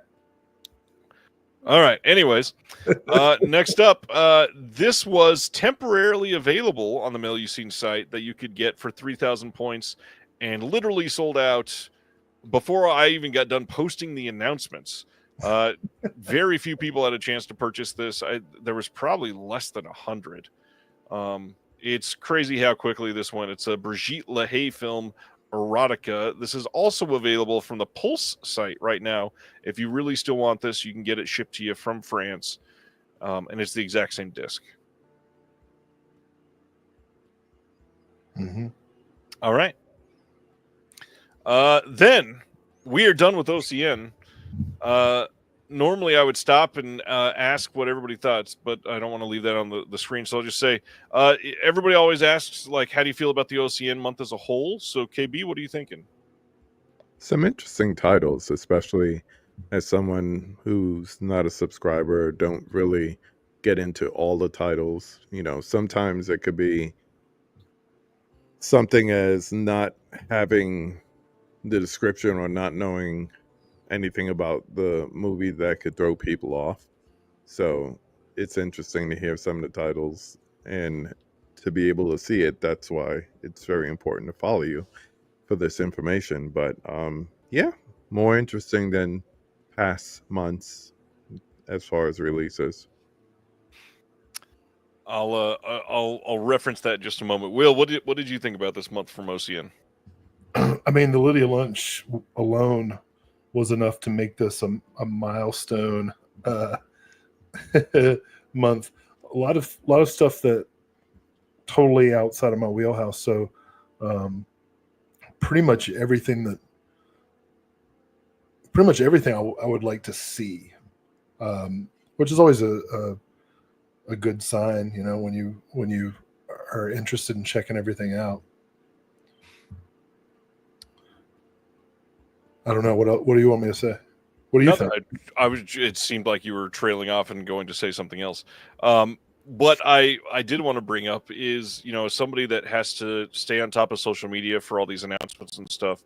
All right. Anyways, next up, this was temporarily available on the Mail You Seen site that you could get for 3,000 points, and literally sold out before I even got done posting the announcements. Very few people had a chance to purchase this. There was probably less than 100. It's crazy how quickly this went. It's a Brigitte Lahaye film, Erotica. This is also available from the Pulse site right now. If you really still want this, you can get it shipped to you from France, and it's the exact same disc. Mm-hmm. All right. Then we are done with OCN. Normally I would stop and ask what everybody thought, but I don't want to leave that on the screen. So I'll just say, everybody always asks, like, how do you feel about the OCN month as a whole? So KB, what are you thinking? Some interesting titles, especially as someone who's not a subscriber, don't really get into all the titles. You know, sometimes it could be something as not having the description or not knowing anything about the movie that could throw people off. So it's interesting to hear some of the titles and to be able to see it. That's why it's very important to follow you for this information. But yeah, more interesting than past months as far as releases. I'll reference that in just a moment. Will, what did you think about this month from OCN? I mean, the Lydia lunch alone was enough to make this a milestone month. A lot of stuff that totally outside of my wheelhouse. So pretty much everything I would like to see, which is always a good sign, you know, when you are interested in checking everything out. I don't know. What do you want me to say? What do you think? It seemed like you were trailing off and going to say something else. What I did want to bring up is, you know, as somebody that has to stay on top of social media for all these announcements and stuff,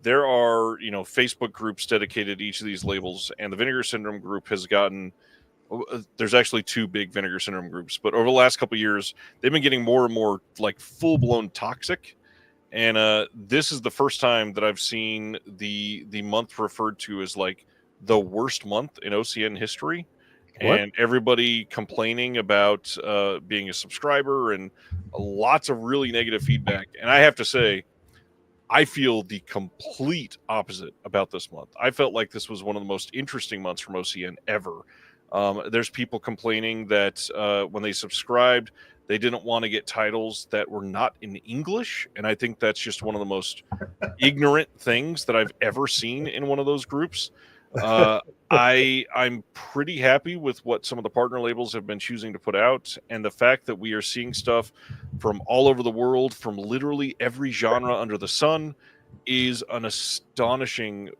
there are, you know, Facebook groups dedicated to each of these labels, and the Vinegar Syndrome group has gotten, there's actually 2 big Vinegar Syndrome groups, but over the last couple of years, they've been getting more and more like full-blown toxic. And this is the first time that I've seen the month referred to as like the worst month in OCN history. What? And everybody complaining about being a subscriber and lots of really negative feedback. And I have to say, I feel the complete opposite about this month. I felt like this was one of the most interesting months from OCN ever. There's people complaining that when they subscribed, they didn't want to get titles that were not in English. And I think that's just one of the most ignorant things that I've ever seen in one of those groups. I'm pretty happy with what some of the partner labels have been choosing to put out. And the fact that we are seeing stuff from all over the world, from literally every genre under the sun, is an astonishing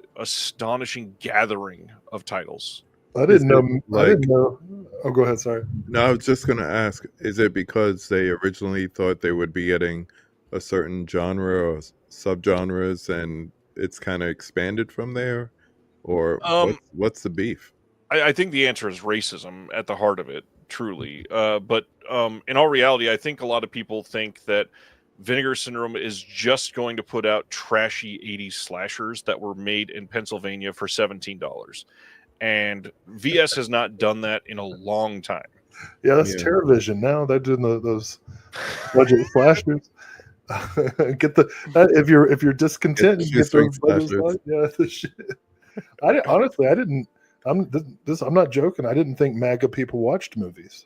gathering of titles. I didn't know. Oh, go ahead. Sorry. No, I was just going to ask, is it because they originally thought they would be getting a certain genre or subgenres and it's kind of expanded from there? Or what's the beef? I think the answer is racism at the heart of it, truly. But in all reality, I think a lot of people think that Vinegar Syndrome is just going to put out trashy 80s slashers that were made in Pennsylvania for $17. And VS has not done that in a long time. Yeah, that's TerraVision. Now they're doing those budget slashers. If you're discontent, you get those budget slashers. Yeah, the shit. Honestly, I didn't. I'm not joking. I didn't think MAGA people watched movies.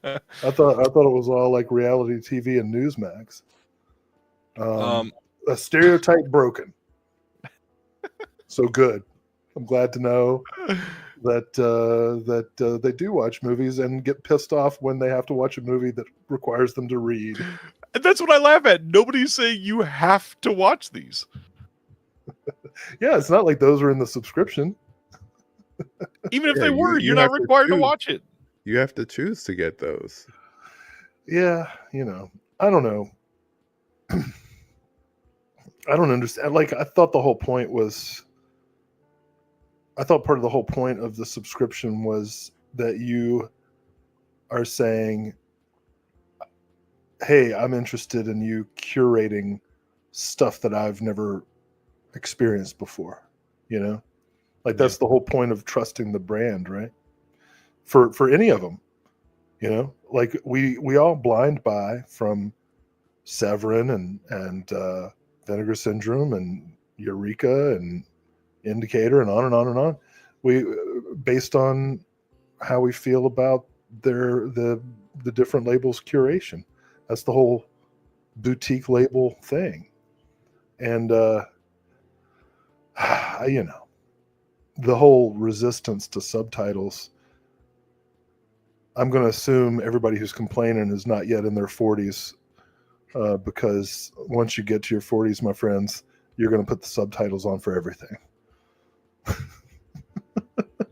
I thought it was all like reality TV and Newsmax. A stereotype broken. So good. I'm glad to know that they do watch movies and get pissed off when they have to watch a movie that requires them to read. And that's what I laugh at. Nobody's saying you have to watch these. Yeah, it's not like those are in the subscription. Even if they were, you're not required to watch it. You have to choose to get those. Yeah, you know, I don't know. I don't understand. Like, I thought the whole point was, I thought part of the whole point of the subscription was that you are saying, hey, I'm interested in you curating stuff that I've never experienced before, like that's the whole point of trusting the brand, right? For any of them, like we all blind buy from Severin and Vinegar Syndrome and Eureka and Indicator and on and on and on. We based on how we feel about the different labels curation. That's the whole boutique label thing. And the whole resistance to subtitles, I'm going to assume everybody who's complaining is not yet in their 40s, because once you get to your 40s, my friends, you're going to put the subtitles on for everything.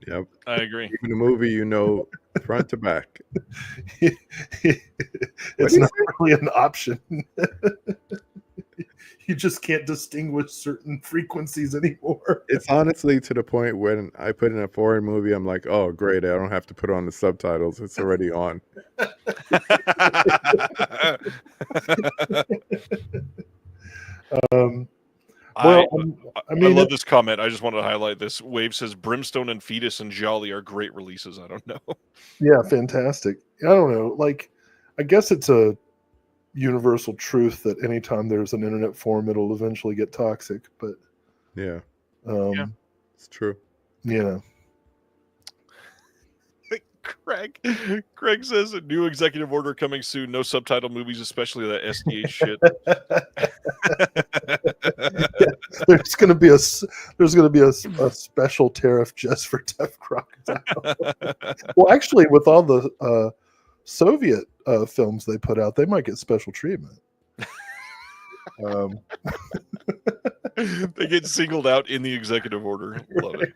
Yep, I agree. Even a movie, front to back. It's not really an option. You just can't distinguish certain frequencies anymore. It's honestly to the point when I put in a foreign movie, I'm like, oh, great, I don't have to put on the subtitles. It's already on. I love this comment. I just wanted to highlight this. Wave says Brimstone and Fetus and Jolly are great releases. I don't know. Yeah, fantastic. I don't know. Like, I guess it's a universal truth that anytime there's an internet forum, it'll eventually get toxic. But yeah, it's true. Craig says a new executive order coming soon. No subtitle movies, especially that SDA shit. There's going to be a special tariff just for Deaf Crocodile. Well, actually, with all the Soviet films they put out, they might get special treatment. They get singled out in the executive order. Love it.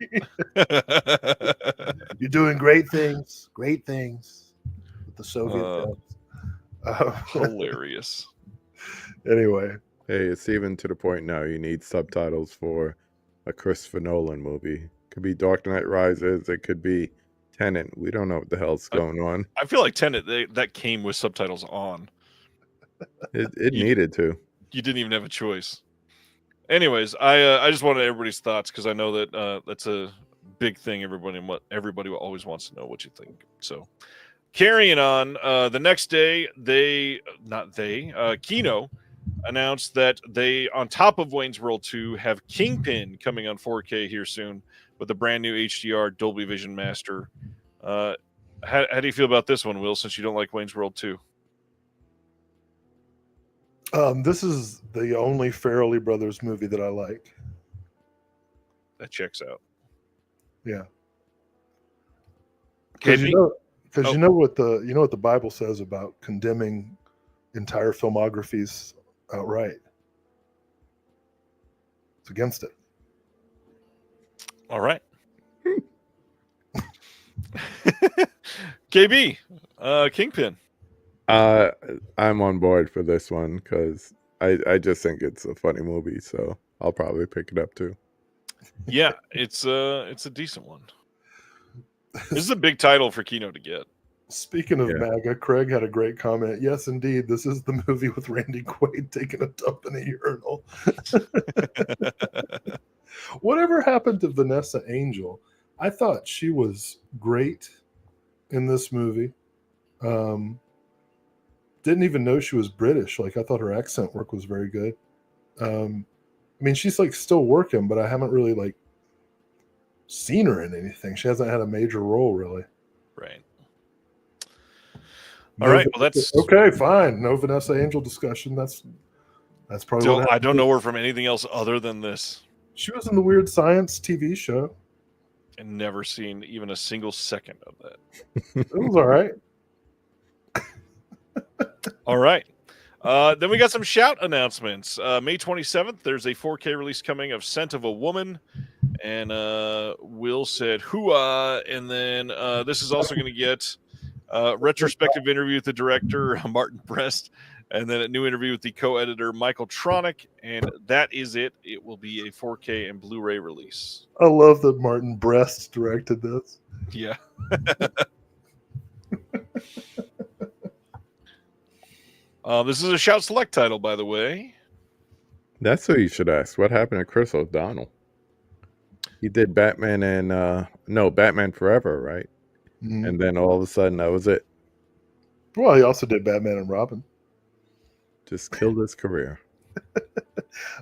You're doing great things with the Soviet films. Hilarious. Anyway. Hey, it's even to the point now you need subtitles for a Christopher Nolan movie. It could be Dark Knight Rises. It could be Tenet. We don't know what the hell's going on. I feel like Tenet, that came with subtitles on. It needed to. You didn't even have a choice. Anyways, I just wanted everybody's thoughts because I know that that's a big thing. Everybody always wants to know what you think. So, carrying on, the next day, Kino announced that they, on top of Wayne's World 2, have Kingpin coming on 4K here soon with a brand new HDR Dolby Vision Master. How do you feel about this one, Will, since you don't like Wayne's World 2? This is the only Farrelly Brothers movie that I like. That checks out. Yeah. Because you know what the Bible says about condemning entire filmographies outright. It's against it. All right. KB, Kingpin. I'm on board for this one because I just think it's a funny movie, so I'll probably pick it up too. Yeah, it's a decent one. This is a big title for Kino to get. Speaking of MAGA, Craig had a great comment. Yes, indeed, this is the movie with Randy Quaid taking a dump in a urinal. Whatever happened to Vanessa Angel? I thought she was great in this movie. Didn't even know she was British. Like, I thought her accent work was very good. I mean, she's like still working, but I haven't really seen her in anything. She hasn't had a major role really. Right. All right. Well, that's okay. Fine. No Vanessa Angel discussion. That's probably. I don't know her from anything else other than this. She was in the Weird Science TV show. And never seen even a single second of that. It was all right. All right. Then we got some shout announcements. May 27th, there's a 4K release coming of Scent of a Woman. And Will said, hooah. And then this is also going to get a retrospective interview with the director, Martin Brest, And then a new interview with the co-editor Michael Tronick, and that is it. It will be a 4K and Blu-ray release. I love that Martin Brest directed this. Yeah. This is a Shout Select title, by the way. That's what you should ask. What happened to Chris O'Donnell? He did Batman and Batman Forever, right? Mm. And then all of a sudden, that was it. Well, he also did Batman and Robin. Just killed his career.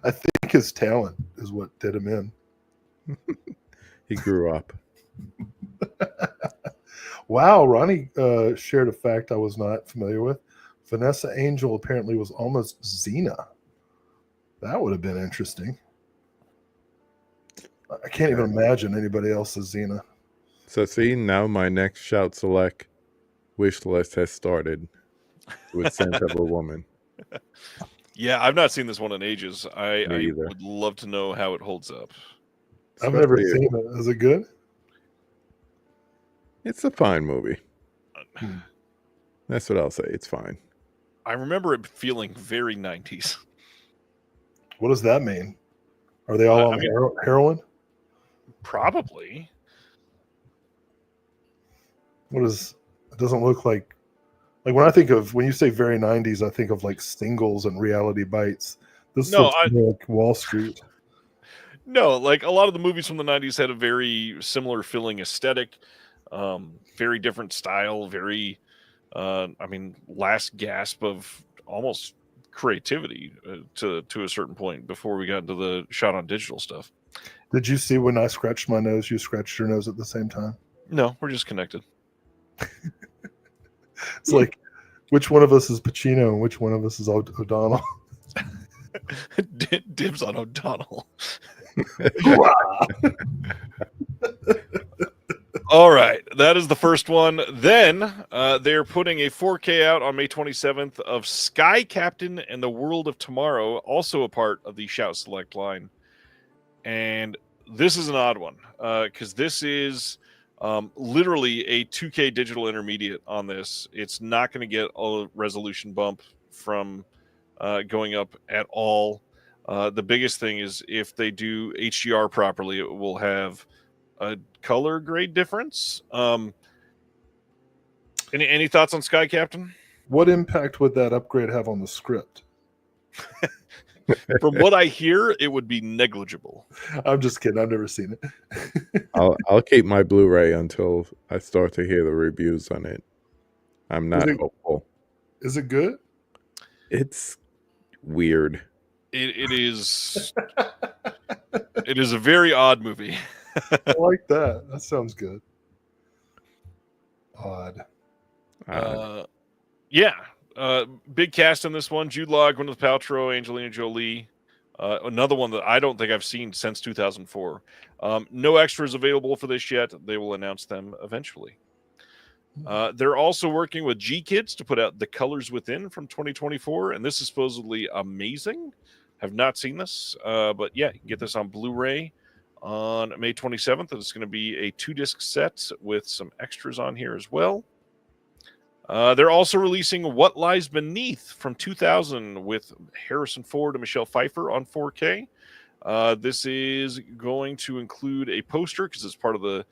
I think his talent is what did him in. He grew up. Wow, Ronnie shared a fact I was not familiar with. Vanessa Angel apparently was almost Xena. That would have been interesting. I can't even imagine anybody else as Xena. So see, now my next Shout Select wish list has started with Scent of a Woman. Yeah, I've not seen this one in ages. I either. would love to know how it holds up. I've never seen it. Is it good? It's a fine movie. That's what I'll say. It's fine. I remember it feeling very 90s. What does that mean? Are they all on heroin? Probably. What is? It doesn't look like when you say very 90s, I think of like Singles and Reality Bites. This looks like Wall Street. No, like a lot of the movies from the 90s had a very similar feeling aesthetic, very different style, very, last gasp of almost creativity to a certain point before we got into the shot on digital stuff. Did you see when I scratched my nose, you scratched your nose at the same time? No, we're just connected. It's like, which one of us is Pacino and which one of us is O'Donnell? Dibs on O'Donnell. All right, that is the first one. Then they're putting a 4K out on May 27th of Sky Captain and the World of Tomorrow, also a part of the Shout Select line. And this is an odd one because this is literally a 2K digital intermediate on this. It's not going to get a resolution bump from going up at all. The biggest thing is if they do HDR properly, it will have a color grade difference. Any thoughts on Sky Captain? What impact would that upgrade have on the script? From what I hear, it would be negligible. I'm just kidding. I've never seen it. I'll keep my Blu-ray until I start to hear the reviews on it. I'm not hopeful. Is it good? It's weird. It is. It is a very odd movie. I like that. That sounds good. Odd. Yeah. Big cast in this one: Jude Law, Gwyneth Paltrow, Angelina Jolie. Another one that I don't think I've seen since 2004. No extras available for this yet. They will announce them eventually. They're also working with G-Kids to put out The Colors Within from 2024, and this is supposedly amazing. Have not seen this, but yeah, you can get this on Blu-ray on May 27th. It's going to be a 2-disc set with some extras on here as well. They're also releasing What Lies Beneath from 2000 with Harrison Ford and Michelle Pfeiffer on 4K. This is going to include a poster because it's part of the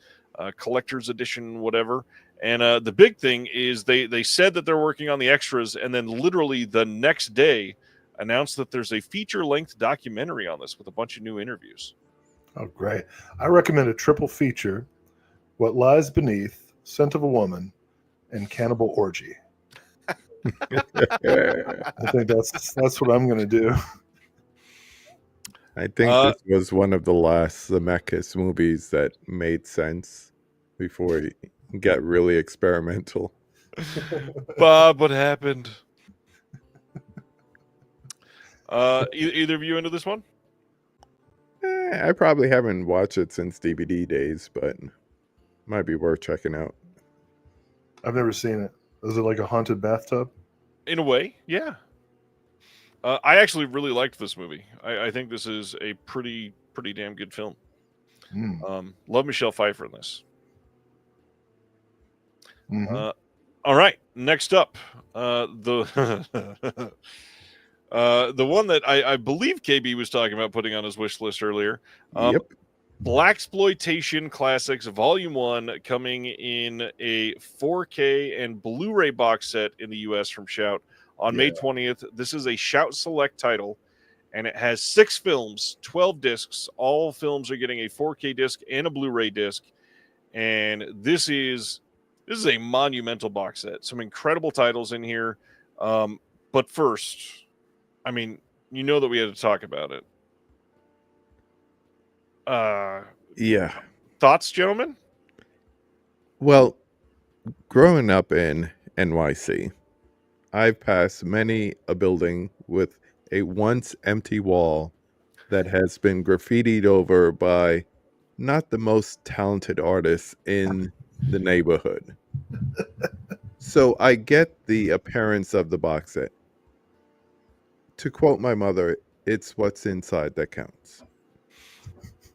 collector's edition, whatever. And the big thing is they said that they're working on the extras, and then literally the next day announced that there's a feature-length documentary on this with a bunch of new interviews. Oh, great. I recommend a triple feature: What Lies Beneath, Scent of a Woman, and Cannibal Orgy. I think that's what I'm going to do. I think this was one of the last Zemeckis movies that made sense before he got really experimental. Bob, what happened? Either of you into this one? I probably haven't watched it since DVD days, but might be worth checking out. I've never seen it. Is it like a haunted bathtub? In a way, yeah. I actually really liked this movie. I think this is a pretty damn good film. Love Michelle Pfeiffer in this. All right, next up, the the one that I believe KB was talking about putting on his wish list earlier. Yep. Blaxploitation Classics Volume 1 coming in a 4K and Blu-ray box set in the US from Shout on May 20th. This is a Shout Select title, and it has 6 films, 12 discs. All films are getting a 4K disc and a Blu-ray disc, and this is a monumental box set. Some incredible titles in here. But first, I mean, you know that we had to talk about it. Yeah. Thoughts, gentlemen? Well, growing up in NYC, I've passed many a building with a once empty wall that has been graffitied over by not the most talented artists in the neighborhood. So I get the appearance of the box set. To quote my mother, it's what's inside that counts.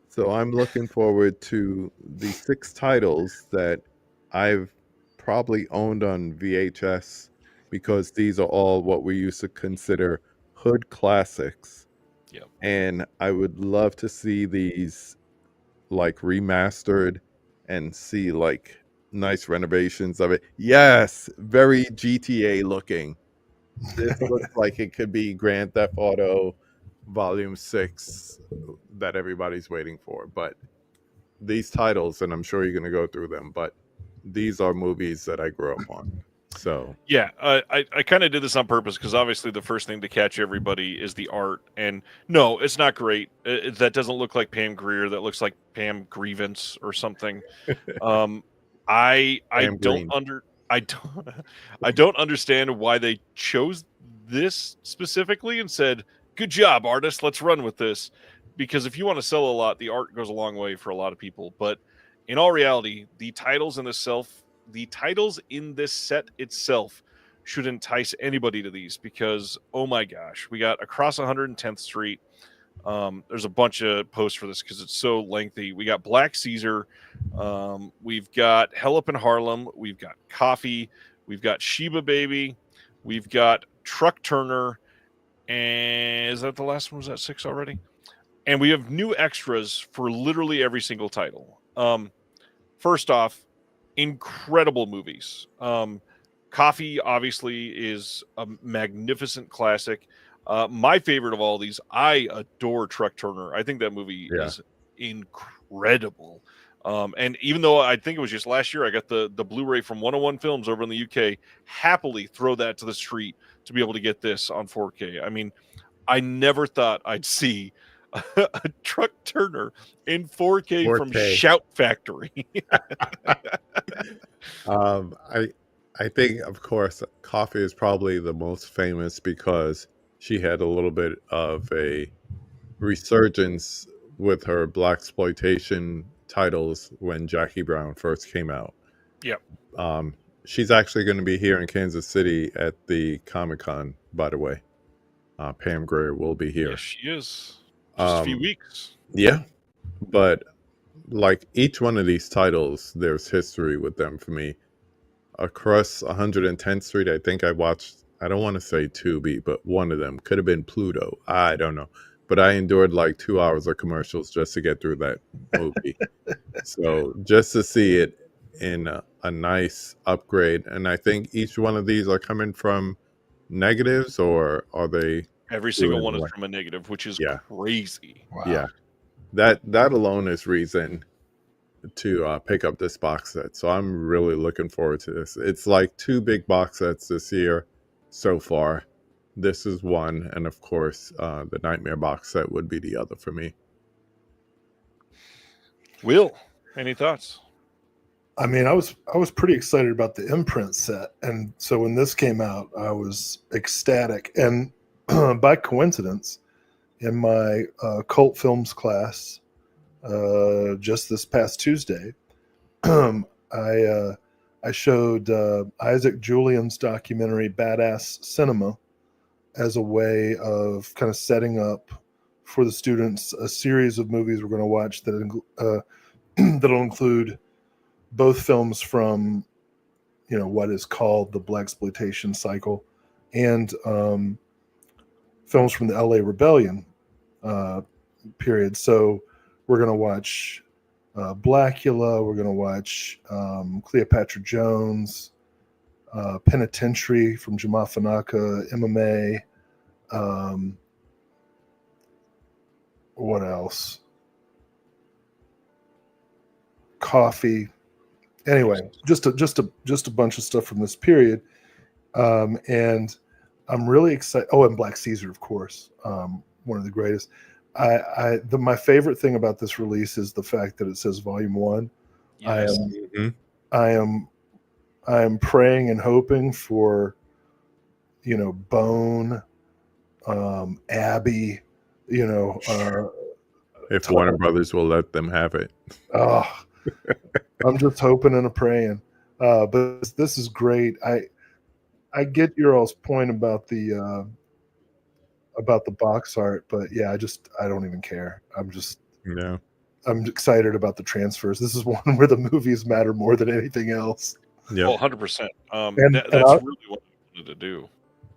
So I'm looking forward to the 6 titles that I've probably owned on VHS, because these are all what we used to consider hood classics. Yep. And I would love to see these like remastered and see like nice renovations of it. Yes, very GTA looking. This looks like it could be Grand Theft Auto Volume 6 that everybody's waiting for. But these titles, and I'm sure you're going to go through them, but these are movies that I grew up on. So yeah, I kind of did this on purpose because obviously the first thing to catch everybody is the art, and no, it's not great. That doesn't look like Pam Grier. That looks like Pam Grievance or something. I don't understand why they chose this specifically and said, "Good job, artist. Let's run with this." Because if you want to sell a lot, the art goes a long way for a lot of people. But in all reality, the titles in this set itself should entice anybody to these, because oh my gosh, we got Across 110th Street. There's a bunch of posts for this because it's so lengthy. We got Black Caesar. We've got Hell Up in Harlem. We've got Coffee. We've got Sheba Baby. We've got Truck Turner. And is that the last one? Was that 6 already? And we have new extras for literally every single title. First off, incredible movies. Coffee obviously is a magnificent classic. My favorite of all these, I adore Truck Turner. I think that movie is incredible. And even though I think it was just last year, I got the Blu-ray from 101 Films over in the UK. Happily throw that to the street to be able to get this on 4K. I mean, I never thought I'd see a Truck Turner in 4K from Shout Factory. I think, of course, Coffee is probably the most famous because she had a little bit of a resurgence with her blaxploitation titles when Jackie Brown first came out. Yep. She's actually going to be here in Kansas City at the Comic-Con, by the way. Pam Grier will be here. Yes, she is. Just a few weeks. Yeah. But like each one of these titles, there's history with them for me. Across 110th Street, I think I watched, I don't want to say Tubi, but one of them could have been Pluto. I don't know. But I endured like 2 hours of commercials just to get through that movie. So just to see it in a nice upgrade. And I think each one of these are coming from negatives, or are they? Every single one is from a negative, which is crazy. Wow. Yeah. That alone is reason to pick up this box set. So I'm really looking forward to this. It's like 2 big box sets this year so far. This is one, and of course, the Nightmare box set would be the other for me. Will, any thoughts? I mean, I was pretty excited about the imprint set, and so when this came out, I was ecstatic. And by coincidence, in my cult films class, just this past Tuesday, I showed Isaac Julian's documentary "Badass Cinema" as a way of kind of setting up for the students a series of movies we're going to watch that that'll include both films from what is called the blaxploitation cycle, and films from the LA Rebellion period. So we're going to watch Blackula. We're going to watch Cleopatra Jones, Penitentiary from Jamal Fanaka, MMA. What else? Coffee. Anyway, just a bunch of stuff from this period, and I'm really excited. Oh, and Black Caesar, of course, one of the greatest. My favorite thing about this release is the fact that it says Volume 1. Yes. I am praying and hoping for, Bone, Abby, if Warner Brothers will let them have it. Oh, I'm just hoping and praying. But this is great. I get your all's point about the box art, but yeah, I don't even care. I'm excited about the transfers. This is one where the movies matter more than anything else. Yeah, 100%. That's really what I wanted to do.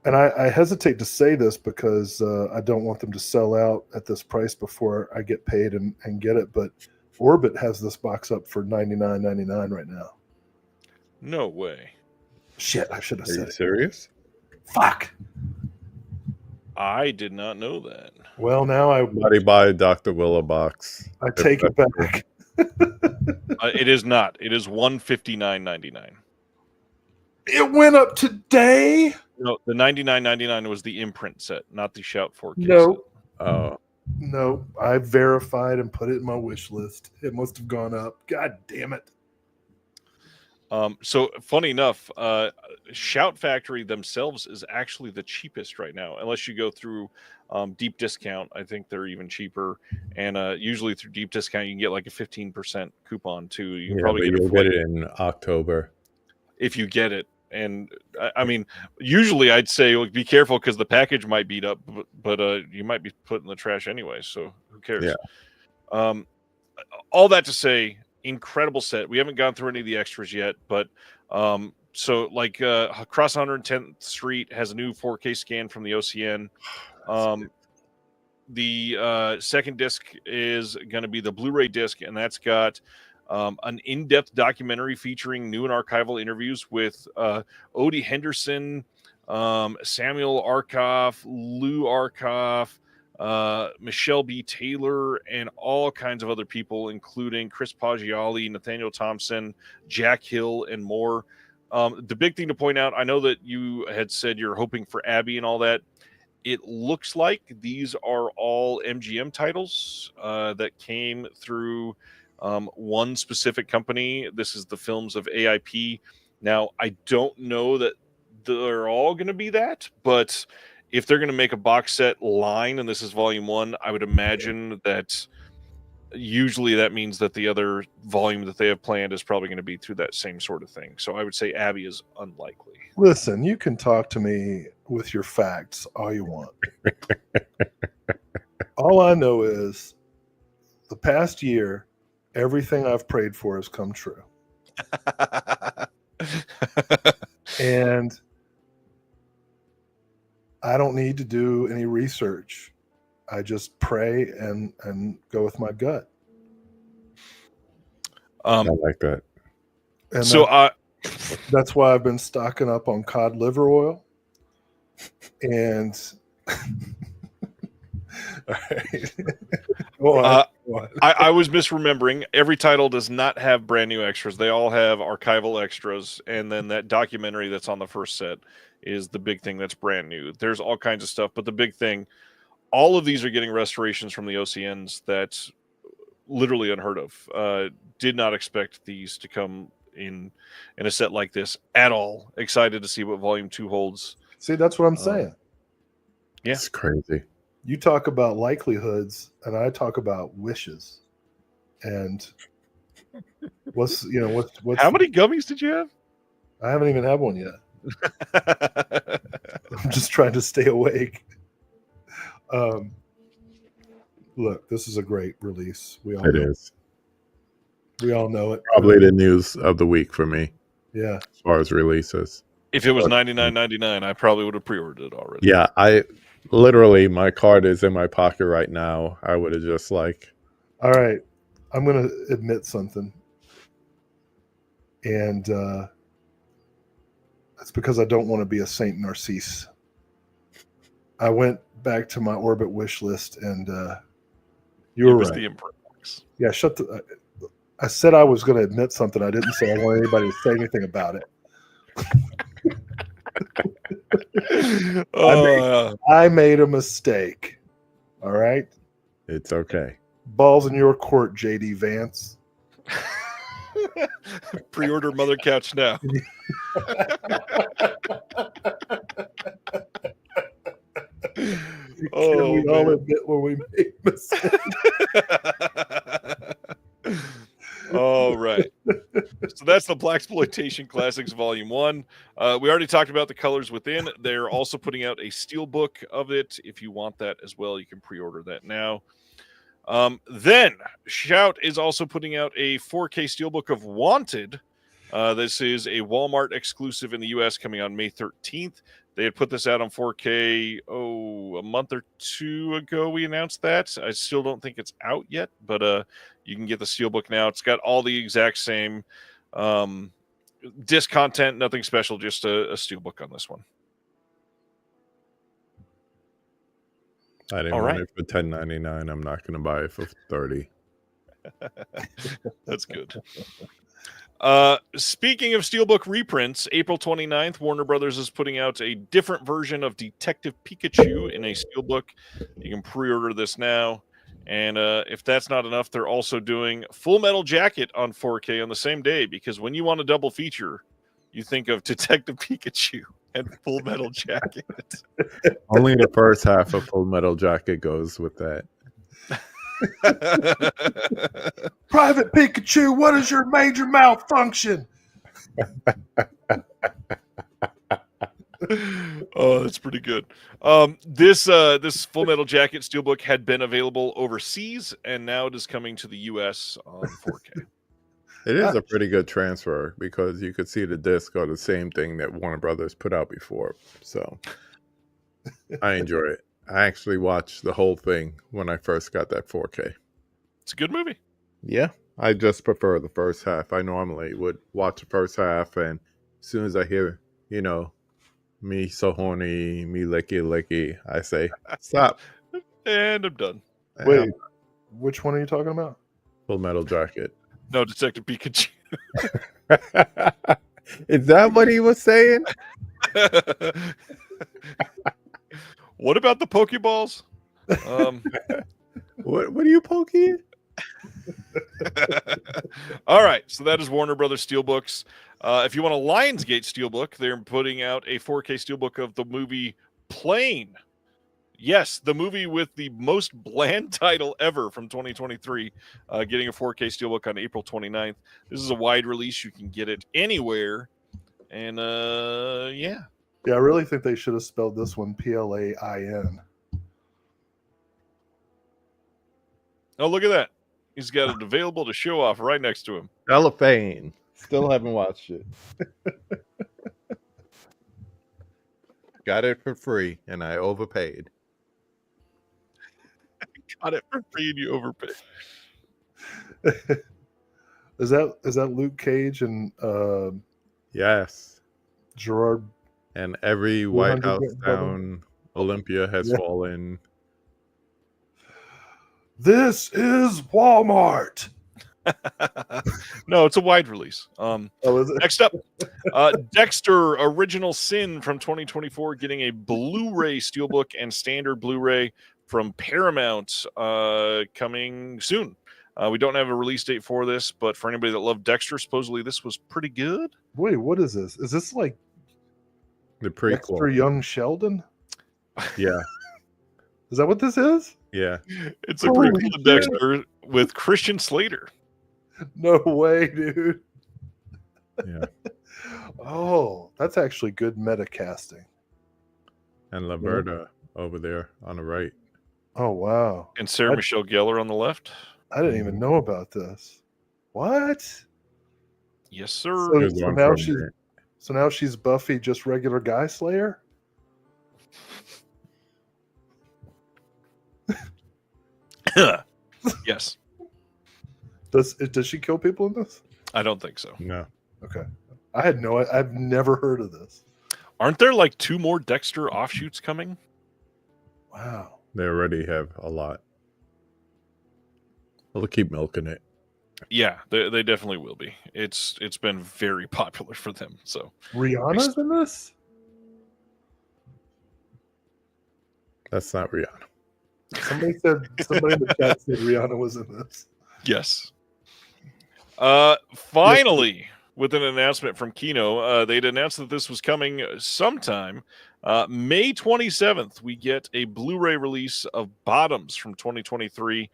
And I hesitate to say this because I don't want them to sell out at this price before I get paid and get it. But Orbit has this box up for $99.99 right now. No way. Shit, I should have said it. Are you serious? Fuck. I did not know that. Well, now Somebody buy a Dr. Willow box. I take it back. It is not. It is $159.99. It went up today. No, the $99.99 was the imprint set, not the Shout 4K No. set. Oh, No, I verified and put it in my wish list. It must have gone up. God damn it. So funny enough, Shout Factory themselves is actually the cheapest right now, unless you go through deep discount. I think they're even cheaper, and usually through deep discount you can get like a 15% coupon too. You can probably get it in October if you get it. And I mean, usually I'd say be careful because the package might beat up, but you might be put in the trash anyway. So who cares? Yeah. All that to say, incredible set. We haven't gone through any of the extras yet, but so like Across 110th Street has a new 4K scan from the OCN. The second disc is going to be the Blu-ray disc, and that's got an in-depth documentary featuring new and archival interviews with Odie Henderson, Samuel Arkoff, Lou Arkoff, Michelle B. Taylor, and all kinds of other people, including Chris Paggiali, Nathaniel Thompson, Jack Hill, and more. The big thing to point out, I know that you had said you're hoping for Abby and all that. It looks like these are all MGM titles that came through one specific company. This is the films of AIP. Now, I don't know that they're all going to be that, but if they're going to make a box set line, and this is volume 1, I would imagine that usually that means that the other volume that they have planned is probably going to be through that same sort of thing. So I would say Abby is unlikely. Listen, you can talk to me with your facts all you want. All I know is the past year, everything I've prayed for has come true. And I don't need to do any research. I just pray and go with my gut. I like that. And so that's why I've been stocking up on cod liver oil. And all right. Go on. I was misremembering. Every title does not have brand new extras. They all have archival extras, and then that documentary that's on the first set is the big thing that's brand new. There's all kinds of stuff, but the big thing, all of these are getting restorations from the OCNs that's literally unheard of. Did not expect these to come in a set like this at all. Excited to see what Volume 2 holds. See, that's what I'm saying. Yeah, it's crazy. You talk about likelihoods, and I talk about wishes. And what's how many gummies did you have? I haven't even had one yet. I'm just trying to stay awake. Look, this is a great release. It is. We all know it. Probably the news of the week for me. Yeah. as far as releases. If it was $99.99, I probably would have pre-ordered it already. Yeah, I literally, my card is in my pocket right now. I would have just like. All right, I'm going to admit something, and that's because I don't want to be a Saint Narcisse. I went back to my Orbit wish list, and you were right. The Emperor box. Yeah, I said I was going to admit something. I didn't say I want anybody to say anything about it. I made a mistake. All right? It's okay. Balls in your court, JD Vance. Pre-order Mother Couch now. Can we all admit when we make mistakes? All right. So that's the Blaxploitation Classics Volume 1. We already talked about the colors within. They're also putting out a steelbook of it. If you want that as well, you can pre-order that now. Then Shout is also putting out a 4K steelbook of Wanted. This is a Walmart exclusive in the US coming on May 13th. They had put this out on 4K, a month or two ago. We announced that. I still don't think it's out yet, but you can get the steelbook now. It's got all the exact same disc content, nothing special, just a steelbook on this one. I didn't want it for $10.99. I'm not going to buy it for $30. That's good. Speaking of steelbook reprints, April 29th, Warner Brothers is putting out a different version of Detective Pikachu in a steelbook. You can pre-order this now. And if that's not enough, they're also doing Full Metal Jacket on 4K on the same day, because when you want a double feature, you think of Detective Pikachu and Full Metal Jacket. Only the first half of Full Metal Jacket goes with that. Private Pikachu, what is your major malfunction? Oh, that's pretty good. This Full Metal Jacket steelbook had been available overseas, and now it is coming to the US on 4K. It is a pretty good transfer because you could see the disc or the same thing that Warner Brothers put out before. So I enjoy it. I actually watched the whole thing when I first got that 4K. It's a good movie. Yeah, I just prefer the first half. I normally would watch the first half, and as soon as I hear, me so horny, me licky, I say, stop. And I'm done. Wait, which one are you talking about? Full Metal Jacket. No, Detective Pikachu. Is that what he was saying? What about the Pokeballs? What are you poking? All right, so that is Warner Brothers Steelbooks. If you want a Lionsgate Steelbook, they're putting out a 4K Steelbook of the movie Plane. Yes, the movie with the most bland title ever from 2023, getting a 4K Steelbook on April 29th. This is a wide release. You can get it anywhere. And, yeah. Yeah, I really think they should have spelled this one Plain. Oh, look at that. He's got it available to show off right next to him. Cellophane. Still haven't watched it. Got it for free, and I overpaid. Got it for free and you overpaid. Is that Luke Cage and yes, Gerard? And every White House down Olympia has fallen. This is Walmart. No, it's a wide release. Is it? Next up, Dexter Original Sin from 2024 getting a Blu-ray Steelbook and standard Blu-ray from Paramount coming soon. We don't have a release date for this, but for anybody that loved Dexter, supposedly this was pretty good. Wait, what is this? Is this like the prequel? Dexter Young Sheldon? Yeah. Is that what this is? Yeah. It's a prequel to Dexter with Christian Slater. No way, dude. Yeah. Oh, that's actually good meta casting. And Laverta over there on the right. Oh, wow. And Sarah Michelle Gellar on the left. I didn't even know about this. What? Yes, sir. So now she's Buffy, just regular guy slayer. Yes. Does she kill people in this? I don't think so. No. Okay. I've never heard of this. Aren't there like 2 more Dexter offshoots coming? Wow. They already have a lot. They'll keep milking it. Yeah, they definitely will be. It's been very popular for them. So Rihanna's in this? That's not Rihanna. Somebody in the chat said Rihanna was in this. Yes. Finally, with an announcement from Kino, they'd announced that this was coming sometime. May 27th, we get a Blu-ray release of Bottoms from 2023.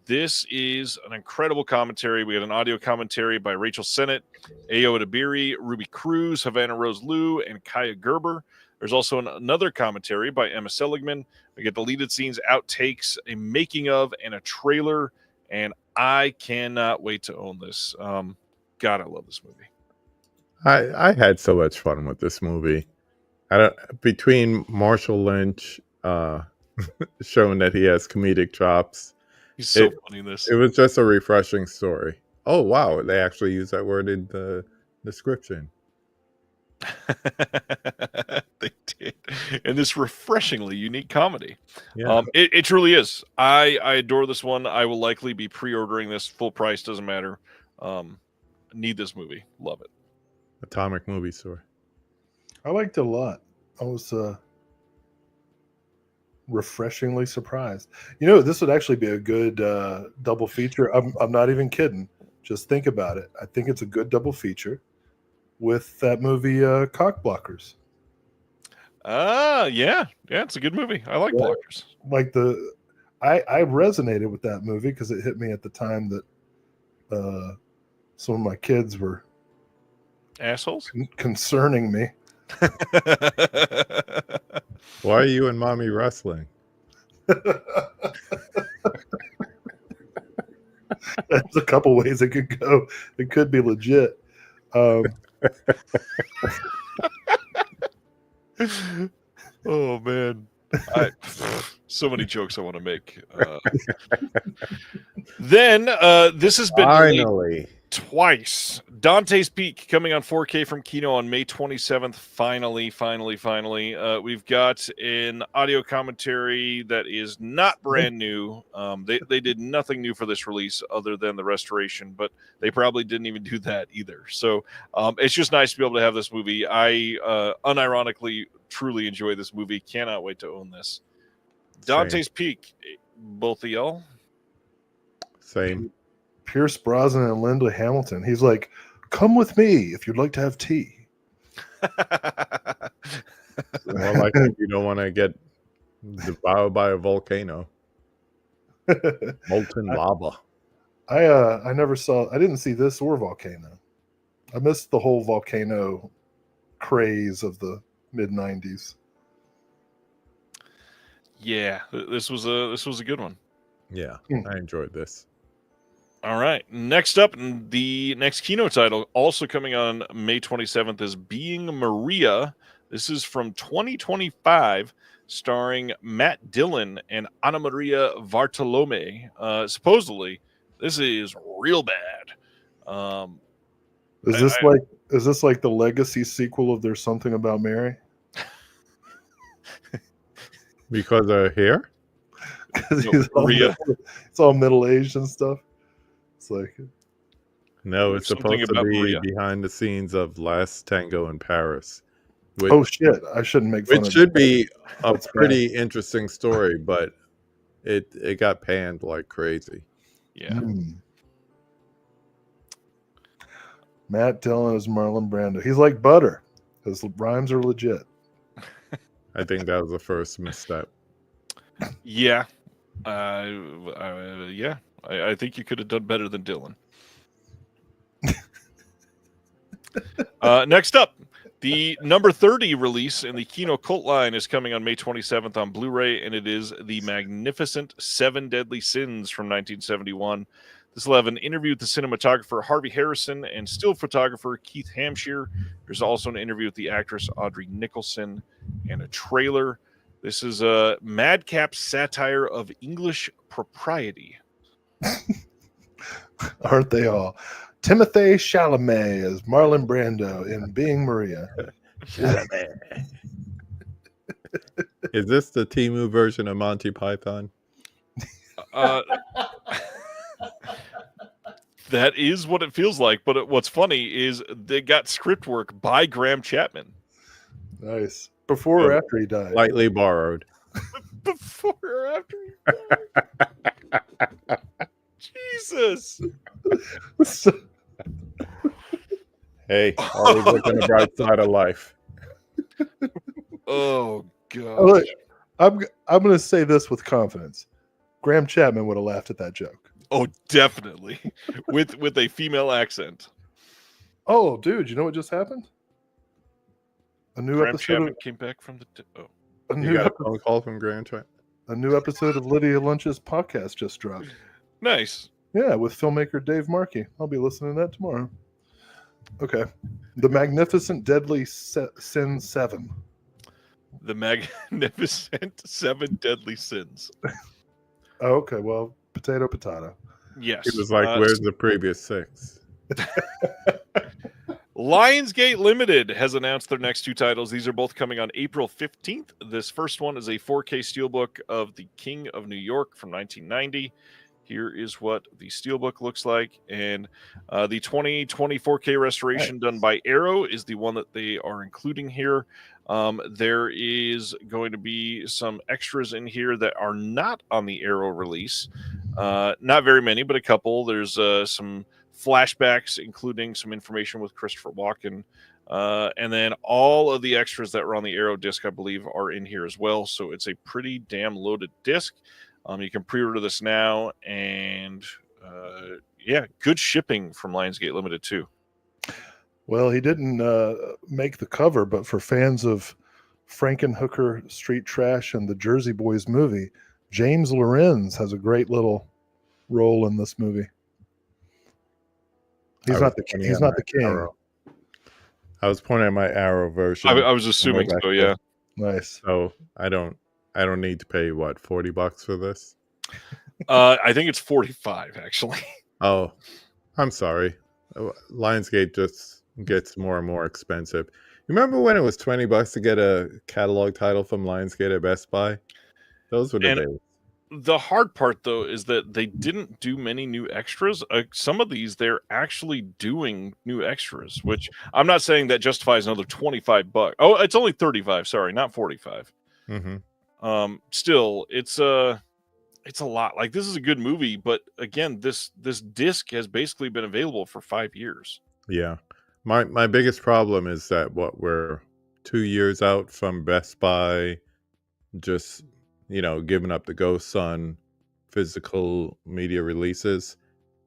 This is an incredible commentary. We had an audio commentary by Rachel Sennett, Ayo Edebiri, Ruby Cruz, Havana Rose Liu, and Kaya Gerber. There's also another commentary by Emma Seligman. We get deleted scenes, outtakes, a making of, and a trailer. And I cannot wait to own this. God, I love this movie. I had so much fun with this movie. Between Marshall Lynch showing that he has comedic chops. He's so funny in this. It was just a refreshing story. Oh, wow. They actually use that word in the description. They did. And this refreshingly unique comedy. Yeah. It truly is. I adore this one. I will likely be pre-ordering this. Full price, doesn't matter. Need this movie. Love it. Atomic Movie Store. I liked it a lot. I was refreshingly surprised. This would actually be a good double feature. I'm not even kidding. Just think about it. I think it's a good double feature with that movie Cock Blockers. Yeah, it's a good movie. I like Blockers. Like I resonated with that movie because it hit me at the time that some of my kids were assholes concerning me. Why are you and mommy wrestling? There's a couple ways it could go. It could be legit. Oh man, so many jokes I want to make. Then this has been finally twice. Dante's Peak coming on 4K from Kino on May 27th. Finally. We've got an audio commentary that is not brand new. They did nothing new for this release other than the restoration, but they probably didn't even do that either. So it's just nice to be able to have this movie. I unironically truly enjoy this movie. Cannot wait to own this. Dante's Peak, both of y'all? Same. Pierce Brosnan and Linda Hamilton. He's like, come with me if you'd like to have tea. More like if you don't want to get devoured by a volcano. Molten lava. I didn't see this or Volcano. I missed the whole volcano craze of the mid-90s. Yeah, this was a good one. Yeah, I enjoyed this. All right. Next up, the next Kino title, also coming on May 27th, is Being Maria. This is from 2025, starring Matt Dillon and Ana Maria Bartolome. Supposedly, this is real bad. Is this like the legacy sequel of There's Something About Mary? Because of her hair? Because it's all middle-aged and stuff. It's like, no, it's supposed to be Maria. Behind the scenes of Last Tango in Paris. Oh shit! I shouldn't make fun of it. It should be a pretty interesting story, but it got panned like crazy. Yeah. Matt Dillon is Marlon Brando. He's like butter. His rhymes are legit. I think that was the first misstep. Yeah. Yeah. I think you could have done better than Dylan. Next up, the number 30 release in the Kino cult line is coming on May 27th on Blu-ray, and it is The Magnificent Seven Deadly Sins from 1971. This will have an interview with the cinematographer Harvey Harrison and still photographer Keith Hampshire. There's also an interview with the actress Audrey Nicholson and a trailer. This is a madcap satire of English propriety. Aren't they all? Timothée Chalamet as Marlon Brando in Being Maria. Is this the Temu version of Monty Python? That is what it feels like. But what's funny is they got script work by Graham Chapman. Nice. Before or after he died? Lightly borrowed. Before or after he died? Jesus. Hey, always look on the bright side of life. Oh, God. Look, I'm going to say this with confidence. Graham Chapman would have laughed at that joke. Oh, definitely. with a female accent. Oh, dude, you know what just happened? A new Graham episode Chapman of, came back from the... a You new got a epi- phone call from Graham Chapman? a new episode of Lydia Lunch's podcast just dropped. Nice. Yeah, with filmmaker Dave Markey. I'll be listening to that tomorrow. Okay. The Magnificent Deadly Sin 7. The Magnificent Seven Deadly Sins. Oh, okay. Well, potato. Yes. It was like, where's the previous 6? Lionsgate Limited has announced their next 2 titles. These are both coming on April 15th. This first one is a 4K steelbook of The King of New York from 1990. Here is what the steelbook looks like. And the 2020 4K restoration done by Arrow is the one that they are including here. There is going to be some extras in here that are not on the Arrow release. Not very many, but a couple. There's some flashbacks, including some information with Christopher Walken. And then all of the extras that were on the Arrow disc, I believe, are in here as well. So it's a pretty damn loaded disc. You can pre-order this now, and good shipping from Lionsgate Limited too. Well, he didn't make the cover, but for fans of Frankenhooker, Street Trash, and the Jersey Boys movie, James Lorenz has a great little role in this movie. He's not the king. Arrow. I was pointing at my Arrow version. I was assuming so. Yeah. Nice. So I don't need to pay what, $40 for this? I think it's 45 actually. Oh, I'm sorry. Lionsgate just gets more and more expensive. You remember when it was $20 to get a catalog title from Lionsgate at Best Buy? Those were the days. The hard part, though, is that they didn't do many new extras. Some of these, they're actually doing new extras, which I'm not saying that justifies another $25. Oh, it's only 35. Sorry, not 45. Mm-hmm. Still, it's a lot. Like, this is a good movie, but again, this disc has basically been available for 5 years. Yeah, my biggest problem is that we're 2 years out from Best Buy, just giving up the ghost on physical media releases,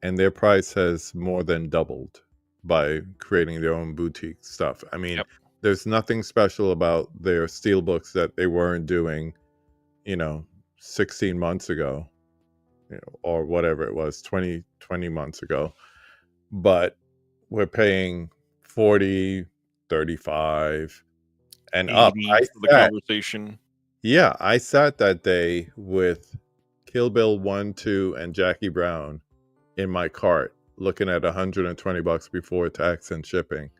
and their price has more than doubled by creating their own boutique stuff. I mean, There's nothing special about their steelbooks that they weren't doing, 16 months ago, or whatever it was, 20 months ago. But we're paying 40, 35, and up. The conversation. Yeah, I sat that day with Kill Bill 1, 2, and Jackie Brown in my cart, looking at $120 before tax and shipping,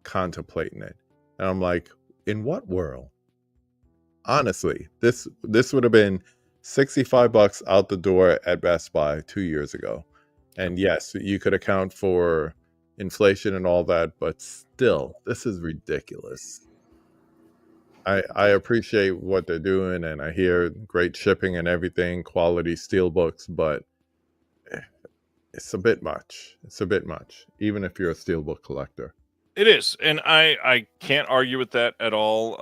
contemplating it. And I'm like, in what world? Honestly, this would have been $65 out the door at Best Buy 2 years ago. And yes, you could account for inflation and all that, but still, this is ridiculous. I appreciate what they're doing, and I hear great shipping and everything, quality steelbooks, but it's a bit much. It's a bit much, even if you're a steelbook collector. It is, and I can't argue with that at all.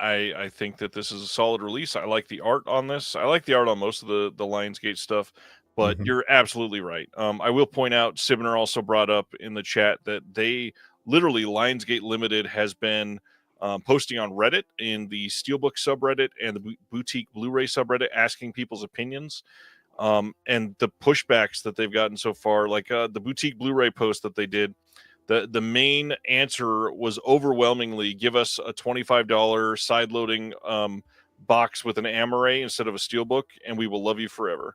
I think that this is a solid release. I like the art on this. I like the art on most of the Lionsgate stuff, but you're absolutely right. I will point out, Sibner also brought up in the chat that they literally, Lionsgate Limited has been posting on Reddit, in the Steelbook subreddit and the Boutique Blu-ray subreddit, asking people's opinions. and the pushbacks that they've gotten so far, like the boutique Blu-ray post that they did, the main answer was overwhelmingly give us a $25 side-loading box with an Amaray instead of a Steelbook, and we will love you forever.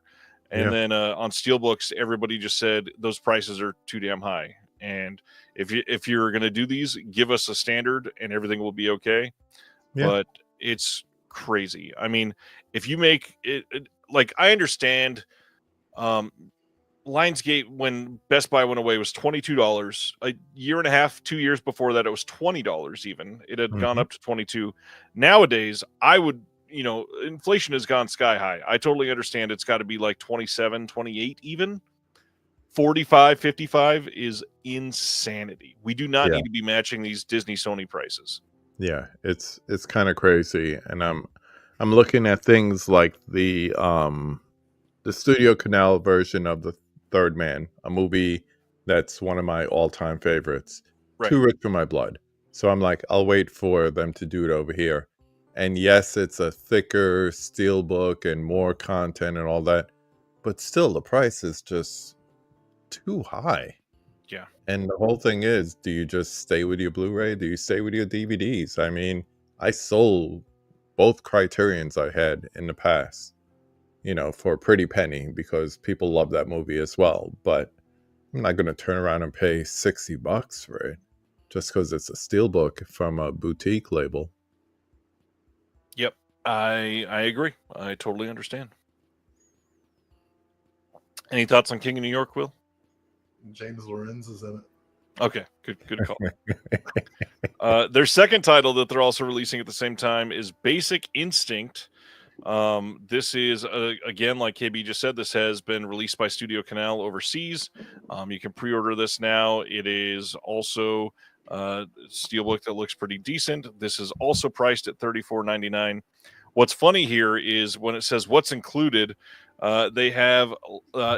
And then on Steelbooks, everybody just said those prices are too damn high. And if you're going to do these, give us a standard, and everything will be okay. Yeah. But it's crazy. I mean, if you make it like, I understand. Lionsgate, when Best Buy went away, was $22. A year and a half, 2 years before that, it was $20 even. It had gone up to $22. Nowadays, I would, inflation has gone sky high. I totally understand it's got to be like 27, 28 even. 45, 55 is insanity. We do not need to be matching these Disney Sony prices. Yeah, it's kind of crazy. And I'm looking at things like the Studio Canal version of The Third Man, a movie that's one of my all-time favorites. Right. Too Rich for My Blood. So I'm like, I'll wait for them to do it over here. And yes, it's a thicker steelbook and more content and all that, but still the price is just too high. Yeah. And the whole thing is, do you just stay with your Blu-ray? Do you stay with your DVDs? I mean, I sold both Criterions I had in the past, for a pretty penny, because people love that movie as well. But I'm not going to turn around and pay $60 for it just because it's a steelbook from a boutique label. Yep, I agree. I totally understand. Any thoughts on King of New York, Will? James Lorenz is in it. Okay, good call. Their second title that they're also releasing at the same time is Basic Instinct. This is again, like KB just said, this has been released by Studio Canal overseas. You can pre-order this now. It is also a steelbook that looks pretty decent. This is also priced at $34.99. What's funny here is when it says what's included, they have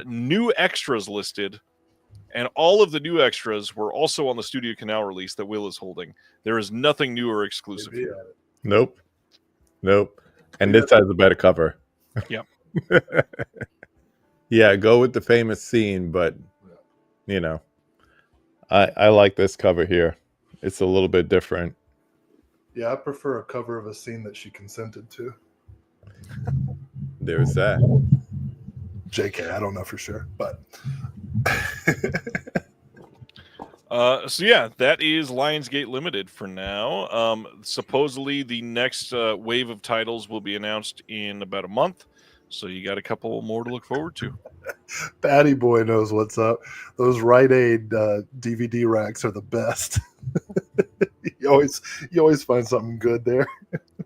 new extras listed, and all of the new extras were also on the Studio Canal release that Will is holding. There is nothing new or exclusive here. Nope. And this has a better cover. Yep. Yeah, go with the famous scene, but I like this cover here. It's a little bit different. Yeah, I prefer a cover of a scene that she consented to. There's that. JK, I don't know for sure, but so yeah, that is Lionsgate Limited for now. Supposedly the next wave of titles will be announced in about a month, so you got a couple more to look forward to. Patty Boy knows what's up. Those Rite Aid DVD racks are the best. you always find something good there.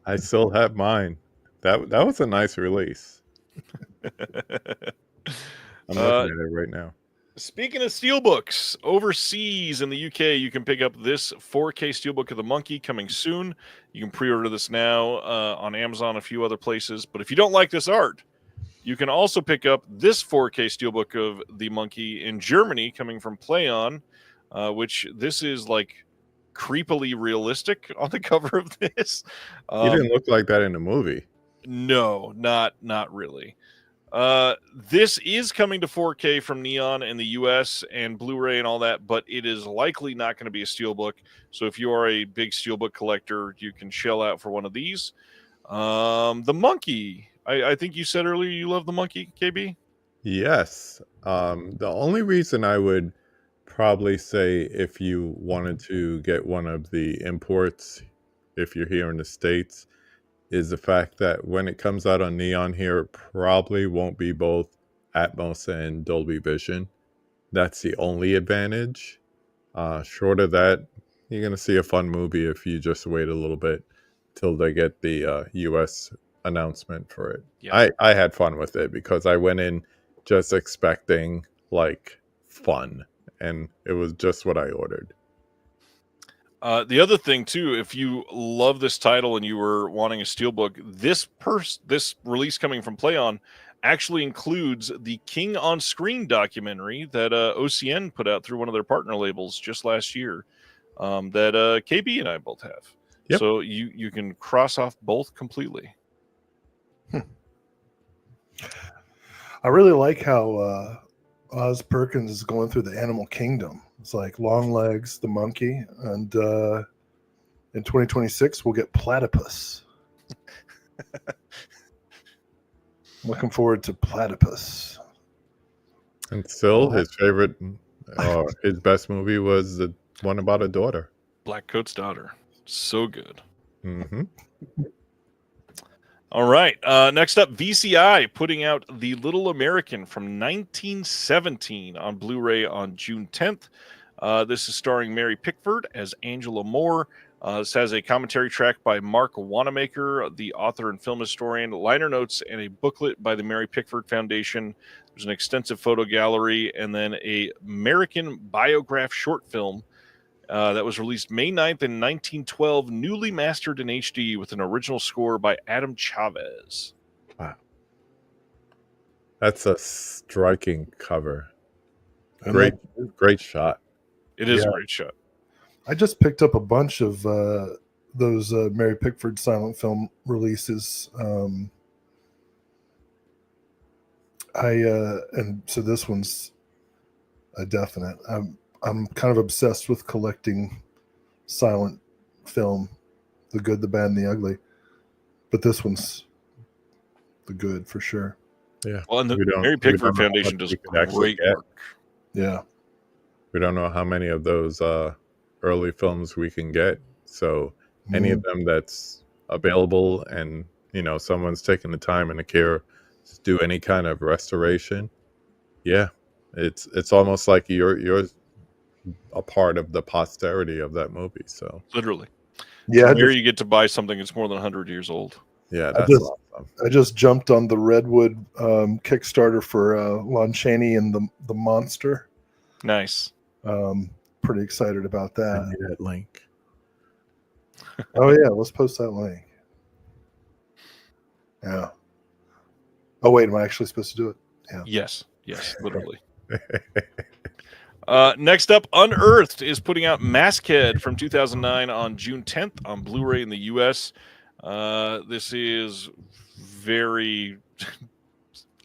I still have mine. That was a nice release. I'm looking at it right now. Speaking of steelbooks, overseas in the UK, you can pick up this 4K steelbook of The Monkey coming soon. You can pre-order this now on Amazon, a few other places. But if you don't like this art, you can also pick up this 4K steelbook of The Monkey in Germany coming from PlayOn, which this is like creepily realistic on the cover of this. He didn't look like that in the movie. No, not really. This is coming to 4K from Neon in the US and Blu-ray and all that, but it is likely not going to be a steelbook. So if you are a big steelbook collector, you can shell out for one of these. The Monkey. I think you said earlier you love The Monkey, KB? Yes. The only reason I would probably say if you wanted to get one of the imports, if you're here in the States, is the fact that when it comes out on Neon here, it probably won't be both Atmos and Dolby Vision. That's the only advantage. Short of that, you're going to see a fun movie if you just wait a little bit till they get the US announcement for it. Yeah. I had fun with it because I went in just expecting like fun, and it was just what I ordered. The other thing too, if you love this title and you were wanting a steelbook, this release coming from PlayOn actually includes the King on Screen documentary that OCN put out through one of their partner labels just last year, that KB and I both have. Yep. So you can cross off both completely. I really like how Oz Perkins is going through the animal kingdom. It's like Longlegs, the monkey, and in 2026 we'll get platypus. Looking forward to platypus. And still, his favorite, his best movie was the one about a daughter. Blackcoat's Daughter. So good. Mm-hmm. All right. Next up, VCI putting out The Little American from 1917 on Blu-ray on June 10th. This is starring Mary Pickford as Angela Moore. This has a commentary track by Mark Wanamaker, the author and film historian, liner notes, and a booklet by the Mary Pickford Foundation. There's an extensive photo gallery, and then a American biograph short film that was released May 9th in 1912, newly mastered in HD with an original score by Adam Chavez. Wow. That's a striking cover. And Great shot. It is a great shot. I just picked up a bunch of those Mary Pickford silent film releases. And so this one's a definite. I'm kind of obsessed with collecting silent film, the good, the bad, and the ugly. But this one's the good for sure. Yeah. Well, and the Mary Pickford Foundation does great work. Yeah. We don't know how many of those early films we can get. So any of them that's available and, someone's taking the time and the care to do any kind of restoration. Yeah. It's almost like you're a part of the posterity of that movie. So literally. Yeah. Here you get to buy something that's more than 100 years old. Yeah, that's awesome. I just jumped on the Redwood Kickstarter for Lon Chaney and the Monster. Nice. Pretty excited about that. Send me that link. Oh yeah, let's post that link. Yeah. Oh wait, am I actually supposed to do it? Yeah. Yes, literally. Next up, Unearthed is putting out Maskhead from 2009 on June 10th on Blu-ray in the U.S. This is very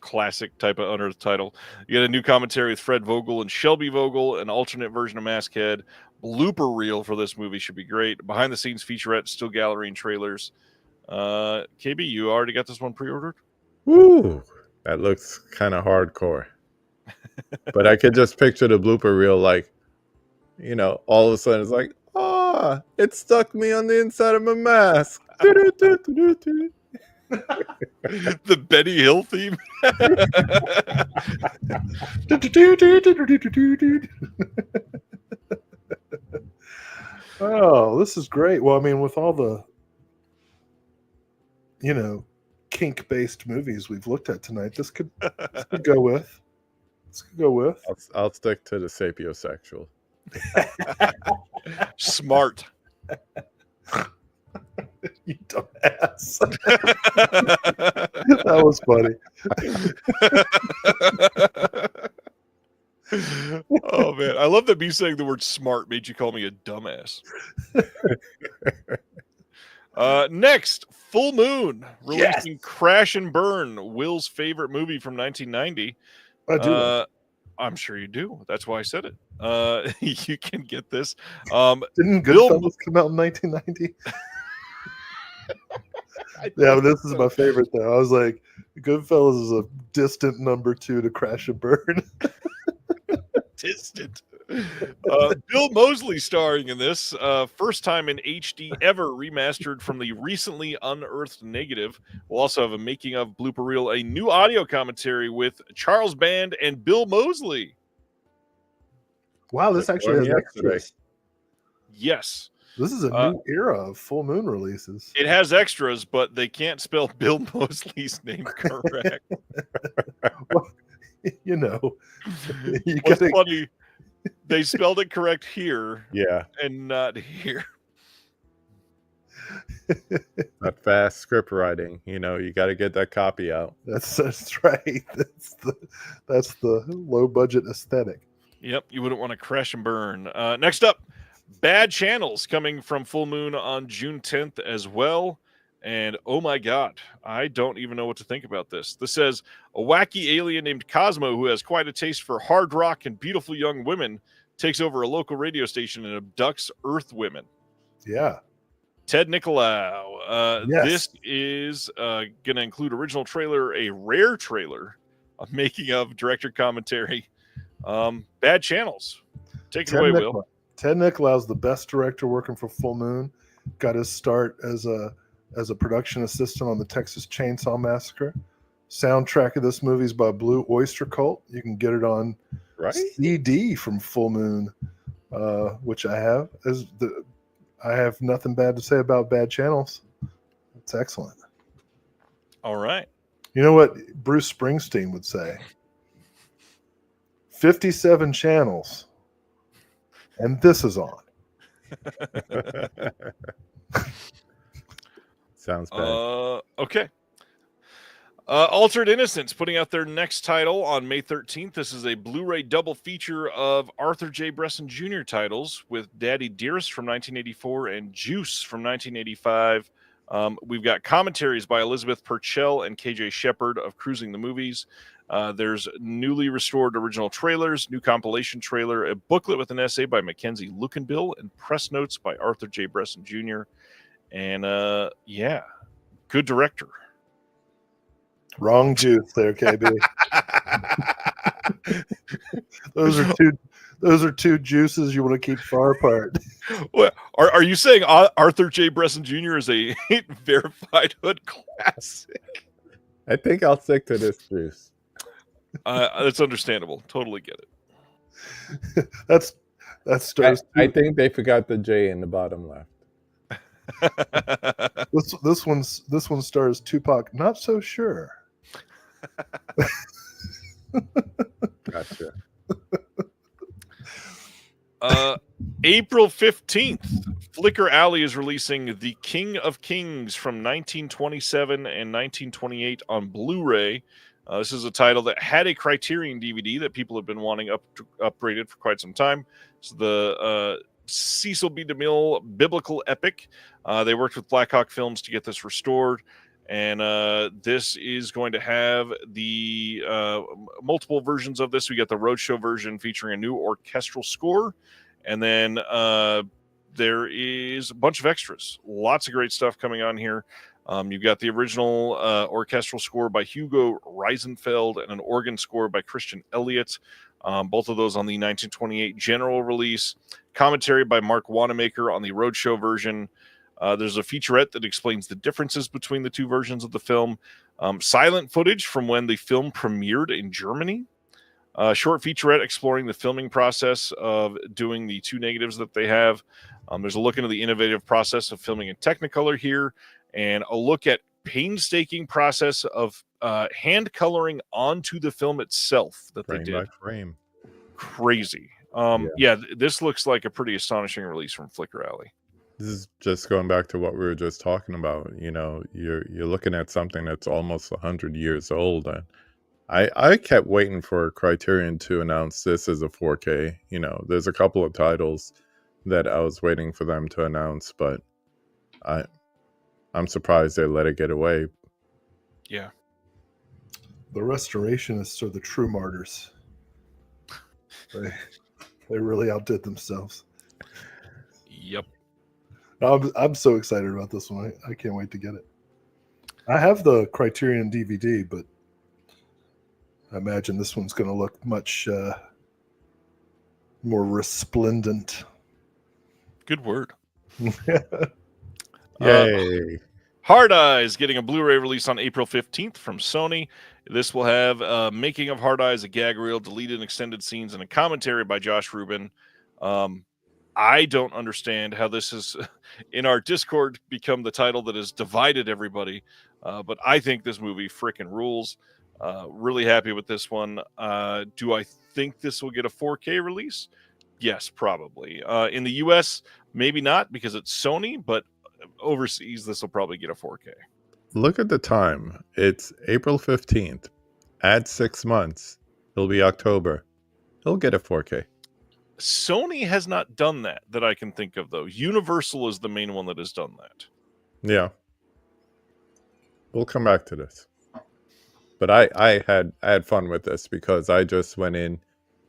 classic type of Unearthed title. You get a new commentary with Fred Vogel and Shelby Vogel, an alternate version of Maskhead. Blooper reel for this movie should be great. Behind the scenes featurette, still gallery and trailers. KB, you already got this one pre-ordered? Woo! That looks kind of hardcore. But I could just picture the blooper reel like, all of a sudden it's like, it stuck me on the inside of my mask. The Benny Hill theme. Oh, this is great. Well, I mean, with all the, kink-based movies we've looked at tonight, this could go with. This could go with. I'll stick to the sapiosexual. Smart. You dumbass. That was funny. Oh man, I love that me saying the word smart made you call me a dumbass. Next, Full Moon, releasing Crash and Burn, Will's favorite movie from 1990. I do. I'm sure you do. That's why I said it. You can get this. Didn't Goodfellas come out in 1990? Yeah, but this is my favorite though. I was like, Goodfellas is a distant number 2 to Crash and Burn. Distant. Bill Moseley starring in this. First time in HD ever, remastered from the recently unearthed negative. We'll also have a making of blooper reel, a new audio commentary with Charles Band and Bill Moseley. Wow, this actually has extras. Yes. This is a new era of Full Moon releases. It has extras, but they can't spell Bill Moseley's name correct. Well, What's funny, they spelled it correct here, and not here. That fast script writing, you got to get that copy out. That's right. That's the low budget aesthetic. Yep, you wouldn't want to crash and burn. Next up, Bad Channels coming from Full Moon on June 10th as well. And oh my God, I don't even know what to think about this. This says a wacky alien named Cosmo, who has quite a taste for hard rock and beautiful young women, takes over a local radio station and abducts Earth women. Yeah. Ted Nicolau. Yes. This is going to include original trailer, a rare trailer, a making of, director commentary, bad channels. Take it away, Will. Ted Nicolau's the best director working for Full Moon. Got his start as a production assistant on the Texas Chainsaw Massacre. Soundtrack of this movie is by Blue Oyster Cult. You can get it on CD from Full Moon, which I have. I have nothing bad to say about bad channels. It's excellent. All right. You know what Bruce Springsteen would say? 57 channels, and this is on. Sounds bad. Okay. Altered Innocence putting out their next title on May 13th. This is a Blu-ray double feature of Arthur J. Bresson Jr. titles with Daddy Dearest from 1984 and Juice from 1985. We've got commentaries by Elizabeth Purcell and KJ Shepard of Cruising the Movies. There's newly restored original trailers, new compilation trailer, a booklet with an essay by Mackenzie Lukenbill, and press notes by Arthur J. Bresson Jr. And yeah, good director. Wrong juice there, KB. Those are two juices you want to keep far apart. Well, are you saying Arthur J. Bresson Jr. is a verified hood classic? I think I'll stick to this juice. That's understandable. Totally get it. That stars. I think they forgot the J in the bottom left. This one stars Tupac. Not so sure. Gotcha. April 15th, Flicker Alley is releasing The King of Kings from 1927 and 1928 on Blu-ray. This is a title that had a Criterion DVD that people have been wanting upgraded for quite some time. It's the Cecil B. DeMille biblical epic. They worked with Blackhawk Films to get this restored. And this is going to have the multiple versions of this. We got the Roadshow version featuring a new orchestral score. And then there is a bunch of extras. Lots of great stuff coming on here. You've got the original orchestral score by Hugo Reisenfeld and an organ score by Christian Elliott. Both of those on the 1928 general release. Commentary by Mark Wanamaker on the Roadshow version. There's a featurette that explains the differences between the two versions of the film. Silent footage from when the film premiered in Germany. Short featurette exploring the filming process of doing the two negatives that they have. There's a look into the innovative process of filming in Technicolor here, and a look at painstaking process of hand coloring onto the film itself that frame they did. by frame. Crazy. This looks like a pretty astonishing release from Flicker Alley. This is just going back to what we were just talking about. You know, you're looking at something that's almost 100 years old. And I kept waiting for Criterion to announce this as a 4K. You know, there's a couple of titles that I was waiting for them to announce, but I'm surprised they let it get away. Yeah. The restorationists are the true martyrs. They really outdid themselves. Yep. I'm so excited about this one. I can't wait to get it. I have the Criterion DVD, but I imagine this one's going to look much more resplendent. Good word. Yay. Hard Eyes getting a Blu-ray release on April 15th from Sony. This will have making of Hard Eyes, a gag reel, deleted and extended scenes, and a commentary by Josh Rubin. I don't understand how this has, in our Discord, become the title that has divided everybody. But I think this movie frickin' rules. Really happy with this one. Do I think this will get a 4K release? Yes, probably. In the US, maybe not because it's Sony, but overseas, this will probably get a 4K. Look at the time. It's April 15th. Add 6 months. It'll be October. It'll get a 4K. Sony has not done that I can think of, though. Universal is the main one that has done that. Yeah. We'll come back to this. But I had fun with this because I just went in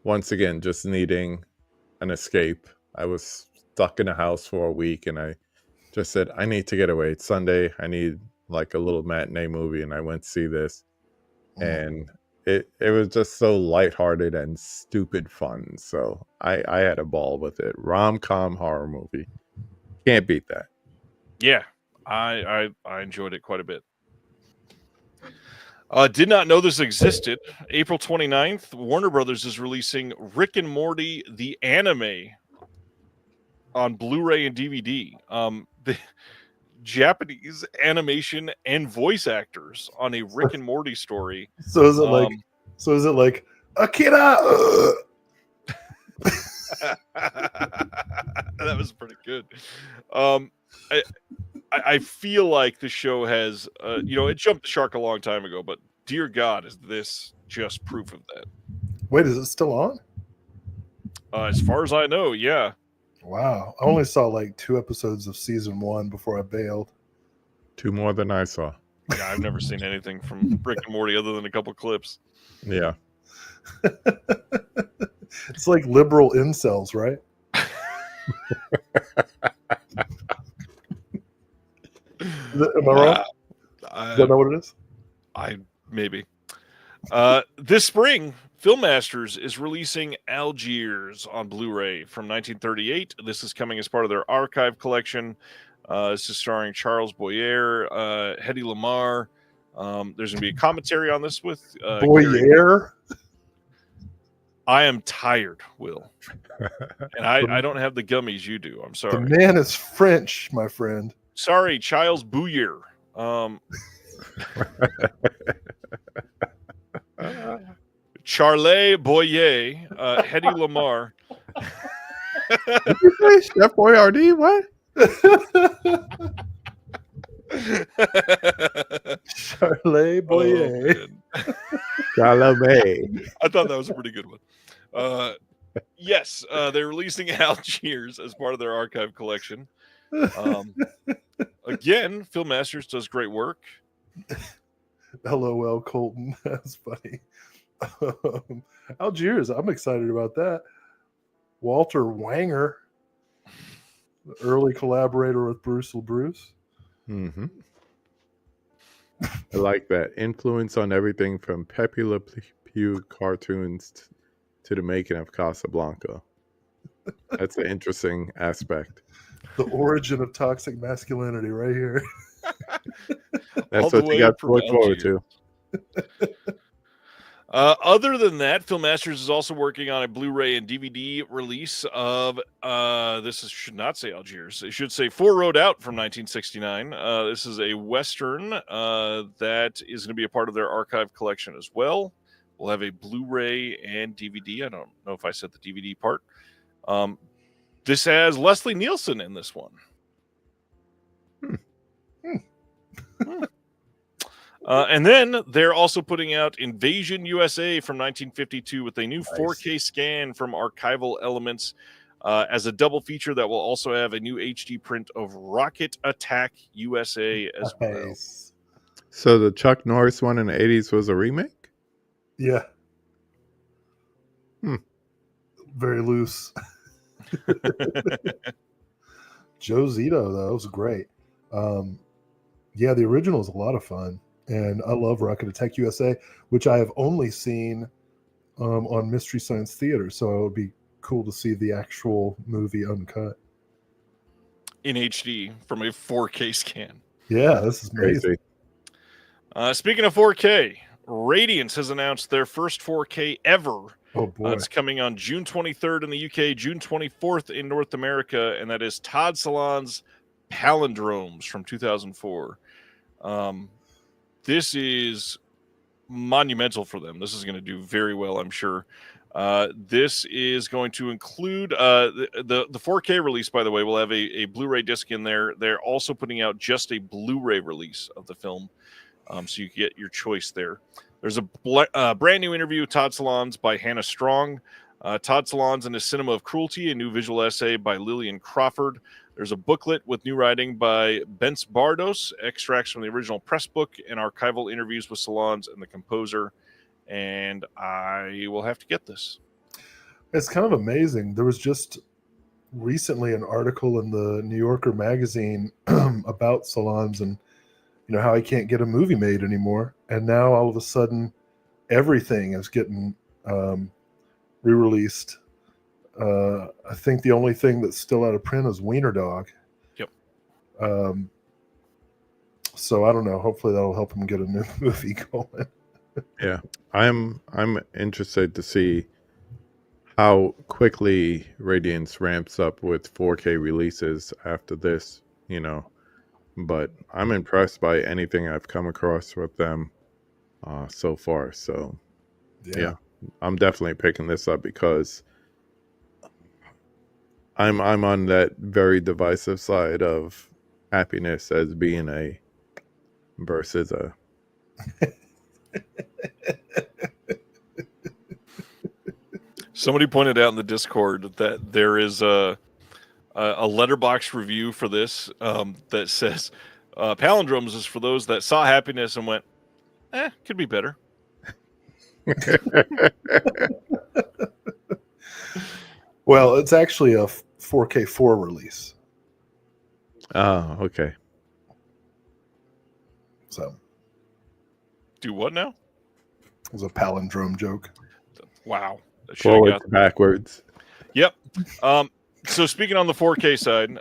once again just needing an escape. I was stuck in a house for a week and I just said, I need to get away. It's Sunday. I need like a little matinee movie, and I went to see this. And it was just so lighthearted and stupid fun. So I had a ball with it. Rom-com horror movie. Can't beat that. Yeah, I enjoyed it quite a bit. Did not know this existed. April 29th, Warner Brothers is releasing Rick and Morty, the anime, on Blu-ray and DVD. The Japanese animation and voice actors on a Rick and Morty story. So is it like Akira? That was pretty good. I feel like the show has, it jumped the shark a long time ago, but dear God, is this just proof of that? Wait, is it still on? As far as I know, yeah. Wow. I only saw like 2 episodes of season 1 before I bailed. 2 more than I saw. Yeah, I've never seen anything from Rick and Morty other than a couple clips. Yeah. It's like liberal incels, right? Am I wrong? Don't know what it is? Maybe. This spring, Filmmasters is releasing Algiers on Blu-ray from 1938. This is coming as part of their archive collection. This is starring Charles Boyer, Hedy Lamarr. There's going to be a commentary on this with Boyer. I am tired, Will, and I don't have the gummies you do. I'm sorry. The man is French, my friend. Sorry, Charles Boyer. Charlie Boyer, Hedy Lamarr. Did you say Chef Boyardee? What? Charlie Boyer. Charlemagne. I thought that was a pretty good one. Yes, they're releasing Algiers as part of their archive collection. Again, Filmmasters does great work. LOL, Colton. That's funny. Algiers, I'm excited about that. Walter Wanger, the early collaborator with Bruce LaBruce. Mm-hmm. I like that. Influence on everything from Pepe Le Pew cartoons to the making of Casablanca. That's an interesting aspect. The origin of toxic masculinity right here. That's what you got to look forward to. Other than that, Filmmasters is also working on a Blu-ray and DVD release of should not say Algiers. It should say Four Road Out from 1969. This is a Western that is going to be a part of their archive collection as well. We'll have a Blu-ray and DVD. I don't know if I said the DVD part. This has Leslie Nielsen in this one. And then they're also putting out Invasion USA from 1952 with a new 4K scan from Archival Elements as a double feature that will also have a new HD print of Rocket Attack USA as well. So the Chuck Norris one in the 80s was a remake? Yeah. Very loose. Joe Zito, though, was great. Yeah, the original is a lot of fun. And I love Rocket Attack USA, which I have only seen on Mystery Science Theater. So it would be cool to see the actual movie uncut. In HD from a 4K scan. Yeah, this is amazing. Speaking of 4K, Radiance has announced their first 4K ever. Oh, boy. It's coming on June 23rd in the UK, June 24th in North America, and that is Todd Salon's Palindromes from 2004. This is monumental for them. This is going to do very well, I'm sure. This is going to include the 4K release, by the way, will have a Blu-ray disc in there. They're also putting out just a Blu-ray release of the film, so you get your choice there. There's a brand new interview with Todd Salons by Hannah Strong. Todd Salons and His Cinema of Cruelty, a new visual essay by Lillian Crawford. There's a booklet with new writing by Bence Bardos, extracts from the original press book, and archival interviews with Salons and the composer. And I will have to get this. It's kind of amazing. There was just recently an article in the New Yorker magazine about Salons and how he can't get a movie made anymore. And now all of a sudden, everything is getting re-released. I think the only thing that's still out of print is Wiener Dog. Yep. So I don't know. Hopefully that'll help him get a new movie going. Yeah, I'm interested to see how quickly Radiance ramps up with 4K releases after this, but I'm impressed by anything I've come across with them so far. So yeah, I'm definitely picking this up because I'm on that very divisive side of happiness as being a versus a. Somebody pointed out in the Discord that there is a letterbox review for this that says palindromes is for those that saw happiness and went, could be better. Well, it's actually a 4K4 release. Oh, okay. So, do what now? It was a palindrome joke. Wow. Forward to backwards. Yep. So speaking on the 4K side,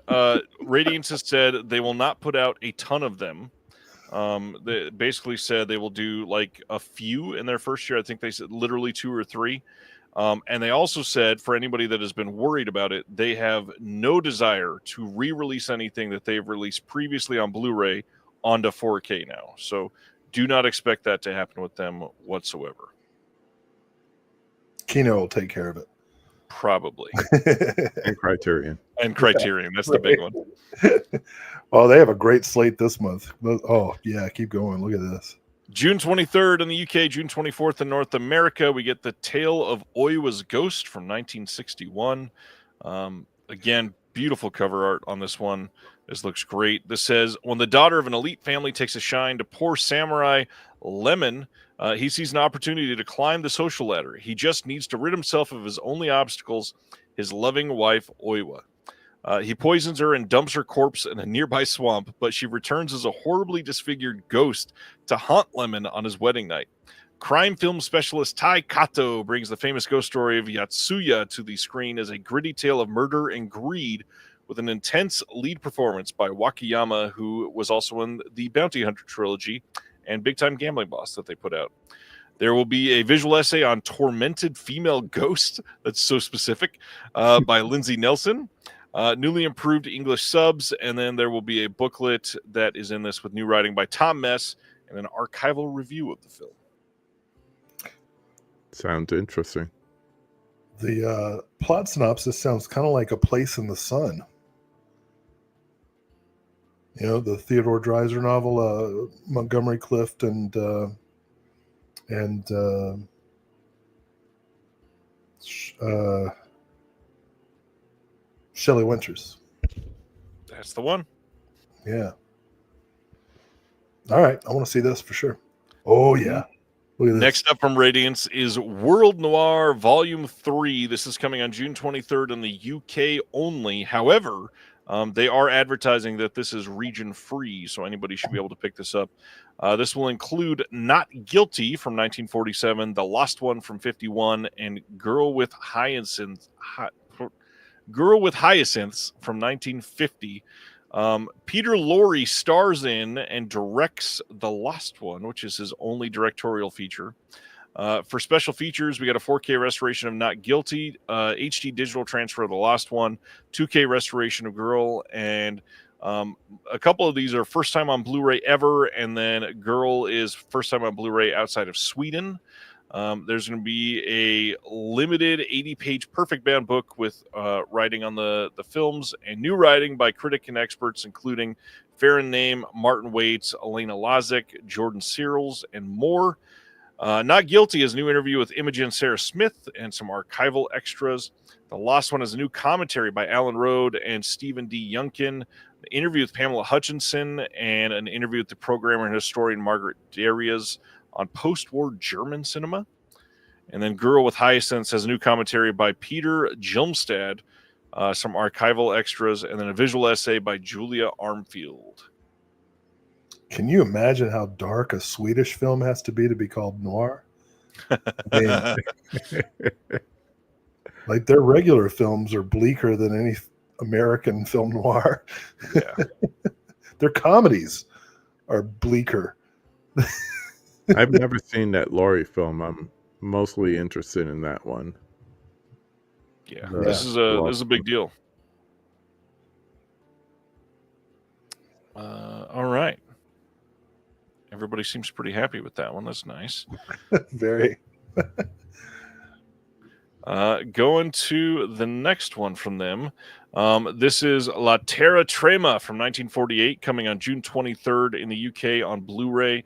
Radiance has said they will not put out a ton of them. They basically said they will do like a few in their first year. I think they said literally 2 or 3. And they also said, for anybody that has been worried about it, they have no desire to re-release anything that they've released previously on Blu-ray onto 4K now. So do not expect that to happen with them whatsoever. Kino will take care of it. Probably. And Criterion. And Criterion. That's the big one. Oh, they have a great slate this month. Oh, yeah. Keep going. Look at this. June 23rd in the UK, June 24th in North America, we get The Tale of Oiwa's Ghost from 1961. Again, beautiful cover art on this one. This looks great. This says, when the daughter of an elite family takes a shine to poor samurai Lemon, he sees an opportunity to climb the social ladder. He just needs to rid himself of his only obstacles, his loving wife, Oiwa. He poisons her and dumps her corpse in a nearby swamp, but she returns as a horribly disfigured ghost to haunt Lemon on his wedding night. Crime film specialist Tai Kato brings the famous ghost story of Yatsuya to the screen as a gritty tale of murder and greed with an intense lead performance by Wakayama, who was also in the Bounty Hunter trilogy and Big Time Gambling Boss that they put out. There will be a visual essay on Tormented Female Ghost, that's so specific, by Lindsay Nelson. Newly improved English subs, and then there will be a booklet that is in this with new writing by Tom Mess and an archival review of the film. Sounds interesting. The plot synopsis sounds kind of like A Place in the Sun. The Theodore Dreiser novel, Montgomery Clift and Shelley Winters. That's the one. Yeah. All right. I want to see this for sure. Oh, yeah. Look at this. Next up from Radiance is World Noir Volume 3. This is coming on June 23rd in the UK only. However, they are advertising that this is region free, so anybody should be able to pick this up. This will include Not Guilty from 1947, The Lost One from 51, and Girl with Hyacinths from 1950. Peter Lorre stars in and directs The Lost One, which is his only directorial feature. For special features, we got a 4K restoration of Not Guilty, HD digital transfer of The Lost One, 2K restoration of Girl, and a couple of these are first time on Blu-ray ever, and then Girl is first time on Blu-ray outside of Sweden. There's going to be a limited 80-page perfect bound book with writing on the films and new writing by critic and experts, including Farron Name, Martin Waits, Elena Lazick, Jordan Searles, and more. Not Guilty is a new interview with Imogen Sarah Smith and some archival extras. The Lost One is a new commentary by Alan Rode and Stephen D. Youngkin. An interview with Pamela Hutchinson and an interview with the programmer and historian Margaret Darius on post-war German cinema. And then Girl with Hyacinths has a new commentary by Peter Gilmstad, some archival extras, and then a visual essay by Julia Armfield. Can you imagine how dark a Swedish film has to be called noir? I mean, like their regular films are bleaker than any American film noir. Yeah. Their comedies are bleaker. I've never seen that Laurie film. I'm mostly interested in that one. Yeah, this is a big deal. All right. Everybody seems pretty happy with that one. That's nice. Very. Going to the next one from them. This is La Terra Trema from 1948, coming on June 23rd in the UK on Blu-ray.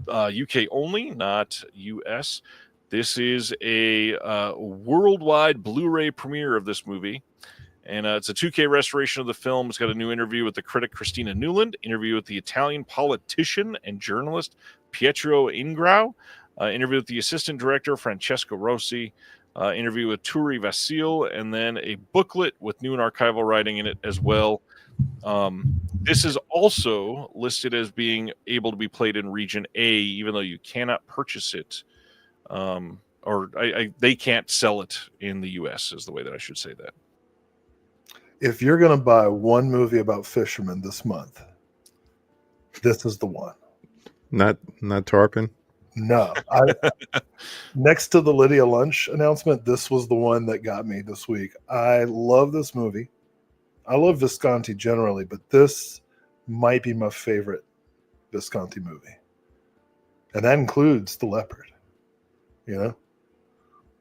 UK only, not US. This is a worldwide Blu-ray premiere of this movie. And it's a 2K restoration of the film. It's got a new interview with the critic Christina Newland, interview with the Italian politician and journalist Pietro Ingrao, interview with the assistant director Francesco Rossi, interview with Turi Vasil, and then a booklet with new and archival writing in it as well. This is also listed as being able to be played in Region A, even though you cannot purchase it. They can't sell it in the U.S. is the way that I should say that. If you're going to buy one movie about fishermen this month, this is the one. Not Tarpon? No. Next to the Lydia lunch announcement, this was the one that got me this week. I love this movie. I love Visconti generally, but this might be my favorite Visconti movie. And that includes The Leopard. You know?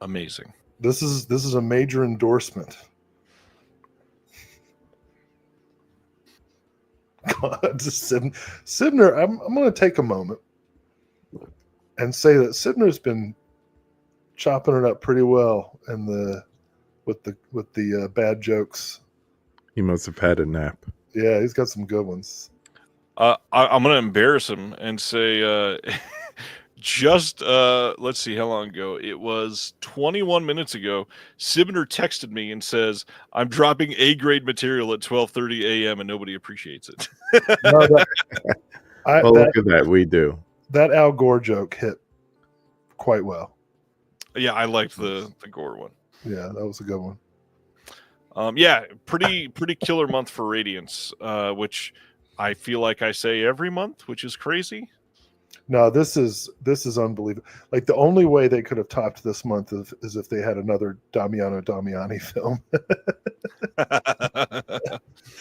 Amazing. This is a major endorsement. God, Sibner, I'm going to take a moment and say that Sibner's been chopping it up pretty well in with the bad jokes. He must have had a nap. Yeah, he's got some good ones. I'm going to embarrass him and say, let's see how long ago. It was 21 minutes ago. Sibner texted me and says, I'm dropping A-grade material at 12:30 a.m. and nobody appreciates it. Look at that. We do. That Al Gore joke hit quite well. Yeah, I liked the Gore one. Yeah, that was a good one. Pretty killer month for Radiance, which I feel like I say every month, which is crazy. No, this is unbelievable. Like the only way they could have topped this month is if they had another Damiano Damiani film.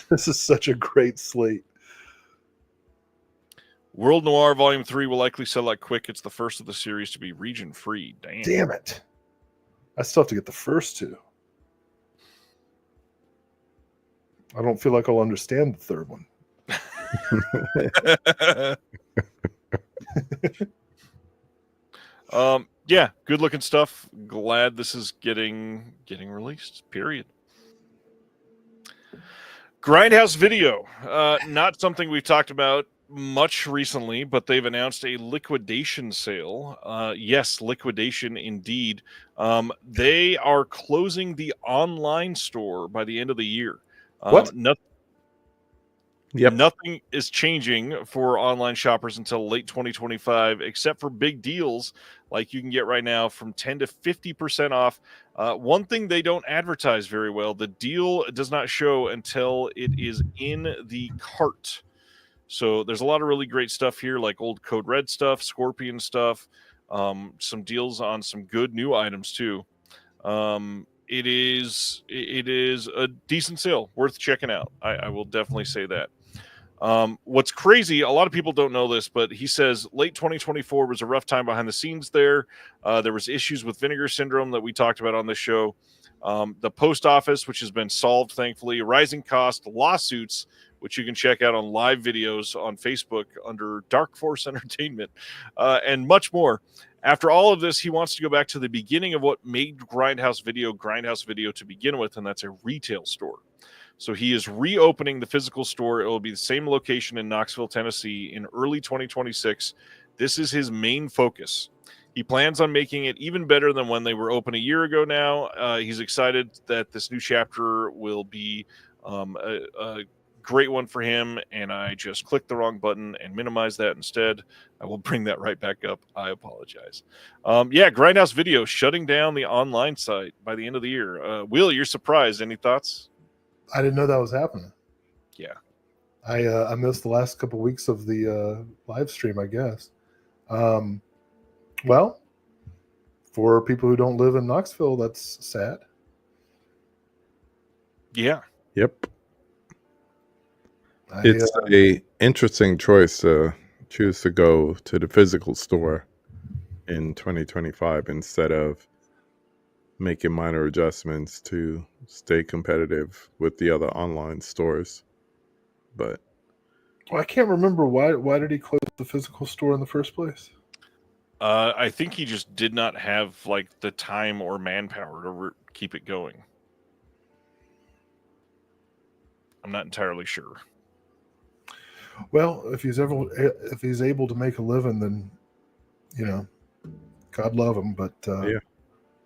This is such a great slate. World Noir Volume 3 will likely sell out quick. It's the first of the series to be region free. Damn it. I still have to get the first two. I don't feel like I'll understand the third one. Good looking stuff. Glad this is getting released. Period. Grindhouse Video, not something we've talked about much recently, but they've announced a liquidation sale. Yes, liquidation indeed. They are closing the online store by the end of the year. What? Nothing is changing for online shoppers until late 2025, except for big deals like you can get right now from 10 to 50% off. One thing they don't advertise very well, the deal does not show until it is in the cart. So there's a lot of really great stuff here, like old Code Red stuff, Scorpion stuff, some deals on some good new items too. It is a decent sale, worth checking out. I will definitely say that. What's crazy, a lot of people don't know this, but he says late 2024 was a rough time behind the scenes there. There was issues with vinegar syndrome that we talked about on this show. The post office, which has been solved, thankfully, rising cost, lawsuits, which you can check out on live videos on Facebook under Dark Force Entertainment, and much more. After all of this, he wants to go back to the beginning of what made Grindhouse Video to begin with, and that's a retail store. So he is reopening the physical store. It will be the same location in Knoxville, Tennessee in early 2026. This is his main focus. He plans on making it even better than when they were open a year ago now. He's excited that this new chapter will be a great one for him, and I just clicked the wrong button and minimized that instead. I will bring that right back up. I apologize. Grindhouse Video shutting down the online site by the end of the year. Will, you're surprised. Any thoughts? I didn't know that was happening. Yeah. I missed the last couple weeks of the live stream, I guess. Well, for people who don't live in Knoxville, that's sad. Yeah. Yep. It's a interesting choice to choose to go to the physical store in 2025 instead of making minor adjustments to stay competitive with the other online stores. But I can't remember why did he close the physical store in the first place? I think he just did not have like the time or manpower to keep it going. I'm not entirely sure. Well, if he's able to make a living, then God love him. But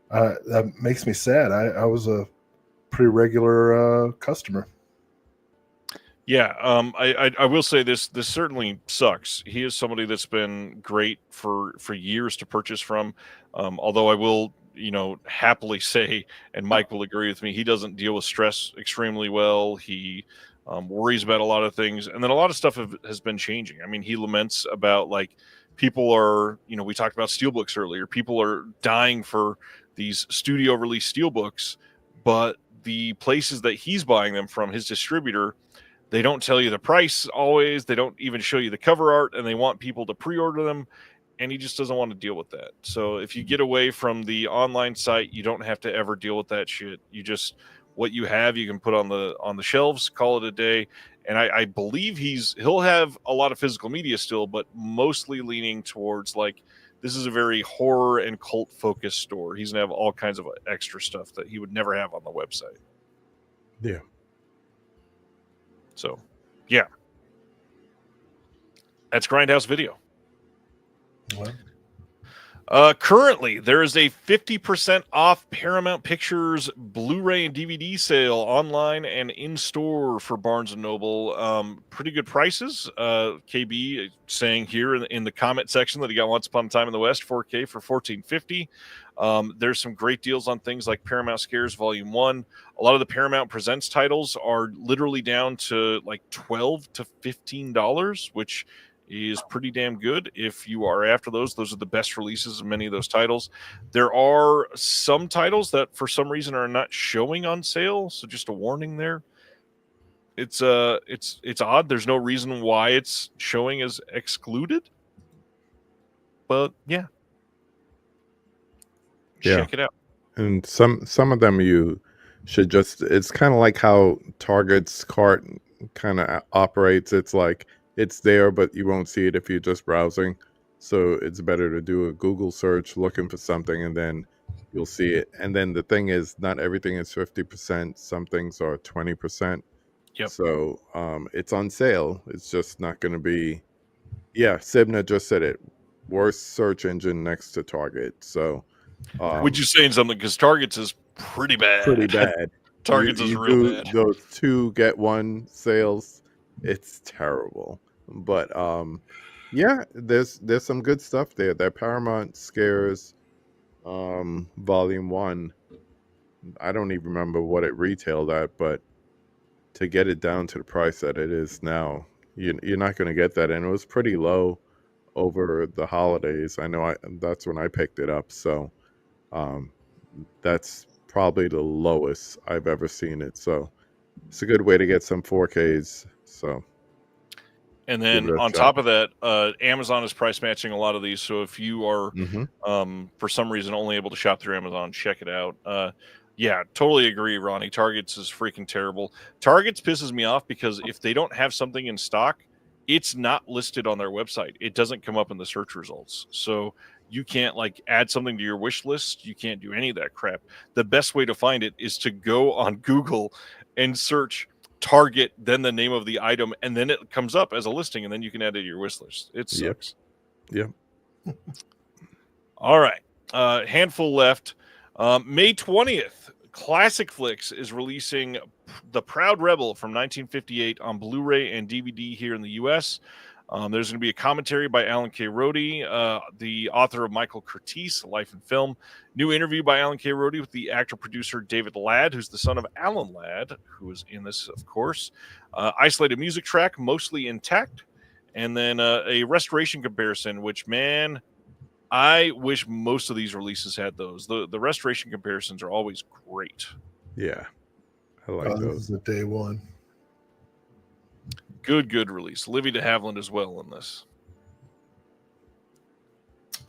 that makes me sad. I was a pretty regular customer. Yeah, I will say this certainly sucks. He is somebody that's been great for years to purchase from. Although I will, happily say, and Mike will agree with me, he doesn't deal with stress extremely well. He worries about a lot of things, and then a lot of stuff has been changing. I mean, he laments about like people are, we talked about steelbooks earlier. People are dying for these studio release steelbooks, but the places that he's buying them from, his distributor, they don't tell you the price always. They don't even show you the cover art, and they want people to pre-order them, and he just doesn't want to deal with that. So if you get away from the online site, you don't have to ever deal with that shit. You just, what you have, you can put on the shelves, call it a day. And I believe he'll have a lot of physical media still, but mostly leaning towards like, this is a very horror and cult focused store. He's gonna have all kinds of extra stuff that he would never have on the website. Yeah. So, yeah. That's Grindhouse Video. What? Currently, there is a 50% off Paramount Pictures Blu-ray and DVD sale online and in-store for Barnes & Noble. Pretty good prices. KB saying here in the comment section that he got Once Upon a Time in the West 4K for $14.50. There's some great deals on things like Paramount Scares Volume 1. A lot of the Paramount Presents titles are literally down to like $12 to $15, which is pretty damn good. If you are after those are the best releases of many of those titles. There are some titles that for some reason are not showing on sale, so just a warning there. It's odd. There's no reason why it's showing as excluded, but yeah, check it out. And some of them you should just, it's kind of like how Target's cart kind of operates. It's like it's there, but you won't see it if you're just browsing. So it's better to do a Google search looking for something, and then you'll see it. And then the thing is, not everything is 50%. Some things are 20%. Yep. So it's on sale. It's just not going to be. Yeah, Sibna just said it. Worst search engine next to Target. So. Which is saying something, because Target's is pretty bad. Pretty bad. Target's is real bad. Those 2 get 1 sales, it's terrible. But yeah, there's some good stuff there. That Paramount Scares Volume 1, I don't even remember what it retailed at, but to get it down to the price that it is now, you're not going to get that. And it was pretty low over the holidays. I know that's when I picked it up. So that's probably the lowest I've ever seen it. So it's a good way to get some 4Ks. So And then on top of that, Amazon is price matching a lot of these. So if you are, for some reason, only able to shop through Amazon, check it out. Yeah, totally agree, Ronnie. Targets is freaking terrible. Targets pisses me off because if they don't have something in stock, it's not listed on their website. It doesn't come up in the search results. So you can't like add something to your wish list. You can't do any of that crap. The best way to find it is to go on Google and search Target, then the name of the item, and then it comes up as a listing, and then you can add it to your wish list. It sucks. Yep. All right. Handful left. May 20th, Classic Flicks is releasing The Proud Rebel from 1958 on Blu-ray and DVD here in the U.S. There's going to be a commentary by Alan K. Rody, the author of michaelxcreates, Life and Film. New interview by Alan K. Rody with the actor-producer David Ladd, who's the son of Alan Ladd, who is in this, of course. Isolated music track, mostly intact. And then a restoration comparison, which, man, I wish most of these releases had those. The restoration comparisons are always great. Yeah, I like those. This is a day one. Good release. Olivia de Havilland as well in this.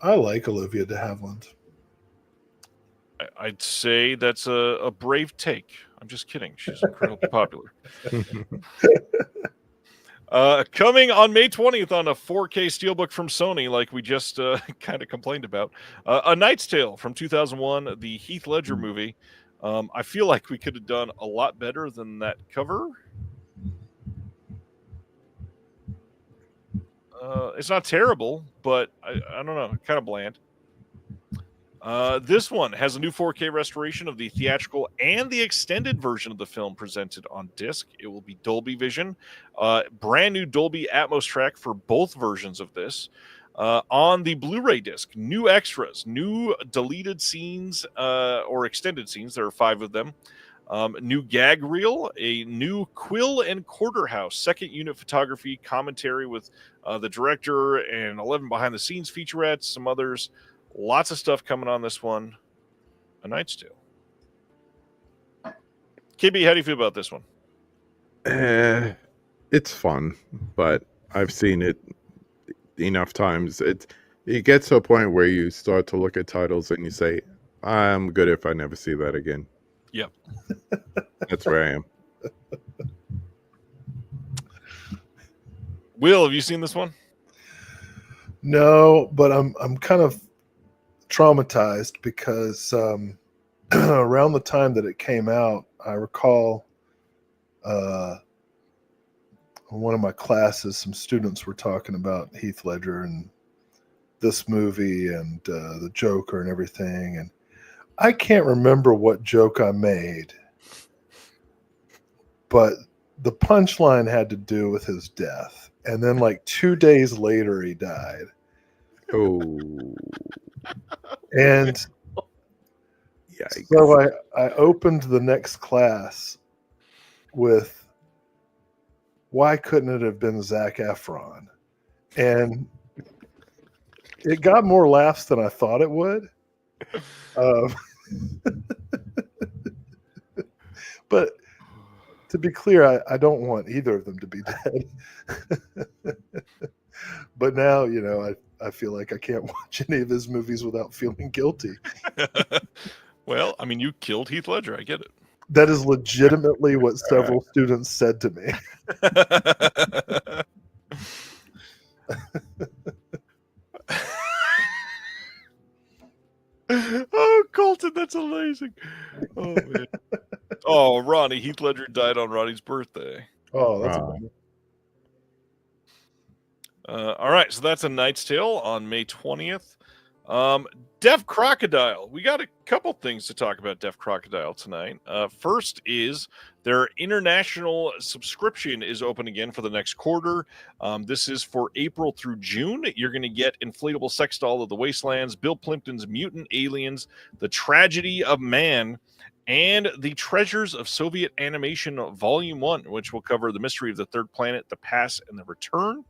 I like Olivia de Havilland. I'd say that's a brave take. I'm just kidding. She's incredibly popular. Coming on May 20th on a 4K Steelbook from Sony, like we just kind of complained about. A Knight's Tale from 2001, the Heath Ledger movie. I feel like we could have done a lot better than that cover. It's not terrible, but I don't know, kind of bland. This one has a new 4K restoration of the theatrical and the extended version of the film presented on disc. It will be Dolby Vision. Brand new Dolby Atmos track for both versions of this. On the Blu-ray disc, new extras, new deleted scenes or extended scenes. There are 5 of them. New gag reel, a new Quill and Quarterhouse second unit photography commentary with the director and 11 behind the scenes featurettes, some others. Lots of stuff coming on this one. A Knight's Tale. KB, how do you feel about this one? It's fun, but I've seen it enough times. It gets to a point where you start to look at titles and you say, I'm good if I never see that again. Yep. That's where I am. Will, have you seen this one? No, but I'm kind of traumatized because around the time that it came out, I recall one of my classes, some students were talking about Heath Ledger and this movie and the Joker and everything, and I can't remember what joke I made, but the punchline had to do with his death. And then like 2 days later, he died. Oh. And Yikes. so I opened the next class with, why couldn't it have been Zac Efron? And it got more laughs than I thought it would. But to be clear, I don't want either of them to be dead. But now, you know, I feel like I can't watch any of his movies without feeling guilty. Well, I mean, you killed Heath Ledger. I get it. That is legitimately what several students said to me. Oh, Colton, that's amazing. Oh, man. Oh, Ronnie. Heath Ledger died on Ronnie's birthday. Oh, that's a bummer. All right, so that's A Knight's Tale on May 20th. Deaf Crocodile. We got a couple things to talk about Deaf Crocodile tonight. First is their international subscription is open again for the next quarter. This is for April through June. You're going to get Inflatable Sex Doll of the Wastelands, Bill Plimpton's Mutant Aliens, The Tragedy of Man, and The Treasures of Soviet Animation Volume 1, which will cover the mystery of the third planet, the past, and the return.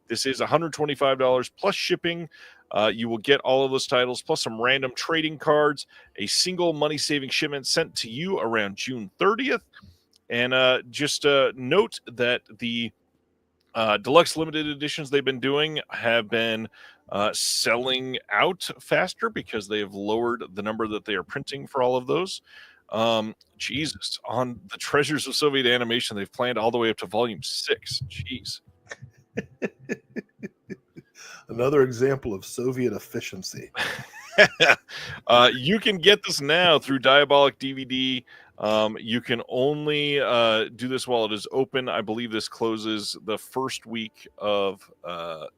This is $125 plus shipping. You will get all of those titles, plus some random trading cards, a single money-saving shipment sent to you around June 30th. And just note that the Deluxe limited editions they've been doing have been selling out faster because they have lowered the number that they are printing for all of those. Jesus, on the Treasures of Soviet Animation, they've planned all the way up to volume 6. Jeez. Another example of Soviet efficiency. You can get this now through Diabolic DVD. You can only do this while it is open. I believe this closes the first week of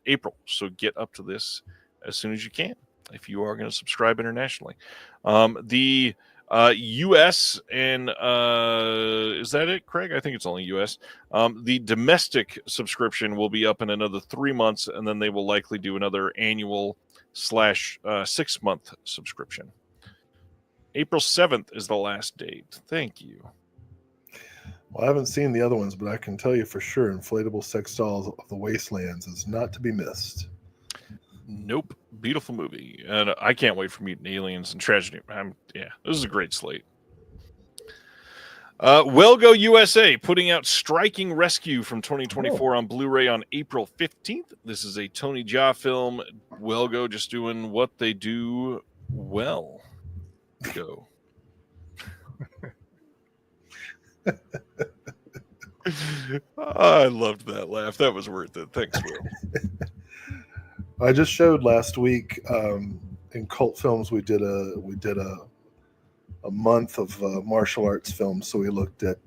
April. So get up to this as soon as you can if you are going to subscribe internationally. The U.S. and is that it, Craig? I think it's only U.S. The domestic subscription will be up in another 3 months, and then they will likely do another annual / 6-month subscription. April 7th is the last date. Thank you. Well, I haven't seen the other ones, but I can tell you for sure Inflatable Sex Dolls of the Wastelands is not to be missed. Nope. Beautiful movie. And I can't wait for Mutant Aliens and Tragedy. Yeah, this is a great slate. Wellgo USA putting out Striking Rescue from 2024 on Blu-ray on April 15th. This is a Tony Jaa film. Wellgo just doing what they do well. Go. I loved that laugh. That was worth it. Thanks, Will. I just showed last week in Cult Films we did a month of martial arts films. So we looked at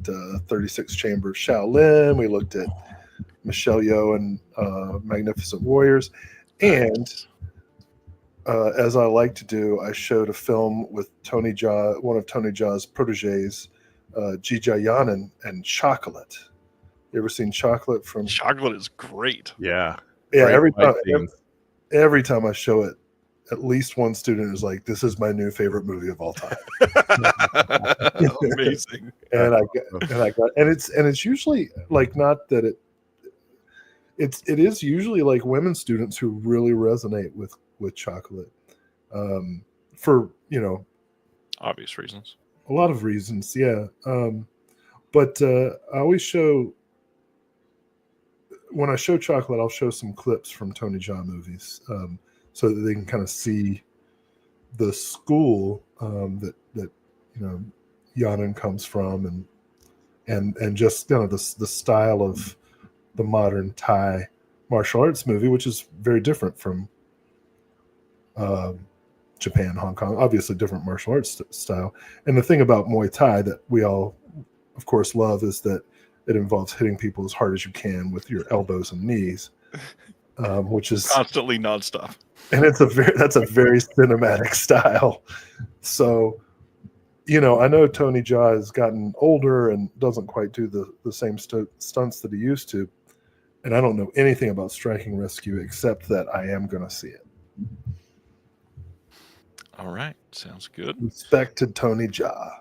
36 Chamber of Shaolin. We looked at Michelle Yeoh and Magnificent Warriors. And as I like to do, I showed a film with Tony Jaa, one of Tony Jaa's proteges, Ji Jayanan, and Chocolate. You ever seen Chocolate? Chocolate is great. Yeah. Yeah, Great every time I show it, at least one student is like, "This is my new favorite movie of all time." Amazing. and it's usually like, not that it is usually like women students who really resonate with Chocolate, for obvious reasons. a lot of reasons, yeah. But I always show, when I show Chocolate, I'll show some clips from Tony Jaa movies, so that they can kind of see the school that Yanan comes from, and just the style of the modern Thai martial arts movie, which is very different from Japan, Hong Kong, obviously different martial arts style. And the thing about Muay Thai that we all, of course, love is that it involves hitting people as hard as you can with your elbows and knees, which is constantly nonstop. And that's a very cinematic style. So, I know Tony Jaa has gotten older and doesn't quite do the same stunts that he used to. And I don't know anything about Striking Rescue except that I am going to see it. All right. Sounds good. Respect to Tony Jaa.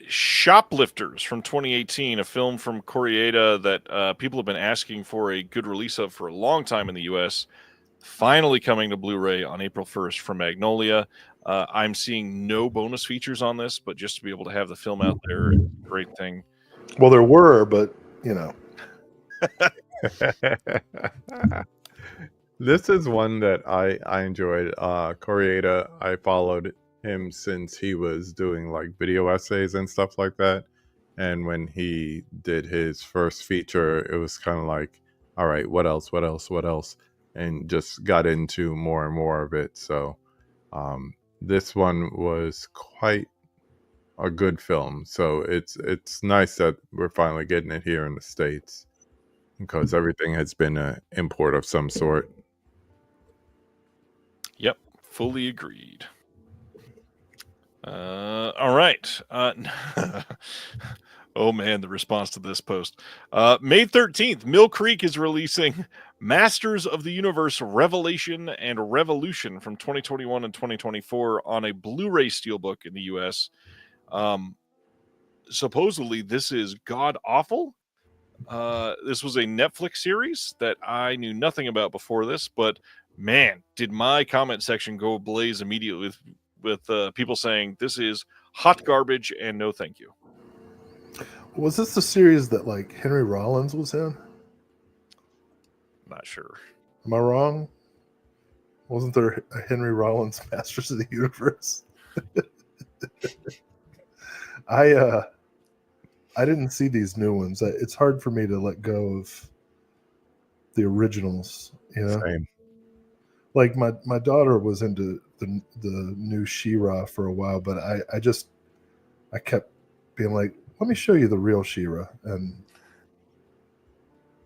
Shoplifters from 2018, a film from Koreeda that people have been asking for a good release of for a long time in the U.S., finally coming to Blu-ray on April 1st from Magnolia. I'm seeing no bonus features on this, but just to be able to have the film out there is a great thing. Well, there were, but This is one that I enjoyed. Koreeda, I followed him since he was doing like video essays and stuff like that. And when he did his first feature, it was kind of like, all right, what else? And just got into more and more of it. So this one was quite a good film. So it's nice that we're finally getting it here in the States, because everything has been an import of some sort. Yep, fully agreed. All right. Oh man, the response to this post. May 13th, Mill Creek is releasing Masters of the Universe Revelation and Revolution from 2021 and 2024 on a Blu-ray Steelbook in the US. Supposedly this is god awful. This was a Netflix series that I knew nothing about before this, but man, did my comment section go ablaze immediately with people saying this is hot garbage and no thank you. Was this the series that like Henry Rollins was in? not sure. Am I wrong? Wasn't there a Henry Rollins Masters of the Universe? I didn't see these new ones. It's hard for me to let go of the originals. You know, Same. like my daughter was into the new She-Ra for a while, but I kept being like, let me show you the real She-Ra, and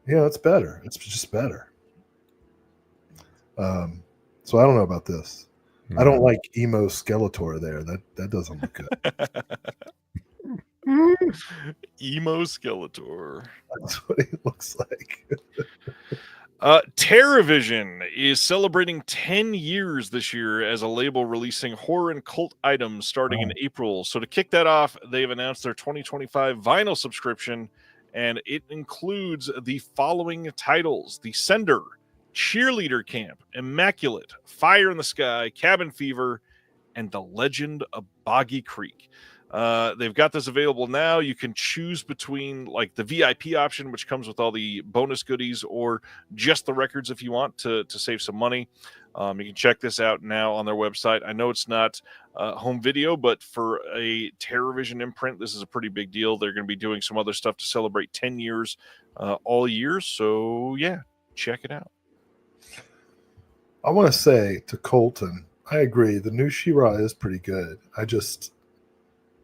it's better. It's just better. So I don't know about this. I don't like emo Skeletor there. That doesn't look good. Emo Skeletor. That's what he looks like. TerraVision is celebrating 10 years this year as a label releasing horror and cult items starting in April. So to kick that off, they've announced their 2025 vinyl subscription, and it includes the following titles: The Sender, Cheerleader Camp, Immaculate, Fire in the Sky, Cabin Fever, and The Legend of Boggy Creek. They've got this available now. You can choose between like the VIP option, which comes with all the bonus goodies, or just the records if you want to save some money. You can check this out now on their website. I know it's not home video, but for a TerraVision imprint, this is a pretty big deal. They're going to be doing some other stuff to celebrate 10 years all year. So yeah, check it out. I want to say to Colton, I agree. The new She-Ra is pretty good. I just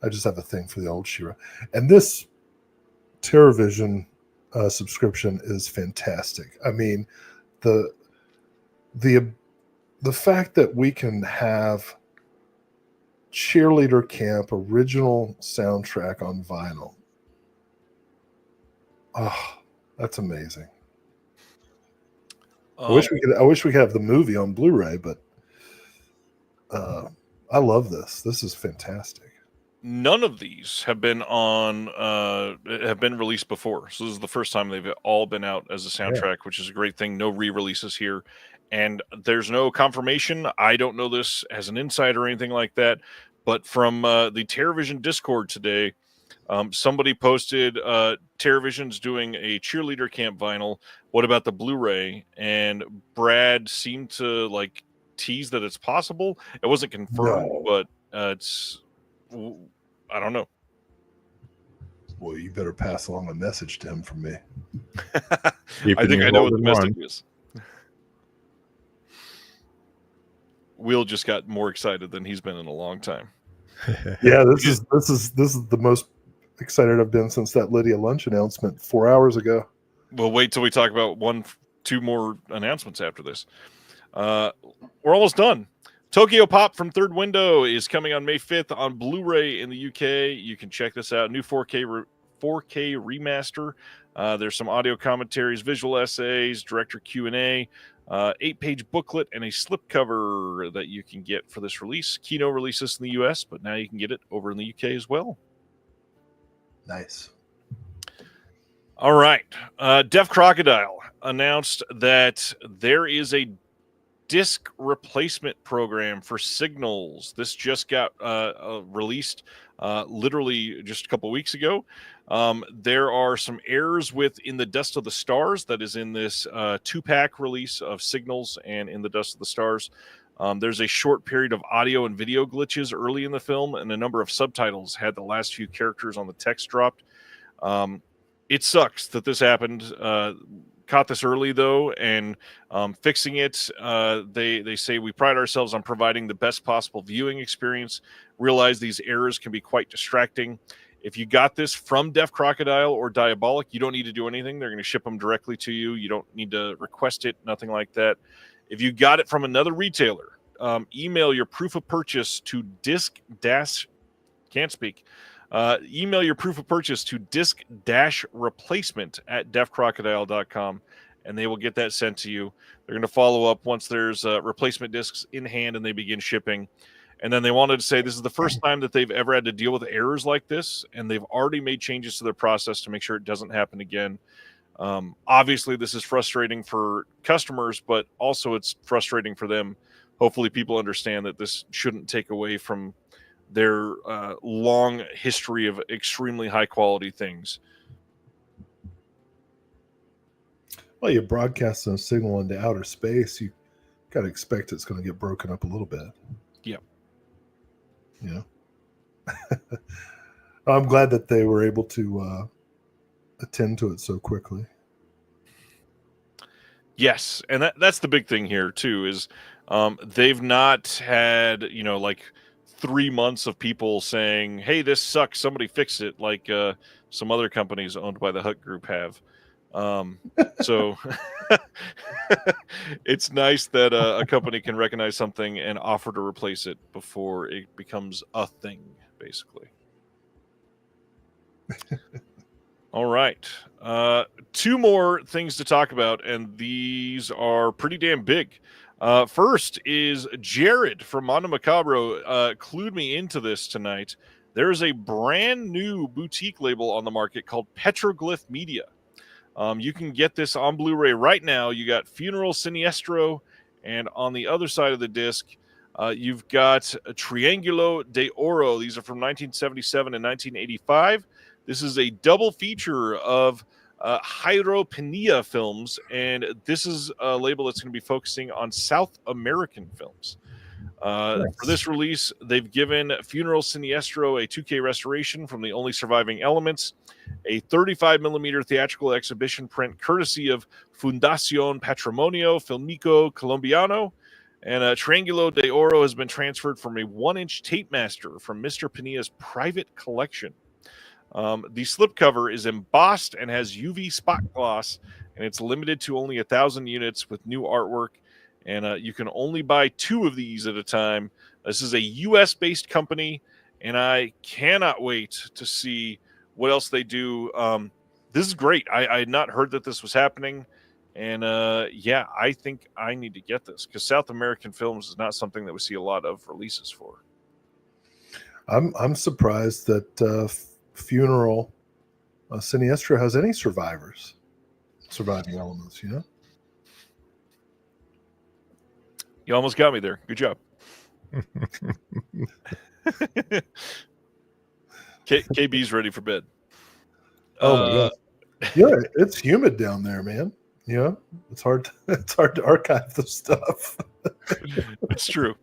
have a thing for the old She-Ra. And this TerraVision subscription is fantastic. I mean, the fact that we can have Cheerleader Camp original soundtrack on vinyl. Oh, that's amazing. I wish we could have the movie on Blu-ray, but I love this. This is fantastic. None of these have been released before, so this is the first time they've all been out as a soundtrack, which is a great thing. No re-releases here, and there's no confirmation. I don't know this as an insider or anything like that, but from the TerraVision Discord today, somebody posted TerraVision's doing a Cheerleader Camp vinyl. What about the Blu-ray? And Brad seemed to like tease that it's possible. It wasn't confirmed, but it's. I don't know. Well, you better pass along a message to him from me. I think I know what the message is. Will just got more excited than he's been in a long time. Yeah, this is the most excited I've been since that Lydia lunch announcement 4 hours ago. We'll wait till we talk about two more announcements after this. We're almost done. Tokyo Pop from Third Window is coming on May 5th on Blu-ray in the UK. You can check this out. New 4K remaster. There's some audio commentaries, visual essays, director Q&A, 8-page booklet, and a slipcover that you can get for this release. Kino released this in the US, but now you can get it over in the UK as well. Nice. All right. Deaf Crocodile announced that there is a disc replacement program for Signals. This just got released literally just a couple weeks ago. There are some errors with In the Dust of the Stars that is in this 2-pack release of Signals and In the Dust of the Stars. There's a short period of audio and video glitches early in the film, and a number of subtitles had the last few characters on the text dropped. It sucks that this happened. Caught this early though, and fixing it. They say we pride ourselves on providing the best possible viewing experience. Realize these errors can be quite distracting. If you got this from Deaf Crocodile or Diabolic, you don't need to do anything. They're going to ship them directly to you. You don't need to request it, nothing like that. If you got it from another retailer, email your proof of purchase to email your proof of purchase to disc-replacement@deafcrocodile.com, and they will get that sent to you. They're going to follow up once there's replacement discs in hand and they begin shipping. And then they wanted to say this is the first time that they've ever had to deal with errors like this, and they've already made changes to their process to make sure it doesn't happen again. Obviously, this is frustrating for customers, but also it's frustrating for them. Hopefully, people understand that this shouldn't take away from their long history of extremely high quality things. Well, you broadcast a signal into outer space, you got to expect it's going to get broken up a little bit. Yeah. Yeah. I'm glad that they were able to attend to it so quickly. Yes, and that's the big thing here too is they've not had, you know, like 3 months of people saying, "Hey, this sucks, somebody fix it," like some other companies owned by the Hut Group have. So it's nice that a company can recognize something and offer to replace it before it becomes a thing, basically. All right. 2 more things to talk about, and these are pretty damn big. First is Jared from Mondo Macabro clued me into this tonight. There is a brand new boutique label on the market called Petroglyph Media. You can get this on Blu-ray right now. You got Funeral Siniestro, and on the other side of the disc, you've got Triangulo de Oro. These are from 1977 and 1985. This is a double feature of Jairo Pinilla films, and this is a label that's going to be focusing on South American films. For this release, they've given Funeral Siniestro a 2K restoration from the only surviving elements, a 35mm theatrical exhibition print courtesy of Fundación Patrimonio Filmico Colombiano, and Triangulo de Oro has been transferred from a 1-inch tape master from Mr. Pinilla's private collection. The slipcover is embossed and has UV spot gloss, and it's limited to only 1,000 units with new artwork. And you can only buy 2 of these at a time. This is a U.S.-based company, and I cannot wait to see what else they do. This is great. I had not heard that this was happening, and yeah, I think I need to get this because South American films is not something that we see a lot of releases for. I'm surprised that Funeral Siniestro has any surviving elements, you know? You almost got me there. Good job. KB's ready for bed. Oh my god! Yeah, it's humid down there, man. Yeah, it's hard. It's hard to archive the stuff. It's true.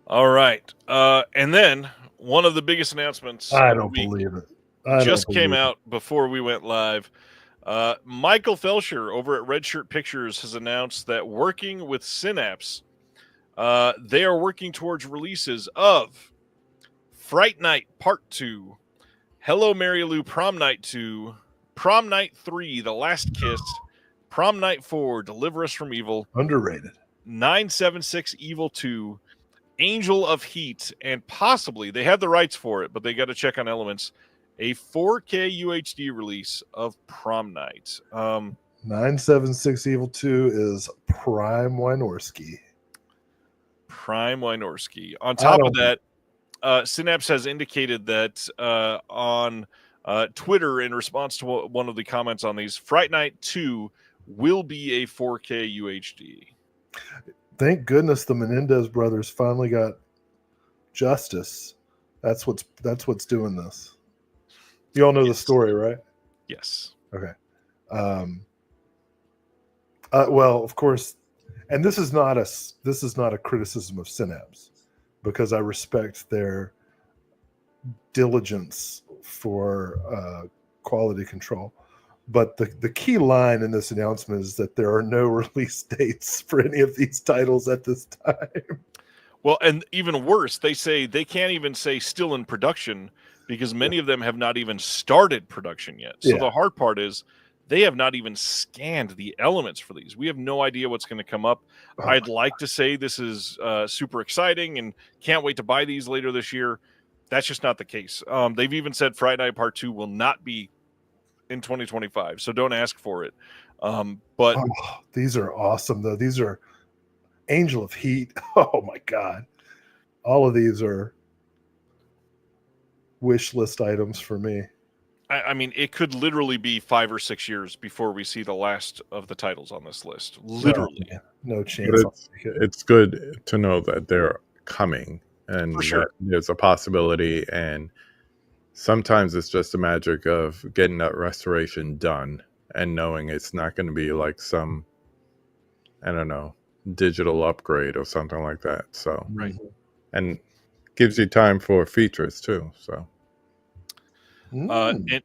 All right, and then one of the biggest announcements. I don't believe it. Just came out before we went live. Michael Felsher over at Red Shirt Pictures has announced that working with Synapse, they are working towards releases of Fright Night Part 2, Hello Mary Lou Prom Night 2, Prom Night 3, The Last Kiss, Prom Night 4, Deliver Us from Evil, underrated, 976 Evil 2, Angel of Heat, and possibly, they have the rights for it, but they got to check on elements, a 4K UHD release of Prom Night. 976 Evil 2 is Prime Wynorski. Prime Wynorski. On top of that, Synapse has indicated that on Twitter, in response to one of the comments on these, Fright Night 2 will be a 4K UHD. Thank goodness the Menendez brothers finally got justice. That's what's doing this. You all know the story, right? Yes. Okay. Well, of course, and this is not a criticism of Synapse, because I respect their diligence for quality control. But the key line in this announcement is that there are no release dates for any of these titles at this time. Well, and even worse, they say they can't even say still in production because many of them have not even started production yet. So the hard part is they have not even scanned the elements for these. We have no idea what's going to come up. I'd like to say this is super exciting and can't wait to buy these later this year. That's just not the case. They've even said Friday Night Part 2 will not be in 2025, so don't ask for it. But these are awesome, though. These are Angel of Heat. Oh, my God. All of these are wish list items for me. I mean, it could literally be 5 or 6 years before we see the last of the titles on this list. Literally. No chance. It's good to know that they're coming and for sure. There's a possibility. And sometimes it's just the magic of getting that restoration done and knowing it's not going to be like some, I don't know, digital upgrade or something like that. So, Right. And gives you time for features too. So, and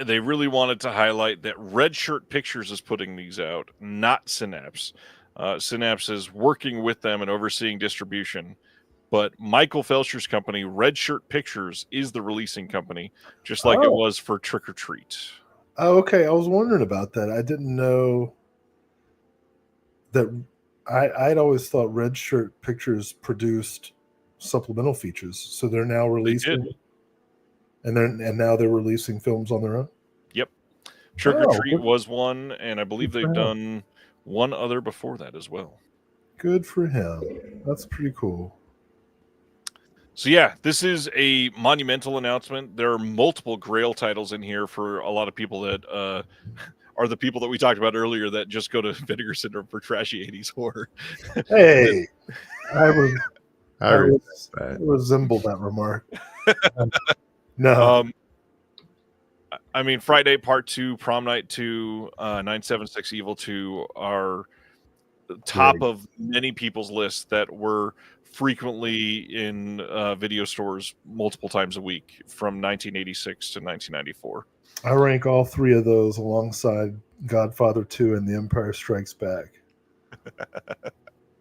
they really wanted to highlight that Red Shirt Pictures is putting these out, not Synapse. Synapse is working with them and overseeing distribution. But Michael Felsher's company, Red Shirt Pictures, is the releasing company, just like it was for Trick or Treat. Oh, okay. I was wondering about that. I didn't know that. I'd always thought Red Shirt Pictures produced supplemental features, so they're now releasing, and now they're releasing films on their own. Yep, Trick or Treat was one, and I believe they've done one other before that as well. Good for him. That's pretty cool. So yeah, this is a monumental announcement. There are multiple Grail titles in here for a lot of people that are the people that we talked about earlier that just go to Vinegar Syndrome for trashy 80s horror. Hey, I resemble that remark. No. I mean, Friday Part 2, Prom Night 2, 976 Evil 2 are top of many people's lists that were frequently in video stores multiple times a week from 1986 to 1994. I rank all three of those alongside Godfather 2 and The Empire Strikes Back.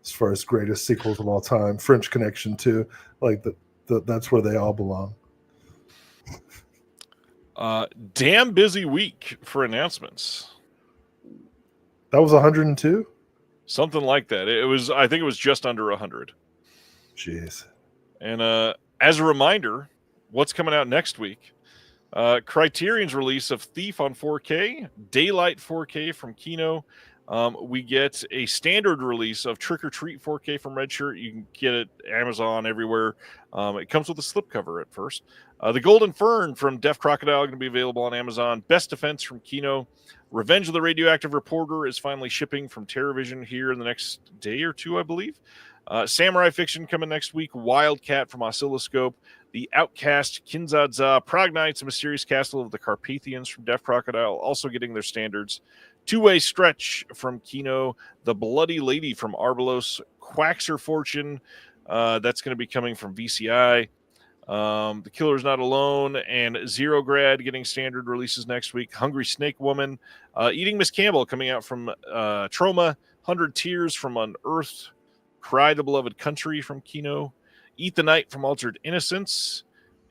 As far as greatest sequels of all time, French Connection 2, like that's where they all belong. Damn busy week for announcements. That was 102? Something like that. I think it was just under 100. Jeez. And as a reminder, what's coming out next week? Criterion's release of Thief on 4K, Daylight 4K from Kino. We get a standard release of Trick or Treat 4K from Red Shirt. You can get it Amazon everywhere. It comes with a slipcover at first. The Golden Fern from Deaf Crocodile going to be available on Amazon. Best Defense from Kino. Revenge of the Radioactive Reporter is finally shipping from TerraVision here in the next day or two, I believe. Samurai Fiction coming next week. Wildcat from Oscilloscope. The Outcast, Kinzadza, Prognites, A Mysterious Castle of the Carpathians from Deaf Crocodile, also getting their standards. Two-Way Stretch from Kino. The Bloody Lady from Arbalos. Quaxer Fortune, that's going to be coming from VCI. The Killer's Not Alone and Zero Grad getting standard releases next week. Hungry Snake Woman. Eating Miss Campbell coming out from Troma. 100 Tears from Unearthed. Cry the Beloved Country from Kino. Eat the Night from Altered Innocence.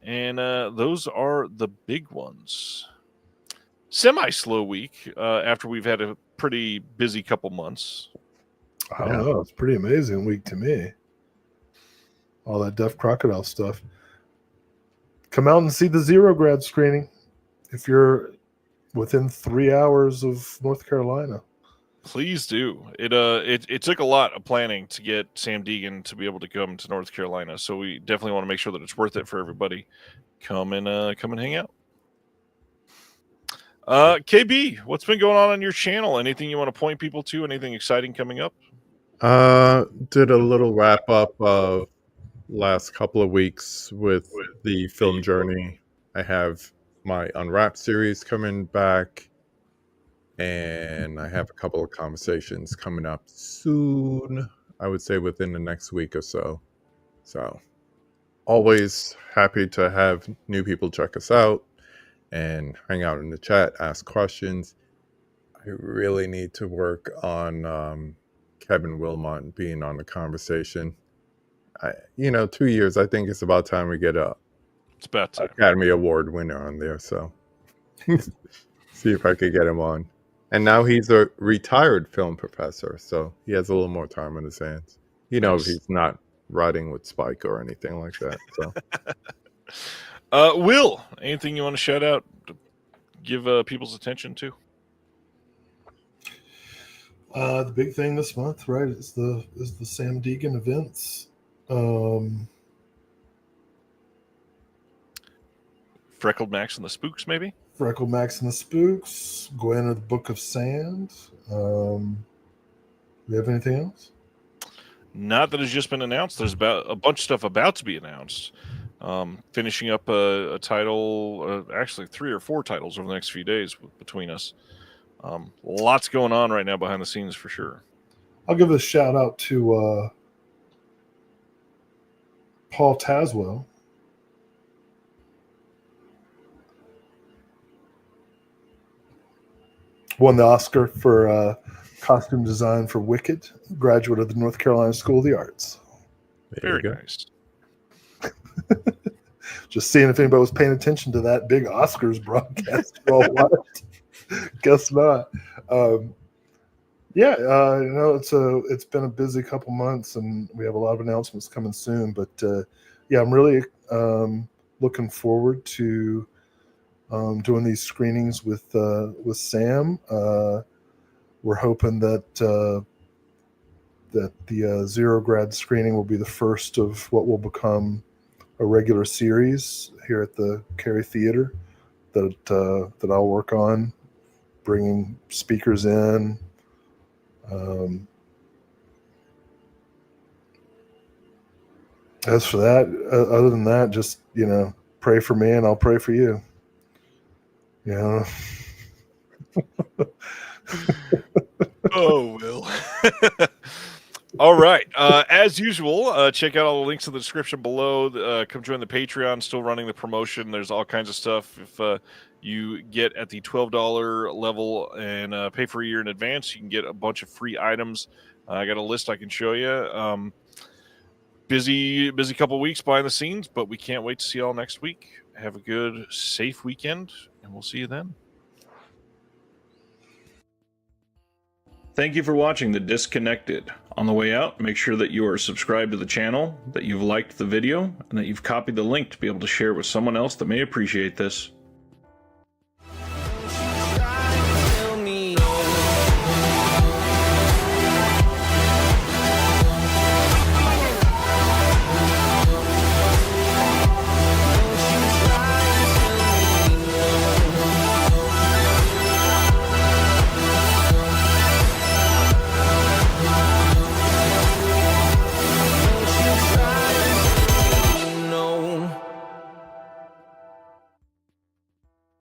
And those are the big ones. Semi-slow week after we've had a pretty busy couple months. I don't know. It's pretty amazing week to me. All that Deaf Crocodile stuff. Come out and see the Zero Grad screening if you're within 3 hours of North Carolina. Please do. It took a lot of planning to get Sam Deegan to be able to come to North Carolina, so we definitely want to make sure that it's worth it for everybody. Come and hang out. KB, what's been going on your channel? Anything you want to point people to? Anything exciting coming up? Did a little wrap up of last couple of weeks with the film journey. I have my Unwrapped series coming back, and I have a couple of conversations coming up soon. I would say within the next week or so. So always happy to have new people check us out and hang out in the chat, ask questions. I really need to work on Kevin Wilmot being on the conversation. 2 years, I think it's about time we get it's about time. Academy Award winner on there. So see if I could get him on. And now he's a retired film professor, so he has a little more time on his hands. Nice. He's not riding with Spike or anything like that. So, Will, anything you want to shout out, to give people's attention to? The big thing this month, right, is the Sam Deegan events. Freckled Max and the Spooks, maybe? Freckled Max and the Spooks, Gwen of the Book of Sand. Do we have anything else? Not that has just been announced. There's about a bunch of stuff about to be announced. Finishing up a title, actually 3 or 4 titles over the next few days between us. Lots going on right now behind the scenes for sure. I'll give a shout out to Paul Taswell. Won the Oscar for costume design for Wicked, graduate of the North Carolina School of the Arts. Very nice. Just seeing if anybody was paying attention to that big Oscars broadcast. Guess not. It's been a busy couple months, and we have a lot of announcements coming soon. But I'm really looking forward to doing these screenings with Sam. We're hoping that the Zero Grad screening will be the first of what will become a regular series here at the Cary Theater that I'll work on, bringing speakers in. As for that, other than that, just, pray for me and I'll pray for you. Oh, Will. All right. As usual, check out all the links in the description below. Come join the Patreon. Still running the promotion. There's all kinds of stuff. If you get at the $12 level and pay for a year in advance, you can get a bunch of free items. I got a list I can show you. Busy couple weeks behind the scenes, but we can't wait to see you all next week. Have a good, safe weekend, and we'll see you then. Thank you for watching The Disconnected. On the way out, make sure that you are subscribed to the channel, that you've liked the video, and that you've copied the link to be able to share with someone else that may appreciate this.